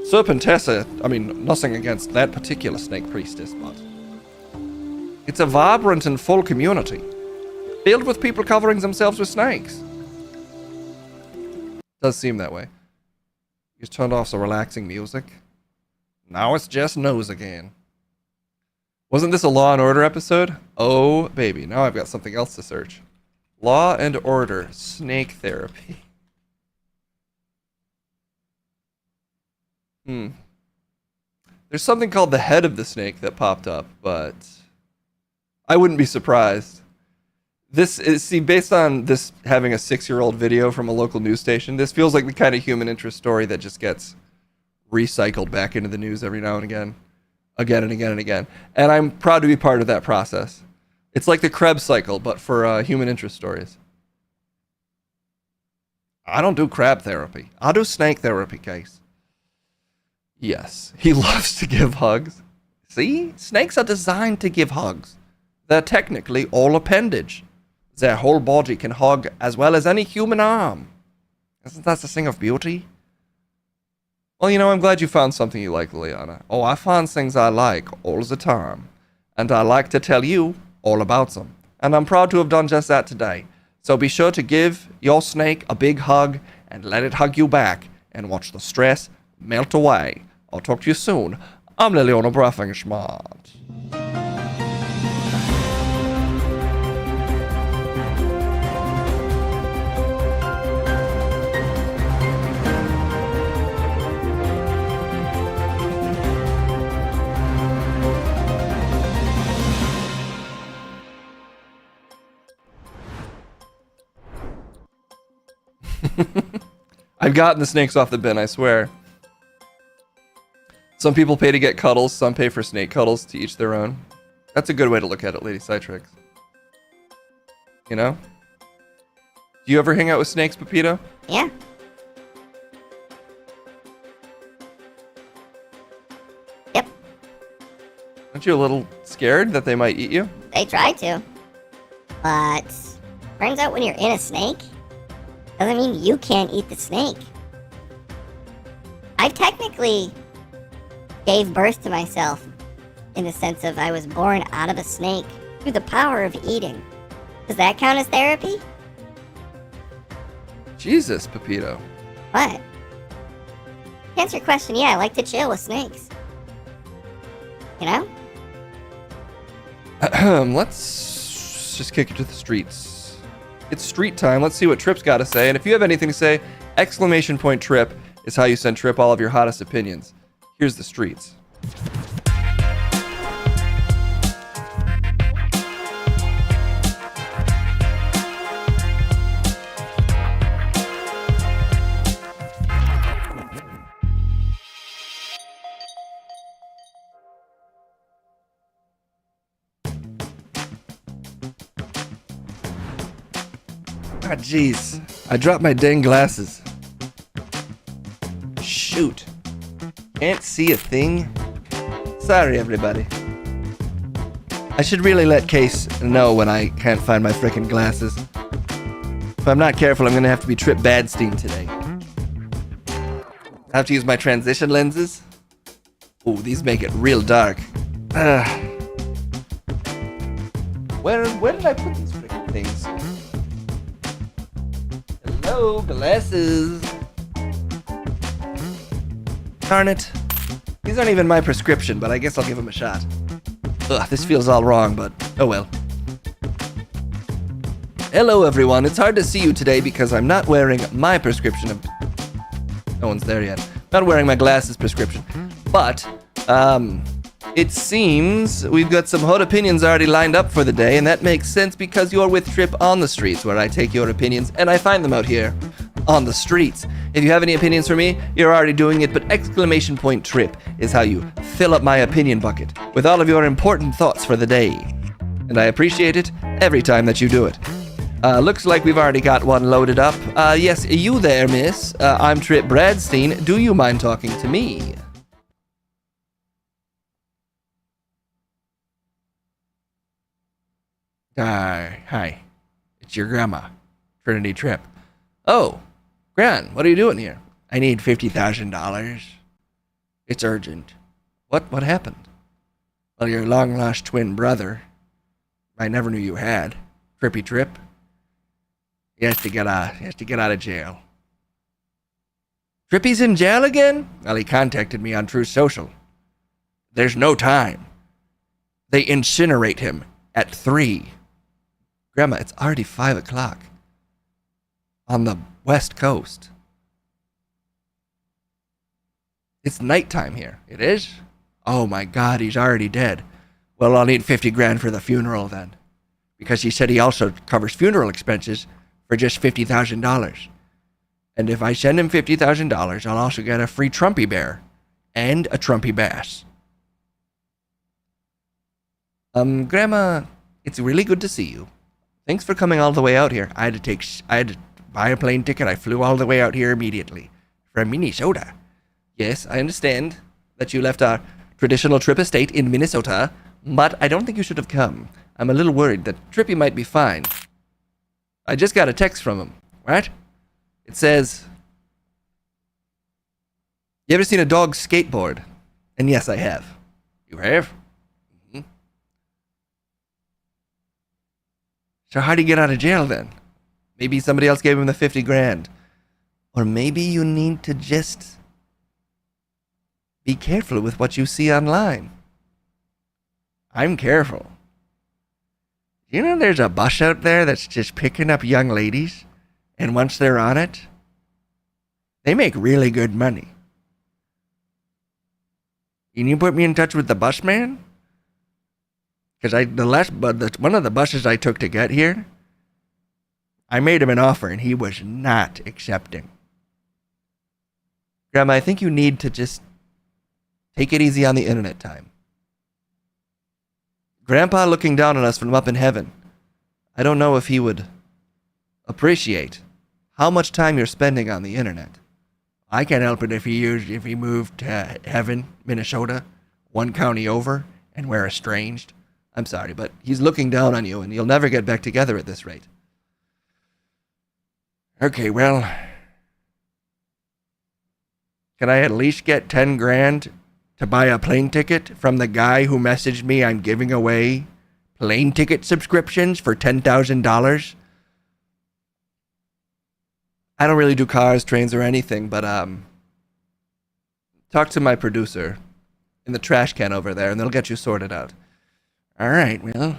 Serpentessa, I mean, nothing against that particular snake priestess, but... It's a vibrant and full community, filled with people covering themselves with snakes. Does seem that way. You just turned off some relaxing music. Now it's just nose again. Wasn't this a Law and Order episode? Oh, baby. Now I've got something else to search. Law and Order snake therapy. There's something called the head of the snake that popped up, but I wouldn't be surprised. This is, see, based on this having a 6-year-old video from a local news station, this feels like the kind of human interest story that just gets recycled back into the news every now and again. Again and again and again. And I'm proud to be part of that process. It's like the Krebs cycle, but for human interest stories. I don't do crab therapy. I do snake therapy, Case. Yes, he loves to give hugs. See? Snakes are designed to give hugs. They're technically all appendage. Their whole body can hug as well as any human arm. Isn't that the thing of beauty? Well, you know, I'm glad you found something you like, Liliana. Oh, I find things I like all the time. And I like to tell you all about them. And I'm proud to have done just that today. So be sure to give your snake a big hug and let it hug you back and watch the stress melt away. I'll talk to you soon. I'm Liliana Braffing-Schmart. I've gotten the snakes off the bin, I swear. Some people pay to get cuddles, some pay for snake cuddles, to each their own. That's a good way to look at it, Lady Citrix. You know? Do you ever hang out with snakes, Pepito? Yeah. Yep. Aren't you a little scared that they might eat you? They try to. But turns out when you're in a snake, doesn't mean you can't eat the snake. I technically gave birth to myself in the sense of I was born out of a snake through the power of eating. Does that count as therapy? Jesus, Pepito. What? To answer your question, yeah, I like to chill with snakes. You know? Let's just kick it to the streets. It's street time. Let's see what Trip's got to say. And if you have anything to say, exclamation point Trip is how you send Trip all of your hottest opinions. Here's the streets. Ah, jeez. I dropped my dang glasses. Shoot. Can't see a thing? Sorry, everybody. I should really let Case know when I can't find my frickin' glasses. If I'm not careful, I'm gonna have to be Trip Badstein today. I have to use my transition lenses. Ooh, these make it real dark. Where did I put these frickin' things? Hello, glasses. Darn it. These aren't even my prescription, but I guess I'll give them a shot. Ugh, this feels all wrong, but oh well. Hello, everyone. It's hard to see you today because I'm not wearing my prescription of... No one's there yet. Not wearing my glasses prescription. But, it seems we've got some hot opinions already lined up for the day, and that makes sense because you're with Trip on the streets, where I take your opinions and I find them out here on the streets. If you have any opinions for me, you're already doing it, but exclamation point Trip is how you fill up my opinion bucket with all of your important thoughts for the day. And I appreciate it every time that you do it. Looks like we've already got one loaded up. Yes, you there, miss. I'm Trip Bradstein. Do you mind talking to me? Hi. It's your grandma, Trinity Tripp. Oh, Gran, what are you doing here? I need $50,000. It's urgent. What happened? Well, your long-lost twin brother, I never knew you had, Trippy Trip, he has to get out of jail. Trippy's in jail again? Well, he contacted me on Truth Social. There's no time. They incinerate him at 3. Grandma, it's already 5 o'clock. On the West Coast. It's nighttime here. It is? Oh my God, he's already dead. Well, I'll need 50 grand for the funeral then. Because he said he also covers funeral expenses for just $50,000. And if I send him $50,000, I'll also get a free Trumpy bear. And a Trumpy bass. Grandma, it's really good to see you. Thanks for coming all the way out here. I had to buy a plane ticket. I flew all the way out here immediately from Minnesota. Yes, I understand that you left our traditional Trip estate in Minnesota, but I don't think you should have come. I'm a little worried that Trippy might be fine. I just got a text from him. What? It says, you ever seen a dog skateboard? And yes, I have. You have? Mm-hmm. So how'd he get out of jail then? Maybe somebody else gave him the 50 grand. Or maybe you need to just be careful with what you see online. I'm careful. You know there's a bus out there that's just picking up young ladies, and once they're on it, they make really good money. Can you put me in touch with the bus man? Because one of the buses I took to get here, I made him an offer and he was not accepting. Grandma, I think you need to just take it easy on the internet time. Grandpa looking down on us from up in heaven. I don't know if he would appreciate how much time you're spending on the internet. I can't help it if he moved to heaven, Minnesota, one county over, and we're estranged. I'm sorry, but he's looking down on you, and you'll never get back together at this rate. Okay, well, can I at least get 10 grand to buy a plane ticket from the guy who messaged me I'm giving away plane ticket subscriptions for $10,000? I don't really do cars, trains, or anything, but talk to my producer in the trash can over there, and they'll get you sorted out. All right, well,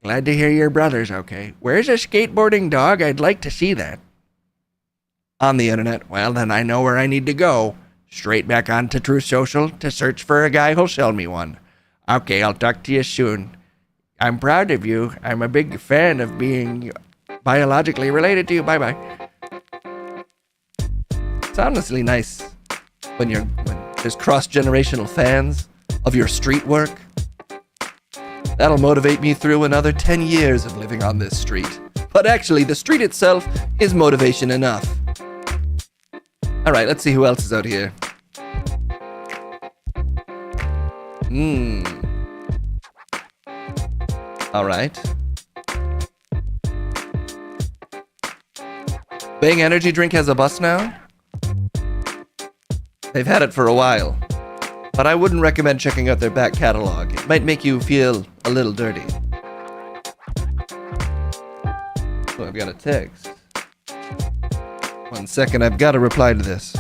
glad to hear your brother's okay. Where's a skateboarding dog? I'd like to see that. On the internet. Well, then I know where I need to go. Straight back onto True Social to search for a guy who'll sell me one. Okay, I'll talk to you soon. I'm proud of you. I'm a big fan of being biologically related to you. Bye-bye. It's honestly nice when there's cross-generational fans of your street work. That'll motivate me through another 10 years of living on this street. But actually, the street itself is motivation enough. Alright, let's see who else is out here. Alright. Bang Energy Drink has a bus now? They've had it for a while. But I wouldn't recommend checking out their back catalog. It might make you feel a little dirty. Oh, I've got a text. 1 second, I've got to reply to this.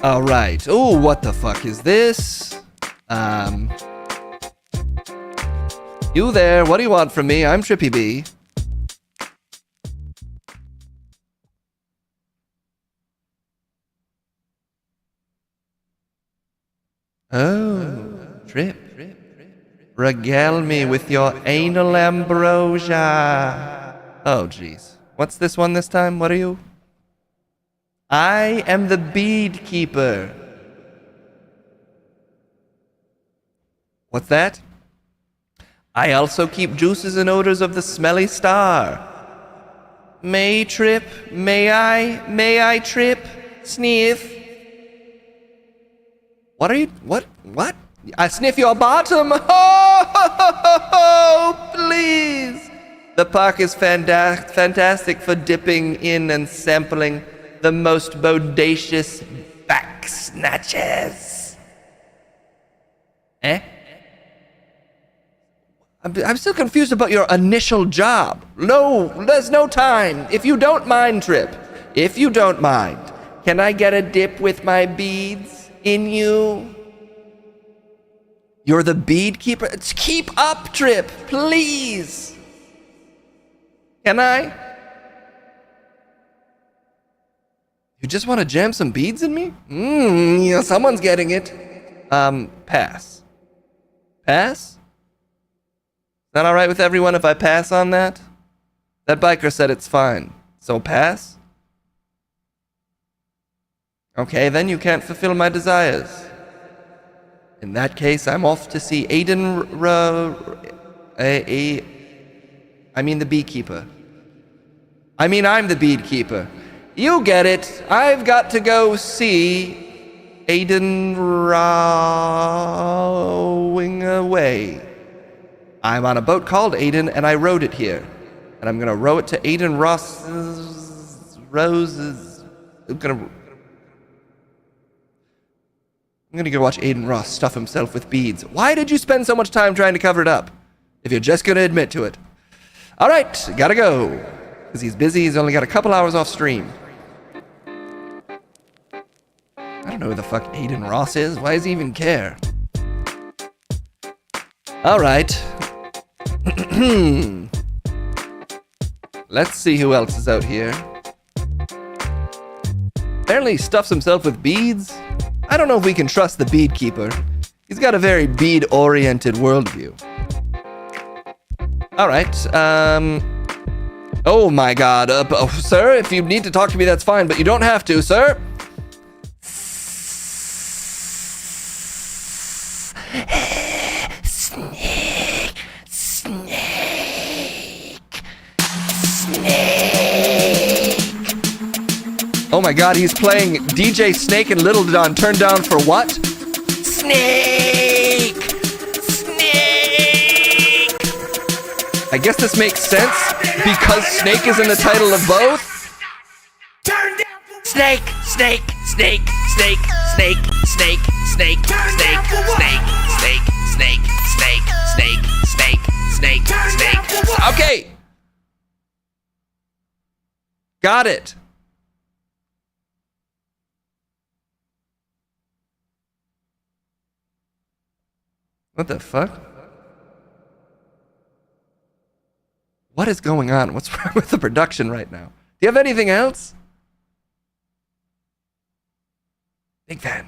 Alright. Oh, what the fuck is this? You there, what do you want from me? I'm Trippy B. Oh, Trip. Regale me with your anal ambrosia. Oh, jeez. What's this one this time? What are you? I am the bead keeper. What's that? I also keep juices and odors of the smelly star. May Trip? May I Trip? Sniff. What are you? What? I sniff your bottom. Oh, please. The park is fantastic for dipping in and sampling the most bodacious back snatches. Eh? I'm still confused about your initial job. No, there's no time. If you don't mind, Trip. If you don't mind. Can I get a dip with my beads in you? You're the bead keeper? Keep up, Trip, please. Can I? You just want to jam some beads in me? Yeah, someone's getting it. Pass. Pass? Is that alright with everyone if I pass on that? That biker said it's fine. So pass? Okay, then you can't fulfill my desires. In that case, I'm off to see Aiden I mean the beekeeper. I mean I'm the beadkeeper. You get it. I've got to go see Aiden rowing away. I'm on a boat called Aiden, and I rowed it here. And I'm gonna row it to Aiden Rose's. I'm gonna go watch Aiden Ross stuff himself with beads. Why did you spend so much time trying to cover it up? If you're just gonna admit to it. Alright, gotta go. Because he's busy, he's only got a couple hours off stream. I don't know who the fuck Aiden Ross is. Why does he even care? Alright. Let's see who else is out here. Apparently he stuffs himself with beads. I don't know if we can trust the bead keeper. He's got a very bead-oriented worldview. All right. Oh my God, sir. If you need to talk to me, that's fine, but you don't have to, sir. Snake, snake, snake. Oh my God, he's playing DJ Snake and Little Don. Turned down for what? Snake, snake. I guess this makes sense because Snake is in the title of both. Snake, snake, snake, snake, snake, snake, snake, snake, snake, snake, snake, snake, snake, snake, snake, snake. Okay. Got it. What the fuck? What is going on? What's wrong with the production right now? Do you have anything else? Big fan.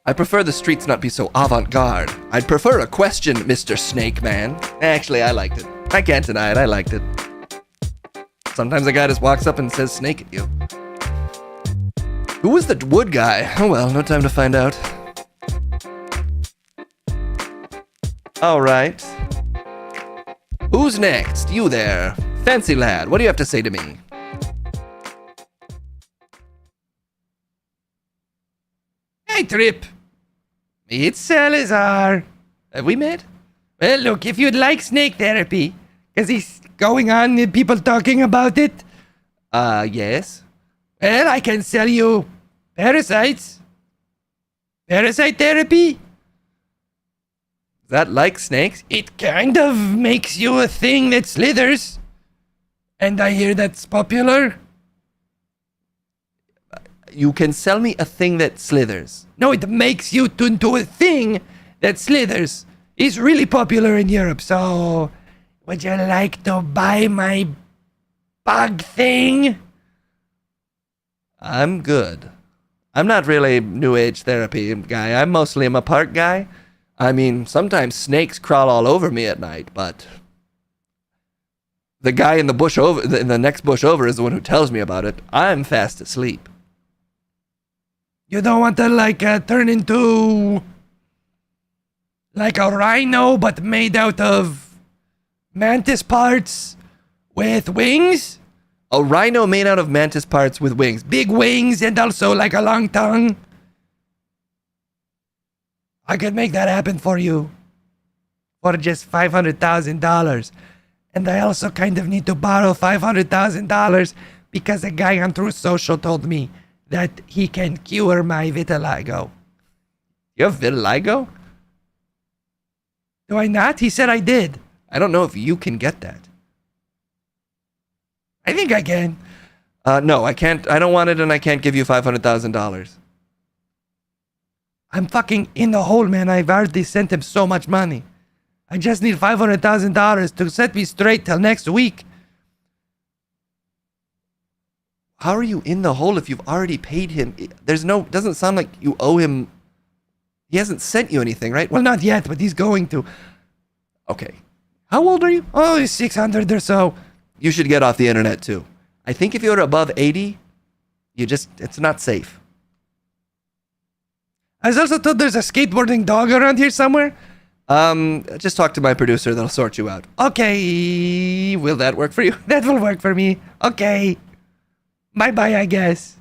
I prefer the streets not be so avant-garde. I'd prefer a question, Mr. Snake Man. Actually, I liked it. I can't deny it, I liked it. Sometimes a guy just walks up and says snake at you. Who was the wood guy? Oh well, no time to find out. Alright. Who's next? You there. Fancy lad, what do you have to say to me? Hey, Trip. It's Salazar. Have we met? Well, look, if you'd like snake therapy, because he's going on with people talking about it. Yes. Well, I can sell you parasites. Parasite therapy. Is that like snakes? It kind of makes you a thing that slithers. And I hear that's popular. You can sell me a thing that slithers. No, it makes you into a thing that slithers. It's really popular in Europe, so would you like to buy my bug thing? I'm good. I'm not really new age therapy guy. I'm mostly a park guy. I mean, sometimes snakes crawl all over me at night, but the guy in the bush over, in the next bush over, is the one who tells me about it. I'm fast asleep. You don't want to turn into like a rhino, but made out of mantis parts with wings? A rhino made out of mantis parts with wings. Big wings and also like a long tongue. I could make that happen for you. For just $500,000. And I also kind of need to borrow $500,000 because a guy on Truth Social told me that he can cure my vitiligo. You have vitiligo? Do I not? He said I did. I don't know if you can get that. I think I can. No, I can't. I don't want it, and I can't give you $500,000. I'm fucking in the hole, man. I've already sent him so much money. I just need $500,000 to set me straight till next week. How are you in the hole if you've already paid him? Doesn't sound like you owe him. He hasn't sent you anything, right? Well, not yet, but he's going to. Okay. How old are you? Oh, he's 600 or so. You should get off the internet too. I think if you're above 80, it's not safe. I was also told there's a skateboarding dog around here somewhere. Just talk to my producer, they'll sort you out. Okay, will that work for you? That will work for me. Okay. Bye-bye, I guess.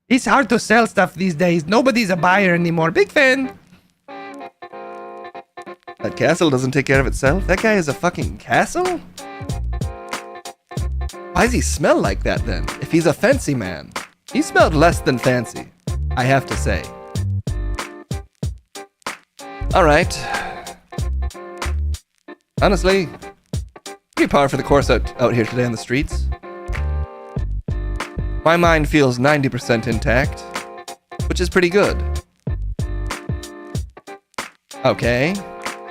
It's hard to sell stuff these days. Nobody's a buyer anymore. Big fan. That castle doesn't take care of itself? That guy is a fucking castle? Why does he smell like that then? If he's a fancy man. He smelled less than fancy, I have to say. Alright. Honestly, pretty par for the course out here today on the streets. My mind feels 90% intact, which is pretty good. Okay.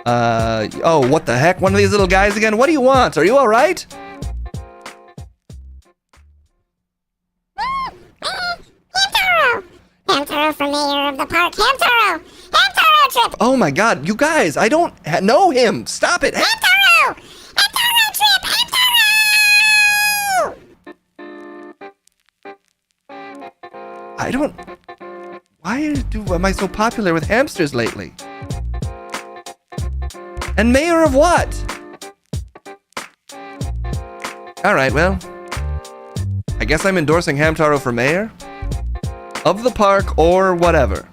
Oh, what the heck? One of these little guys again? What do you want? Are you alright? the park. Hamtaro! Hamtaro trip! Oh my god, you guys, I don't know him. Stop it. Hamtaro! Hamtaro trip! Hamtaro! I don't... Why am I so popular with hamsters lately? And mayor of what? Alright, well... I guess I'm endorsing Hamtaro for mayor? Of the park or whatever.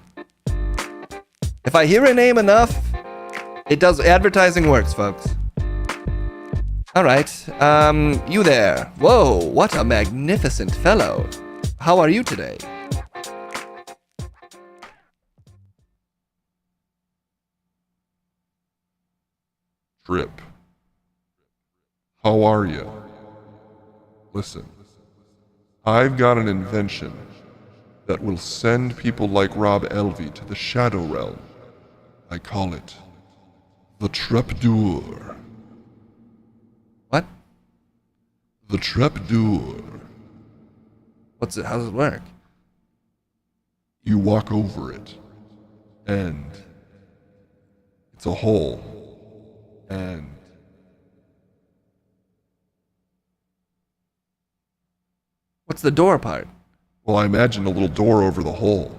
If I hear a name enough, it does... Advertising works, folks. Alright, you there. Whoa, what a magnificent fellow. How are you today? Trip. How are you? Listen, I've got an invention that will send people like Rob Elvey to the Shadow Realm. I call it the Trapdoor. What? The Trapdoor. What's it? How does it work? You walk over it, and it's a hole, and what's the door part? Well, I imagine a little door over the hole.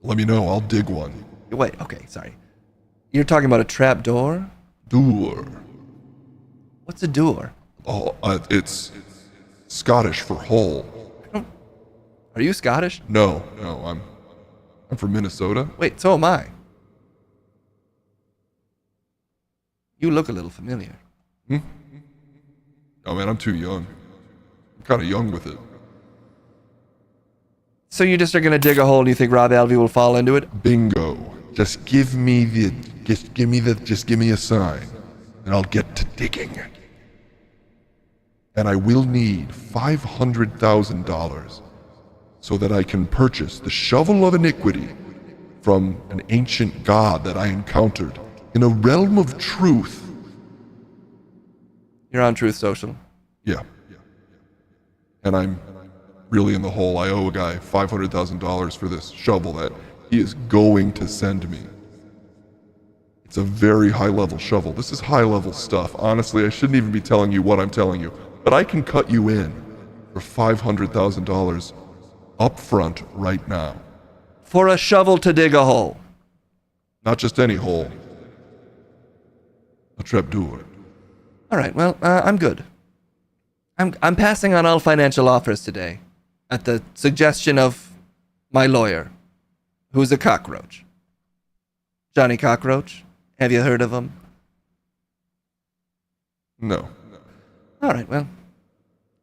Let me know, I'll dig one. Wait, okay, sorry. You're talking about a trap door? Door. What's a door? Oh, it's Scottish for hole. Are you Scottish? No, I'm from Minnesota. Wait, so am I. You look a little familiar. Oh man, I'm too young. I'm kind of young with it. So you just are gonna dig a hole and you think Rob Alvey will fall into it? Bingo. Just give me a sign, and I'll get to digging. And I will need $500,000 so that I can purchase the shovel of iniquity from an ancient god that I encountered in a realm of truth. You're on Truth Social? Yeah. And I'm really in the hole. I owe a guy $500,000 for this shovel that he is going to send me. It's a very high-level shovel. This is high-level stuff. Honestly, I shouldn't even be telling you what I'm telling you, but I can cut you in for $500,000 up front right now. For a shovel to dig a hole? Not just any hole. A trapdoor. All right, well, I'm good. I'm passing on all financial offers today at the suggestion of my lawyer, who's a cockroach. Johnny Cockroach. Have you heard of him? No. All right, well.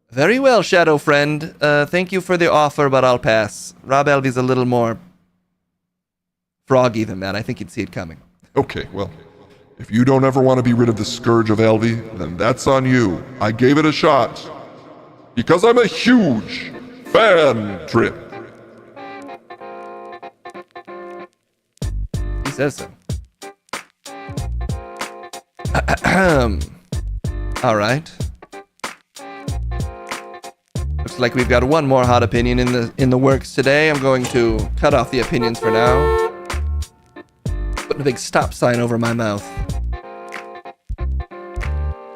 Very well, Shadow Friend. Thank you for the offer, but I'll pass. Rob Alvey's a little more froggy than that. I think you'd see it coming. Okay, well, if you don't ever want to be rid of the scourge of Alvey, then that's on you. I gave it a shot. Because I'm a huge fan, Trip. He says so. All right. Looks like we've got one more hot opinion in the works today. I'm going to cut off the opinions for now. Putting a big stop sign over my mouth.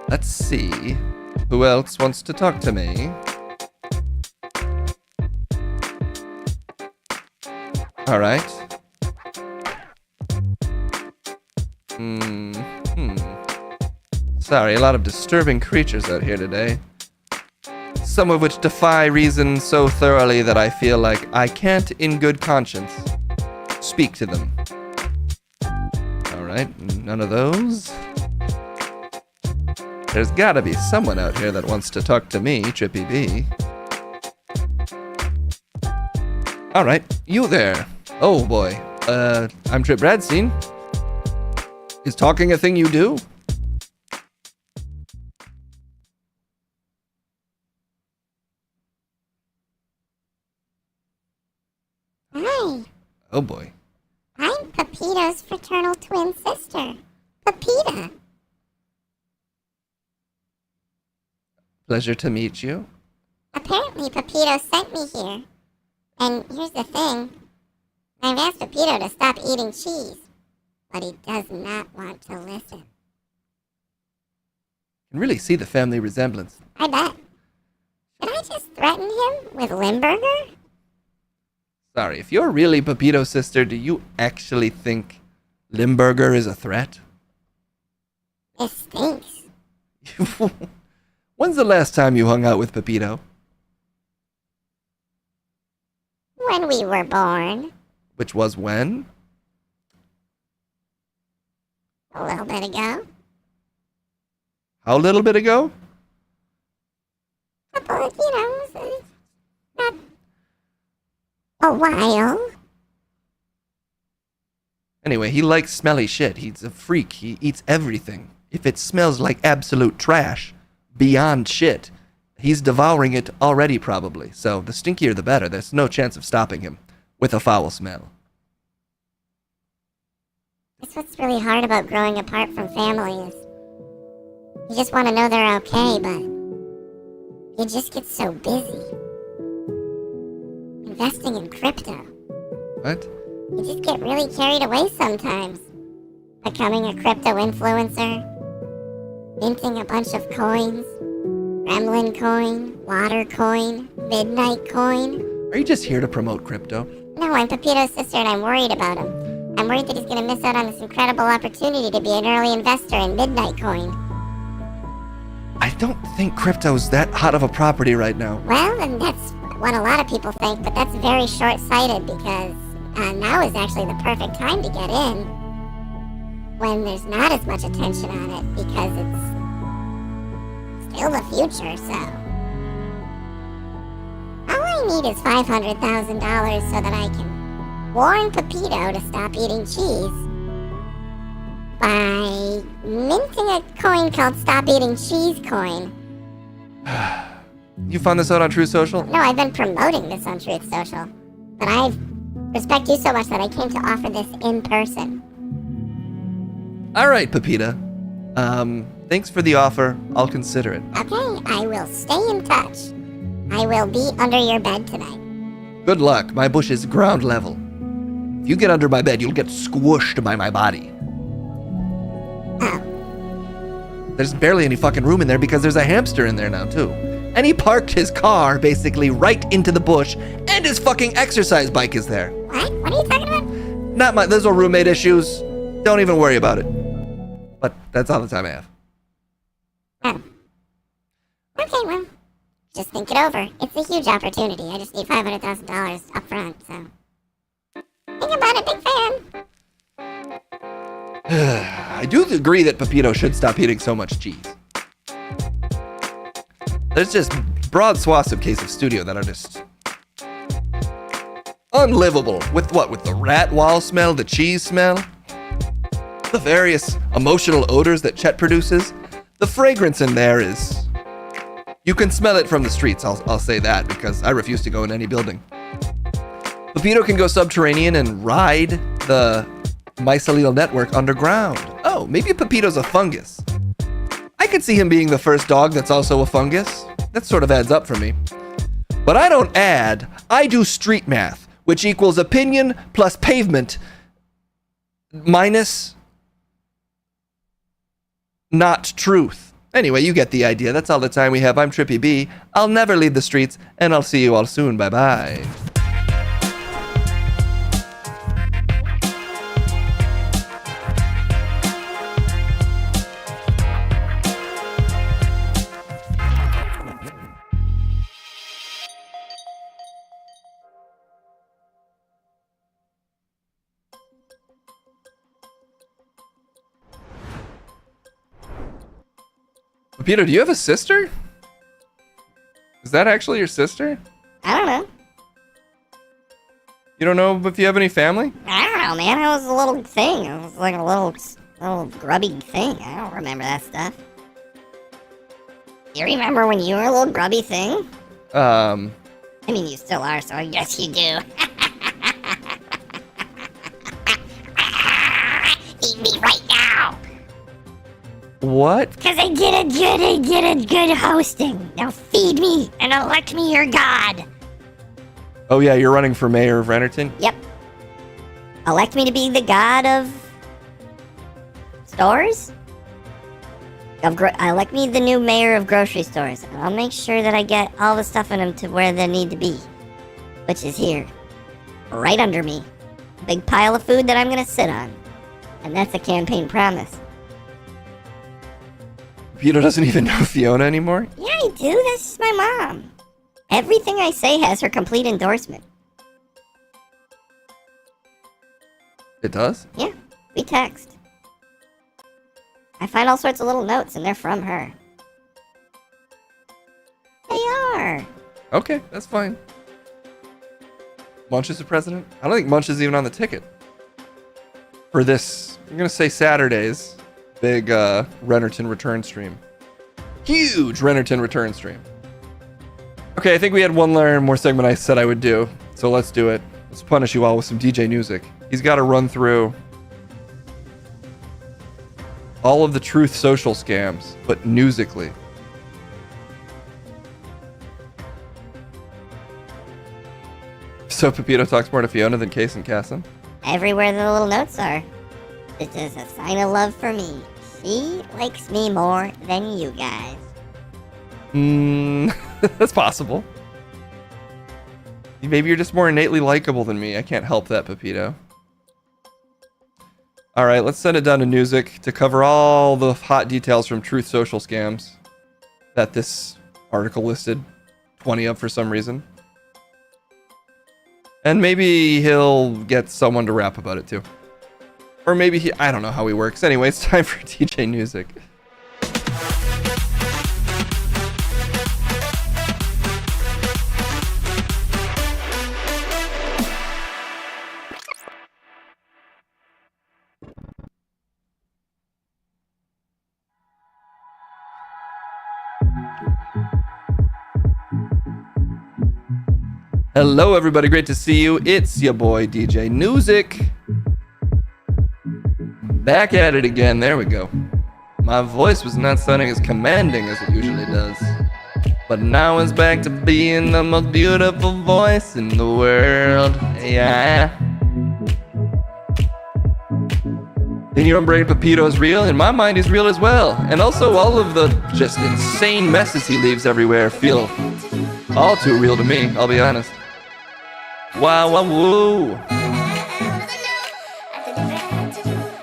Let's see. Who else wants to talk to me? All right. Sorry, a lot of disturbing creatures out here today. Some of which defy reason so thoroughly that I feel like I can't, in good conscience, speak to them. Alright, none of those. There's gotta be someone out here that wants to talk to me, Trippy B. Alright, you there. Oh boy. I'm Trip Bradstein. Is talking a thing you do? Hi. Oh boy. I'm Pepito's fraternal twin sister, Pepita. Pleasure to meet you. Apparently Pepito sent me here. And here's the thing. I've asked Pepito to stop eating cheese, but he does not want to listen. Can really see the family resemblance. I bet. Should I just threaten him with Limburger? Sorry, if you're really Pepito's sister, do you actually think Limburger is a threat? It stinks. When's the last time you hung out with Pepito? When we were born. Which was when? A little bit ago. How little bit ago? Couple of, not a while. Anyway, he likes smelly shit. He's a freak. He eats everything. If it smells like absolute trash, beyond shit, he's devouring it already probably. So the stinkier the better. There's no chance of stopping him with a foul smell. That's what's really hard about growing apart from family is you just want to know they're okay, but you just get so busy. Investing in crypto. What? You just get really carried away sometimes. Becoming a crypto influencer. Minting a bunch of coins. Gremlin coin. Water coin. Midnight coin. Are you just here to promote crypto? No, I'm Pepito's sister and I'm worried about him. I'm worried that he's going to miss out on this incredible opportunity to be an early investor in Midnight coin. I don't think crypto's that hot of a property right now. Well, and that's what a lot of people think, but that's very short-sighted because now is actually the perfect time to get in when there's not as much attention on it because it's still the future, so. All I need is $500,000 so that I can warn Pepito to stop eating cheese by minting a coin called Stop Eating Cheese coin. You found this out on Truth Social? No, I've been promoting this on Truth Social. But I respect you so much that I came to offer this in person. All right, Pepita. Thanks for the offer. I'll consider it. Okay, I will stay in touch. I will be under your bed tonight. Good luck. My bush is ground level. If you get under my bed, you'll get squished by my body. Oh. There's barely any fucking room in there because there's a hamster in there now, too. And he parked his car, basically, right into the bush, and his fucking exercise bike is there. What? What are you talking about? Not my... Those are roommate issues. Don't even worry about it. But that's all the time I have. Oh. Okay, well, just think it over. It's a huge opportunity. I just need $500,000 up front, so... Think about it, big fan. I do agree that Pepito should stop eating so much cheese. There's just broad swaths of Case of Studio that are just unlivable. With what? With the rat wall smell, the cheese smell, the various emotional odors that Chet produces. The fragrance in there is... You can smell it from the streets, I'll say that, because I refuse to go in any building. Pepito can go subterranean and ride the mycelial network underground. Oh, maybe Pepito's a fungus. I could see him being the first dog that's also a fungus. That sort of adds up for me. But I don't add, I do street math, which equals opinion plus pavement minus not truth. Anyway, you get the idea. That's all the time we have. I'm Trippy B. I'll never leave the streets, and I'll see you all soon. Bye-bye. Peter, do you have a sister? Is that actually your sister? I don't know. You don't know if you have any family? I don't know, man. It was a little thing. It was like a little grubby thing. I don't remember that stuff. You remember when you were a little grubby thing? I mean, you still are, so I guess you do. Eat me right now. What? Because I did a good hosting. Now feed me and elect me your god. Oh yeah, you're running for mayor of Rennerton? Yep. Elect me to be the god of stores? Elect me the new mayor of grocery stores. And I'll make sure that I get all the stuff in them to where they need to be. Which is here. Right under me. A big pile of food that I'm gonna sit on. And that's a campaign promise. Peter doesn't even know Fiona anymore? Yeah, I do. That's just my mom. Everything I say has her complete endorsement. It does? Yeah, we text. I find all sorts of little notes, and they're from her. They are. Okay, that's fine. Munch is the president? I don't think Munch is even on the ticket. For this, I'm going to say Saturday's big Rennerton return stream. Huge Rennerton return stream. Okay, I think we had one more segment I said I would do, so let's do it. Let's punish you all with some DJ music. He's got to run through all of the Truth Social scams, but musically. So Pepito talks more to Fiona than Case and Cassim? Everywhere the little notes are. This is a sign of love for me. She likes me more than you guys. That's possible. Maybe you're just more innately likable than me. I can't help that, Pepito. Alright, let's send it down to Newsic to cover all the hot details from Truth Social scams that this article listed 20 of for some reason. And maybe he'll get someone to rap about it too. Or maybe I don't know how he works. Anyway, it's time for DJ Newsic. Hello, everybody. Great to see you. It's your boy, DJ Newsic. Back at it again. There we go. My voice was not sounding as commanding as it usually does. But now it's back to being the most beautiful voice in the world. Yeah. In your brain, Pepito is real. In my mind, he's real as well. And also, all of the just insane messes he leaves everywhere feel all too real to me, I'll be honest. Wow, wow, woo.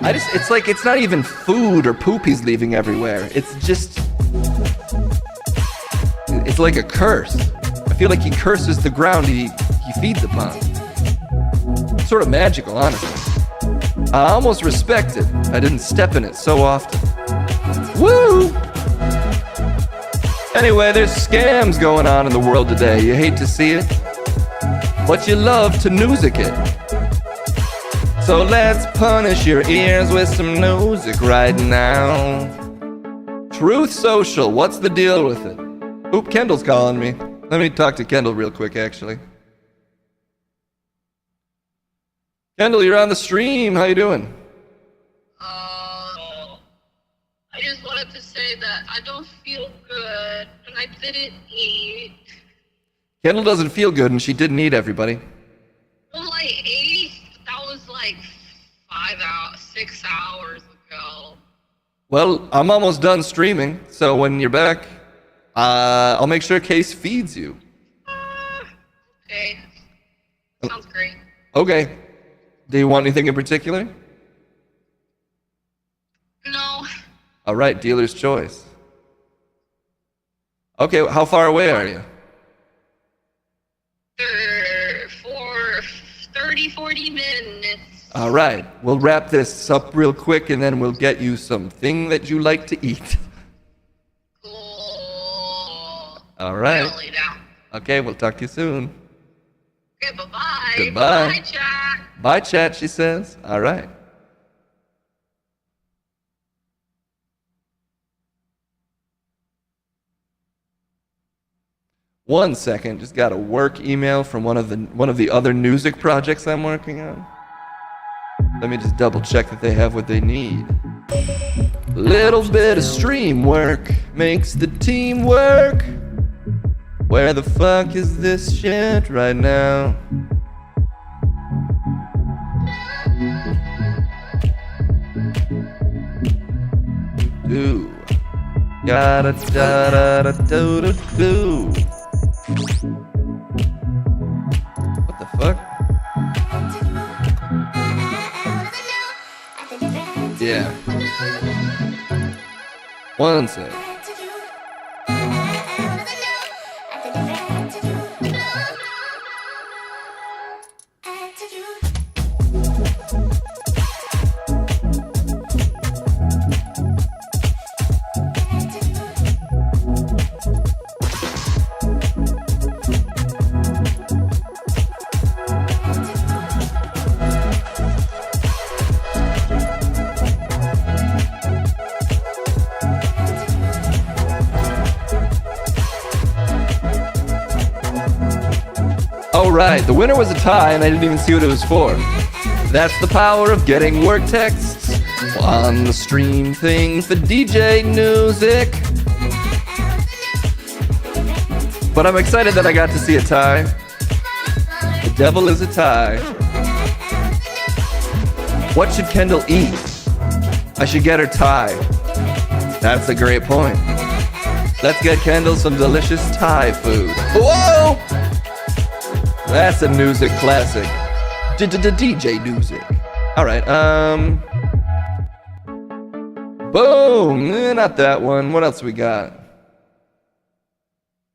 It's like, it's not even food or poop he's leaving everywhere. It's just, it's like a curse. I feel like he curses the ground he feeds upon. It's sort of magical, honestly. I almost respect it. I didn't step in it so often. Woo! Anyway, there's scams going on in the world today. You hate to see it, but you love to Newsic it. So let's punish your ears with some Newsic right now. Truth Social, what's the deal with it? Oop, Kendall's calling me. Let me talk to Kendall real quick, actually. Kendall, you're on the stream. How you doing? I just wanted to say that I don't feel good and I didn't eat. Kendall doesn't feel good and she didn't eat, everybody. Well, I ate. That was like 6 hours ago. Well, I'm almost done streaming, so when you're back, I'll make sure Case feeds you. Okay. Sounds great. Okay. Do you want anything in particular? No. All right, dealer's choice. Okay, how far away are you? For 40 minutes. All right, we'll wrap this up real quick and then we'll get you something that you like to eat. Cool. All right. Okay, we'll talk to you soon. Okay, bye-bye. Goodbye. Bye, chat. Bye, chat, she says. All right. One second, just got a work email from one of the other Newsic projects I'm working on. Let me just double check that they have what they need. Little bit of stream work makes the team work. Where the fuck is this shit right now? Do. Yada da da da do do do. What the fuck? Yeah. One sec. Alright, the winner was a tie and I didn't even see what it was for. That's the power of getting work texts on the stream thing for DJ music. But I'm excited that I got to see a tie. The devil is a tie. What should Kendall eat? I should get her Thai. That's a great point. Let's get Kendall some delicious Thai food. Whoa! That's a music classic. DJ music. Alright, boom! Not that one. What else we got?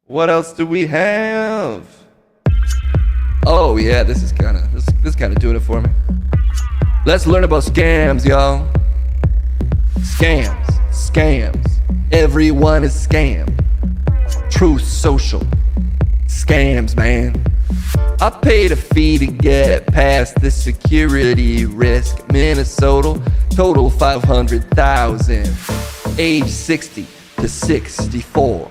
What else do we have? Oh yeah, this is kind of doing it for me. Let's learn about scams, y'all. Scams. Everyone is scammed. Truth Social. Scams, man. I paid a fee to get past the security risk. Minnesota, total 500,000. Age 60 to 64.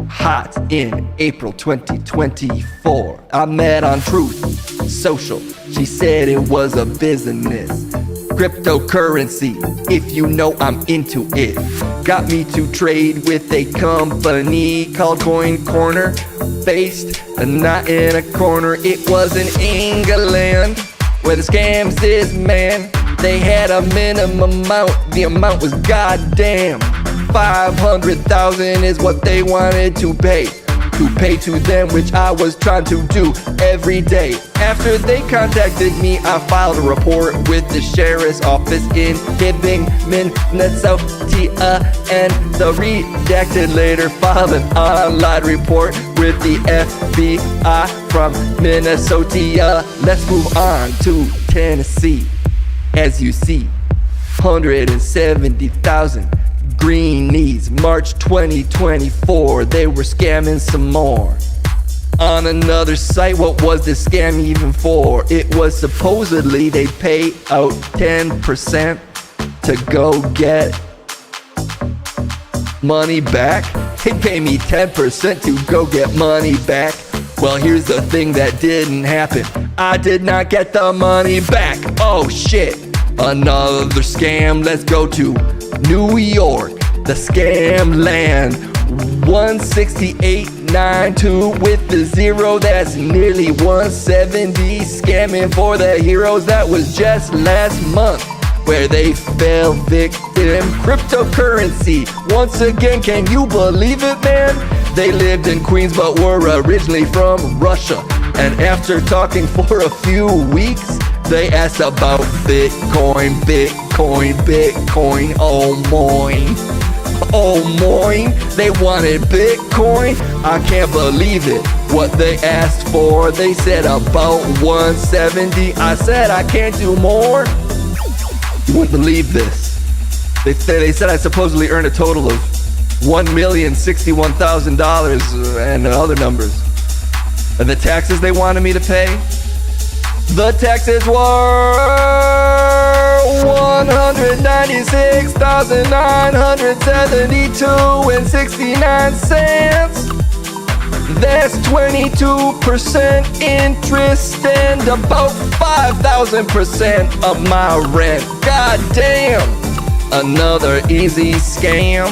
Hot in April 2024. I met on Truth Social. She said it was a business. Cryptocurrency, if you know I'm into it. Got me to trade with a company called Coin Corner. Based, not in a corner. It was in England, where the scams is, man. They had a minimum amount. The amount was goddamn 500,000 is what they wanted to pay. To pay to them, which I was trying to do every day. After they contacted me, I filed a report with the sheriff's office in Hibbing, Minnesota, and the redacted later filed an online report with the FBI from Minnesota. Let's move on to Tennessee. As you see, 170,000 greenies. March 2024, they were scamming some more. On another site, what was this scam even for? It was supposedly they pay out 10% to go get money back. They pay me 10% to go get money back. Well, here's the thing that didn't happen. I did not get the money back. Oh shit, another scam. Let's go to New York, the scam land. 16892 with the zero, that's nearly 170. Scamming for the heroes, that was just last month, where they fell victim. Cryptocurrency, once again, can you believe it, man? They lived in Queens but were originally from Russia. And after talking for a few weeks, they asked about Bitcoin. Oh moin, they wanted Bitcoin. I can't believe it, what they asked for. They said about 170. I said I can't do more. You wouldn't believe this. They said I supposedly earned a total of $1,061,000 and other numbers. And the taxes they wanted me to pay, the taxes were $196,972.69. That's 22% interest and about 5,000% of my rent. God damn, another easy scam.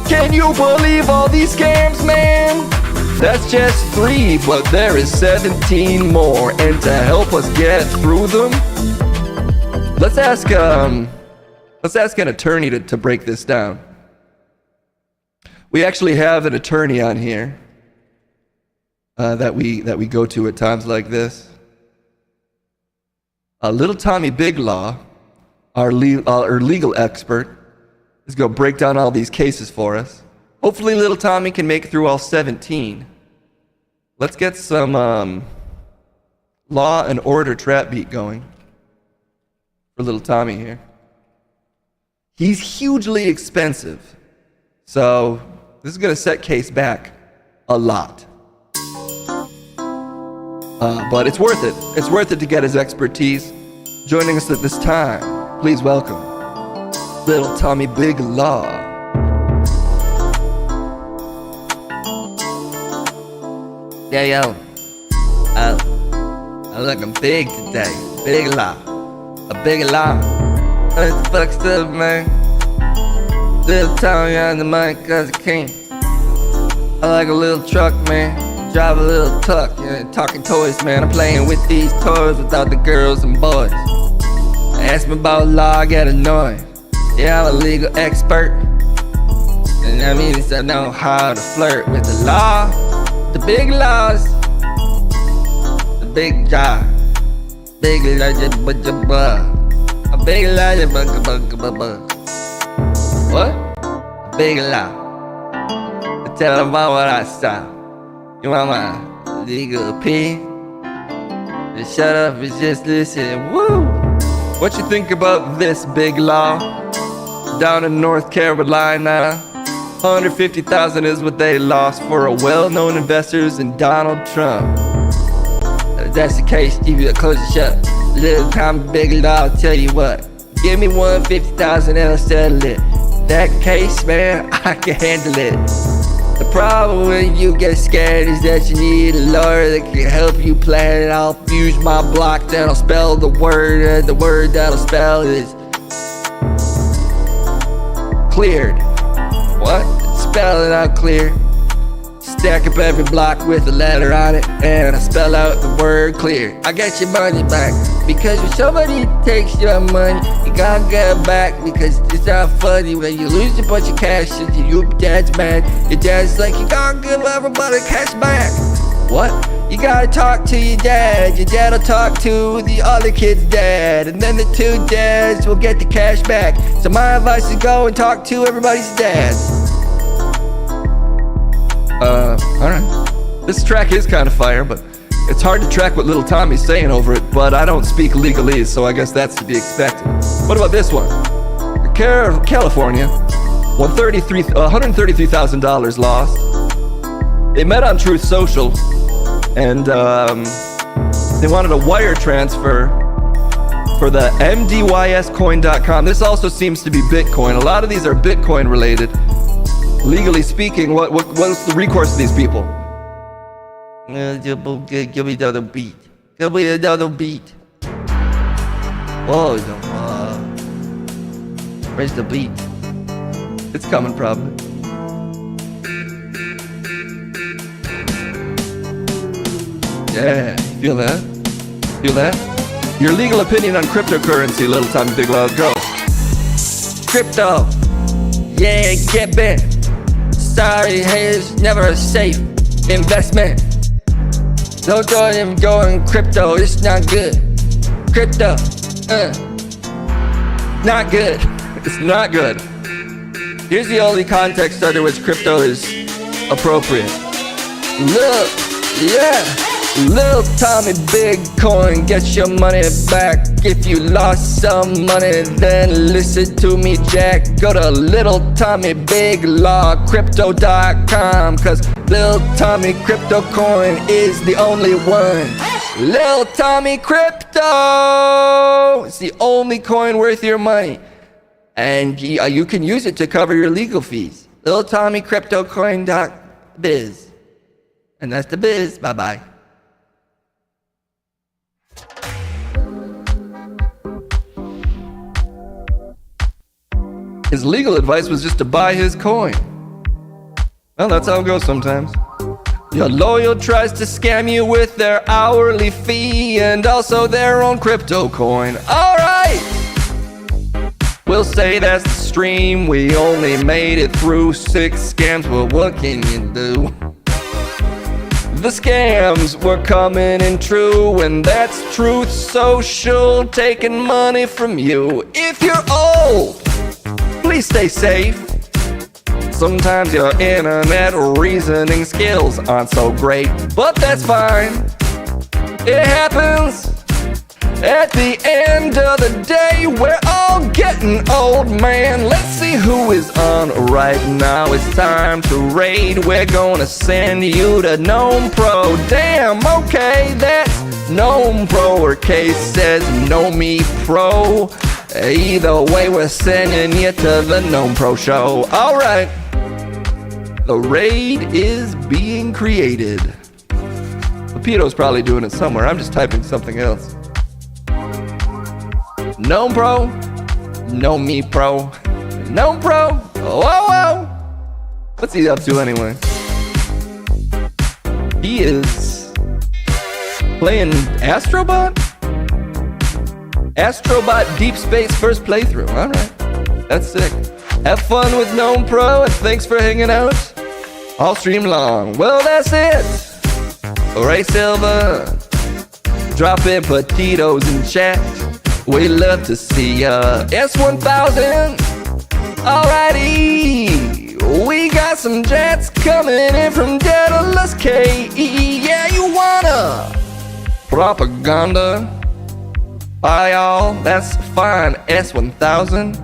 Can you believe all these scams, man? That's just 3, but there is 17 more. And to help us get through them, let's ask an attorney to break this down. We actually have an attorney on here that we go to at times like this. Little Tommy Biglaw, our legal expert, is going to break down all these cases for us. Hopefully little Tommy can make it through all 17. Let's get some law and order trap beat going for little Tommy here. He's hugely expensive, so this is going to set case back a lot. But it's worth it. It's worth it to get his expertise. Joining us at this time, please welcome little Tommy Biglaw. Yeah, yo. I'm looking big today. Big law. A big law. What the fuck's up, man? Little Tommy on the mic cause I can. I like a little truck, man. Drive a little tuck, yeah, talking toys, man. I'm playing with these toys without the girls and boys. Ask me about law, I get annoyed. Yeah, I'm a legal expert, and that means I know how to flirt with the law, the big laws, the big job, big legend, a big legend, what? A big law. Tell them about what I saw. You want my legal opinion? Just shut up and just listen. Woo! What you think about this big law? Down in North Carolina, $150,000 is what they lost for a well-known investors in Donald Trump. If that's the case, keep it close and shut. Little Tommy Big Law, I'll tell you what. Give me $150,000 and I'll settle it. That case, man, I can handle it. The problem when you get scared is that you need a lawyer that can help you plan it out. Use my block that'll spell the word, and the word that'll spell is cleared. What? Spell it out clear. Stack up every block with a letter on it, and I spell out the word clear. I get your money back, because when somebody takes your money, you gotta get it back, because it's not funny when you lose a bunch of cash and your dad's mad. Your dad's like, you gotta give everybody cash back. What? You gotta talk to your dad will talk to the other kid's dad, and then the two dads will get the cash back. So my advice is go and talk to everybody's dads. Alright. This track is kind of fire, but it's hard to track what little Tommy's saying over it, but I don't speak legalese, so I guess that's to be expected. What about this one? California, $133,000 lost. They met on Truth Social, and they wanted a wire transfer for the MDYScoin.com. This also seems to be Bitcoin. A lot of these are Bitcoin related. Legally speaking, what's the recourse of these people? Give me another beat. Give me another beat. Whoa, where's the beat? It's coming, probably. Yeah, feel that? Feel that? Your legal opinion on cryptocurrency, little Tommy Biglaw, go. Crypto. Yeah, get bent. Sorry, haters, never a safe investment. Don't go and go in crypto, it's not good. Crypto, not good. It's not good. Here's the only context under which crypto is appropriate. Look, yeah. Little Tommy Bitcoin, get your money back. If you lost some money, then listen to me, Jack. Go to Little Tommy Biglaw Crypto.com, cause Little Tommy Crypto Coin is the only one. Little Tommy Crypto! It's the only coin worth your money. And you can use it to cover your legal fees. Little Tommy Crypto Coin.biz. And that's the biz. Bye-bye. His legal advice was just to buy his coin. Well, that's how it goes sometimes. Your lawyer tries to scam you with their hourly fee and also their own crypto coin. Alright! We'll say that's the stream. We only made it through 6 scams, but what can you do? The scams were coming in true, and that's truth social, taking money from you. If you're old, please stay safe. Sometimes your internet reasoning skills aren't so great, but that's fine. It happens. At the end of the day, we're all getting old, man. Let's see who is on right now. It's time to raid. We're gonna send you to Gnome Pro. Damn, okay, that's Gnome Pro, or case says Know Me Pro. Either way, we're sending you to the Gnome Pro show. Alright. The raid is being created. Lapito's probably doing it somewhere. I'm just typing something else. Gnome Pro, Know Me Pro, Gnome Pro, whoa, whoa. What's he up to anyway? He is playing Astrobot? Astrobot Deep Space first playthrough, alright. That's sick. Have fun with Gnome Pro and thanks for hanging out all stream long. Well, that's it. Ray Silva, dropping potatoes in chat. We love to see ya. S1000. Alrighty. We got some jets coming in from Daedalus KE. Yeah, you wanna propaganda? Bye, y'all. That's fine. S1000.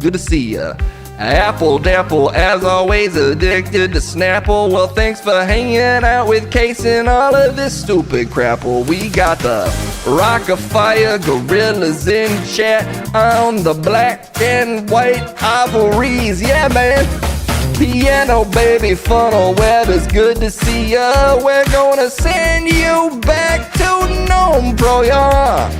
Good to see ya. Apple Dapple, as always, addicted to Snapple. Well, thanks for hanging out with Case and all of this stupid crapple. We got the Rock of Fire gorillas in chat on the black and white ivories. Yeah, man. Piano Baby Funnel Web, is good to see ya. We're gonna send you back to Gnome Pro, yeah.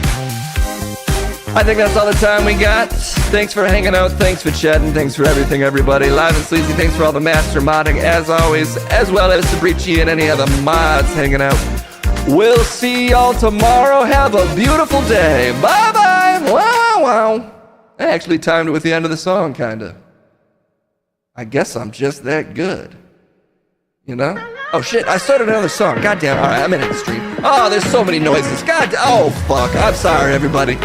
I think that's all the time we got. Thanks for hanging out, thanks for chatting, thanks for everything, everybody. Live and Sleazy, thanks for all the master modding, as always, as well as Sabrici and any other mods hanging out. We'll see y'all tomorrow. Have a beautiful day. Bye-bye. Wow, wow. I actually timed it with the end of the song, kinda. I guess I'm just that good. You know? Oh shit, I started another song. Goddamn. Alright, I'm in the stream. Oh, there's so many noises. God, oh fuck. I'm sorry, everybody.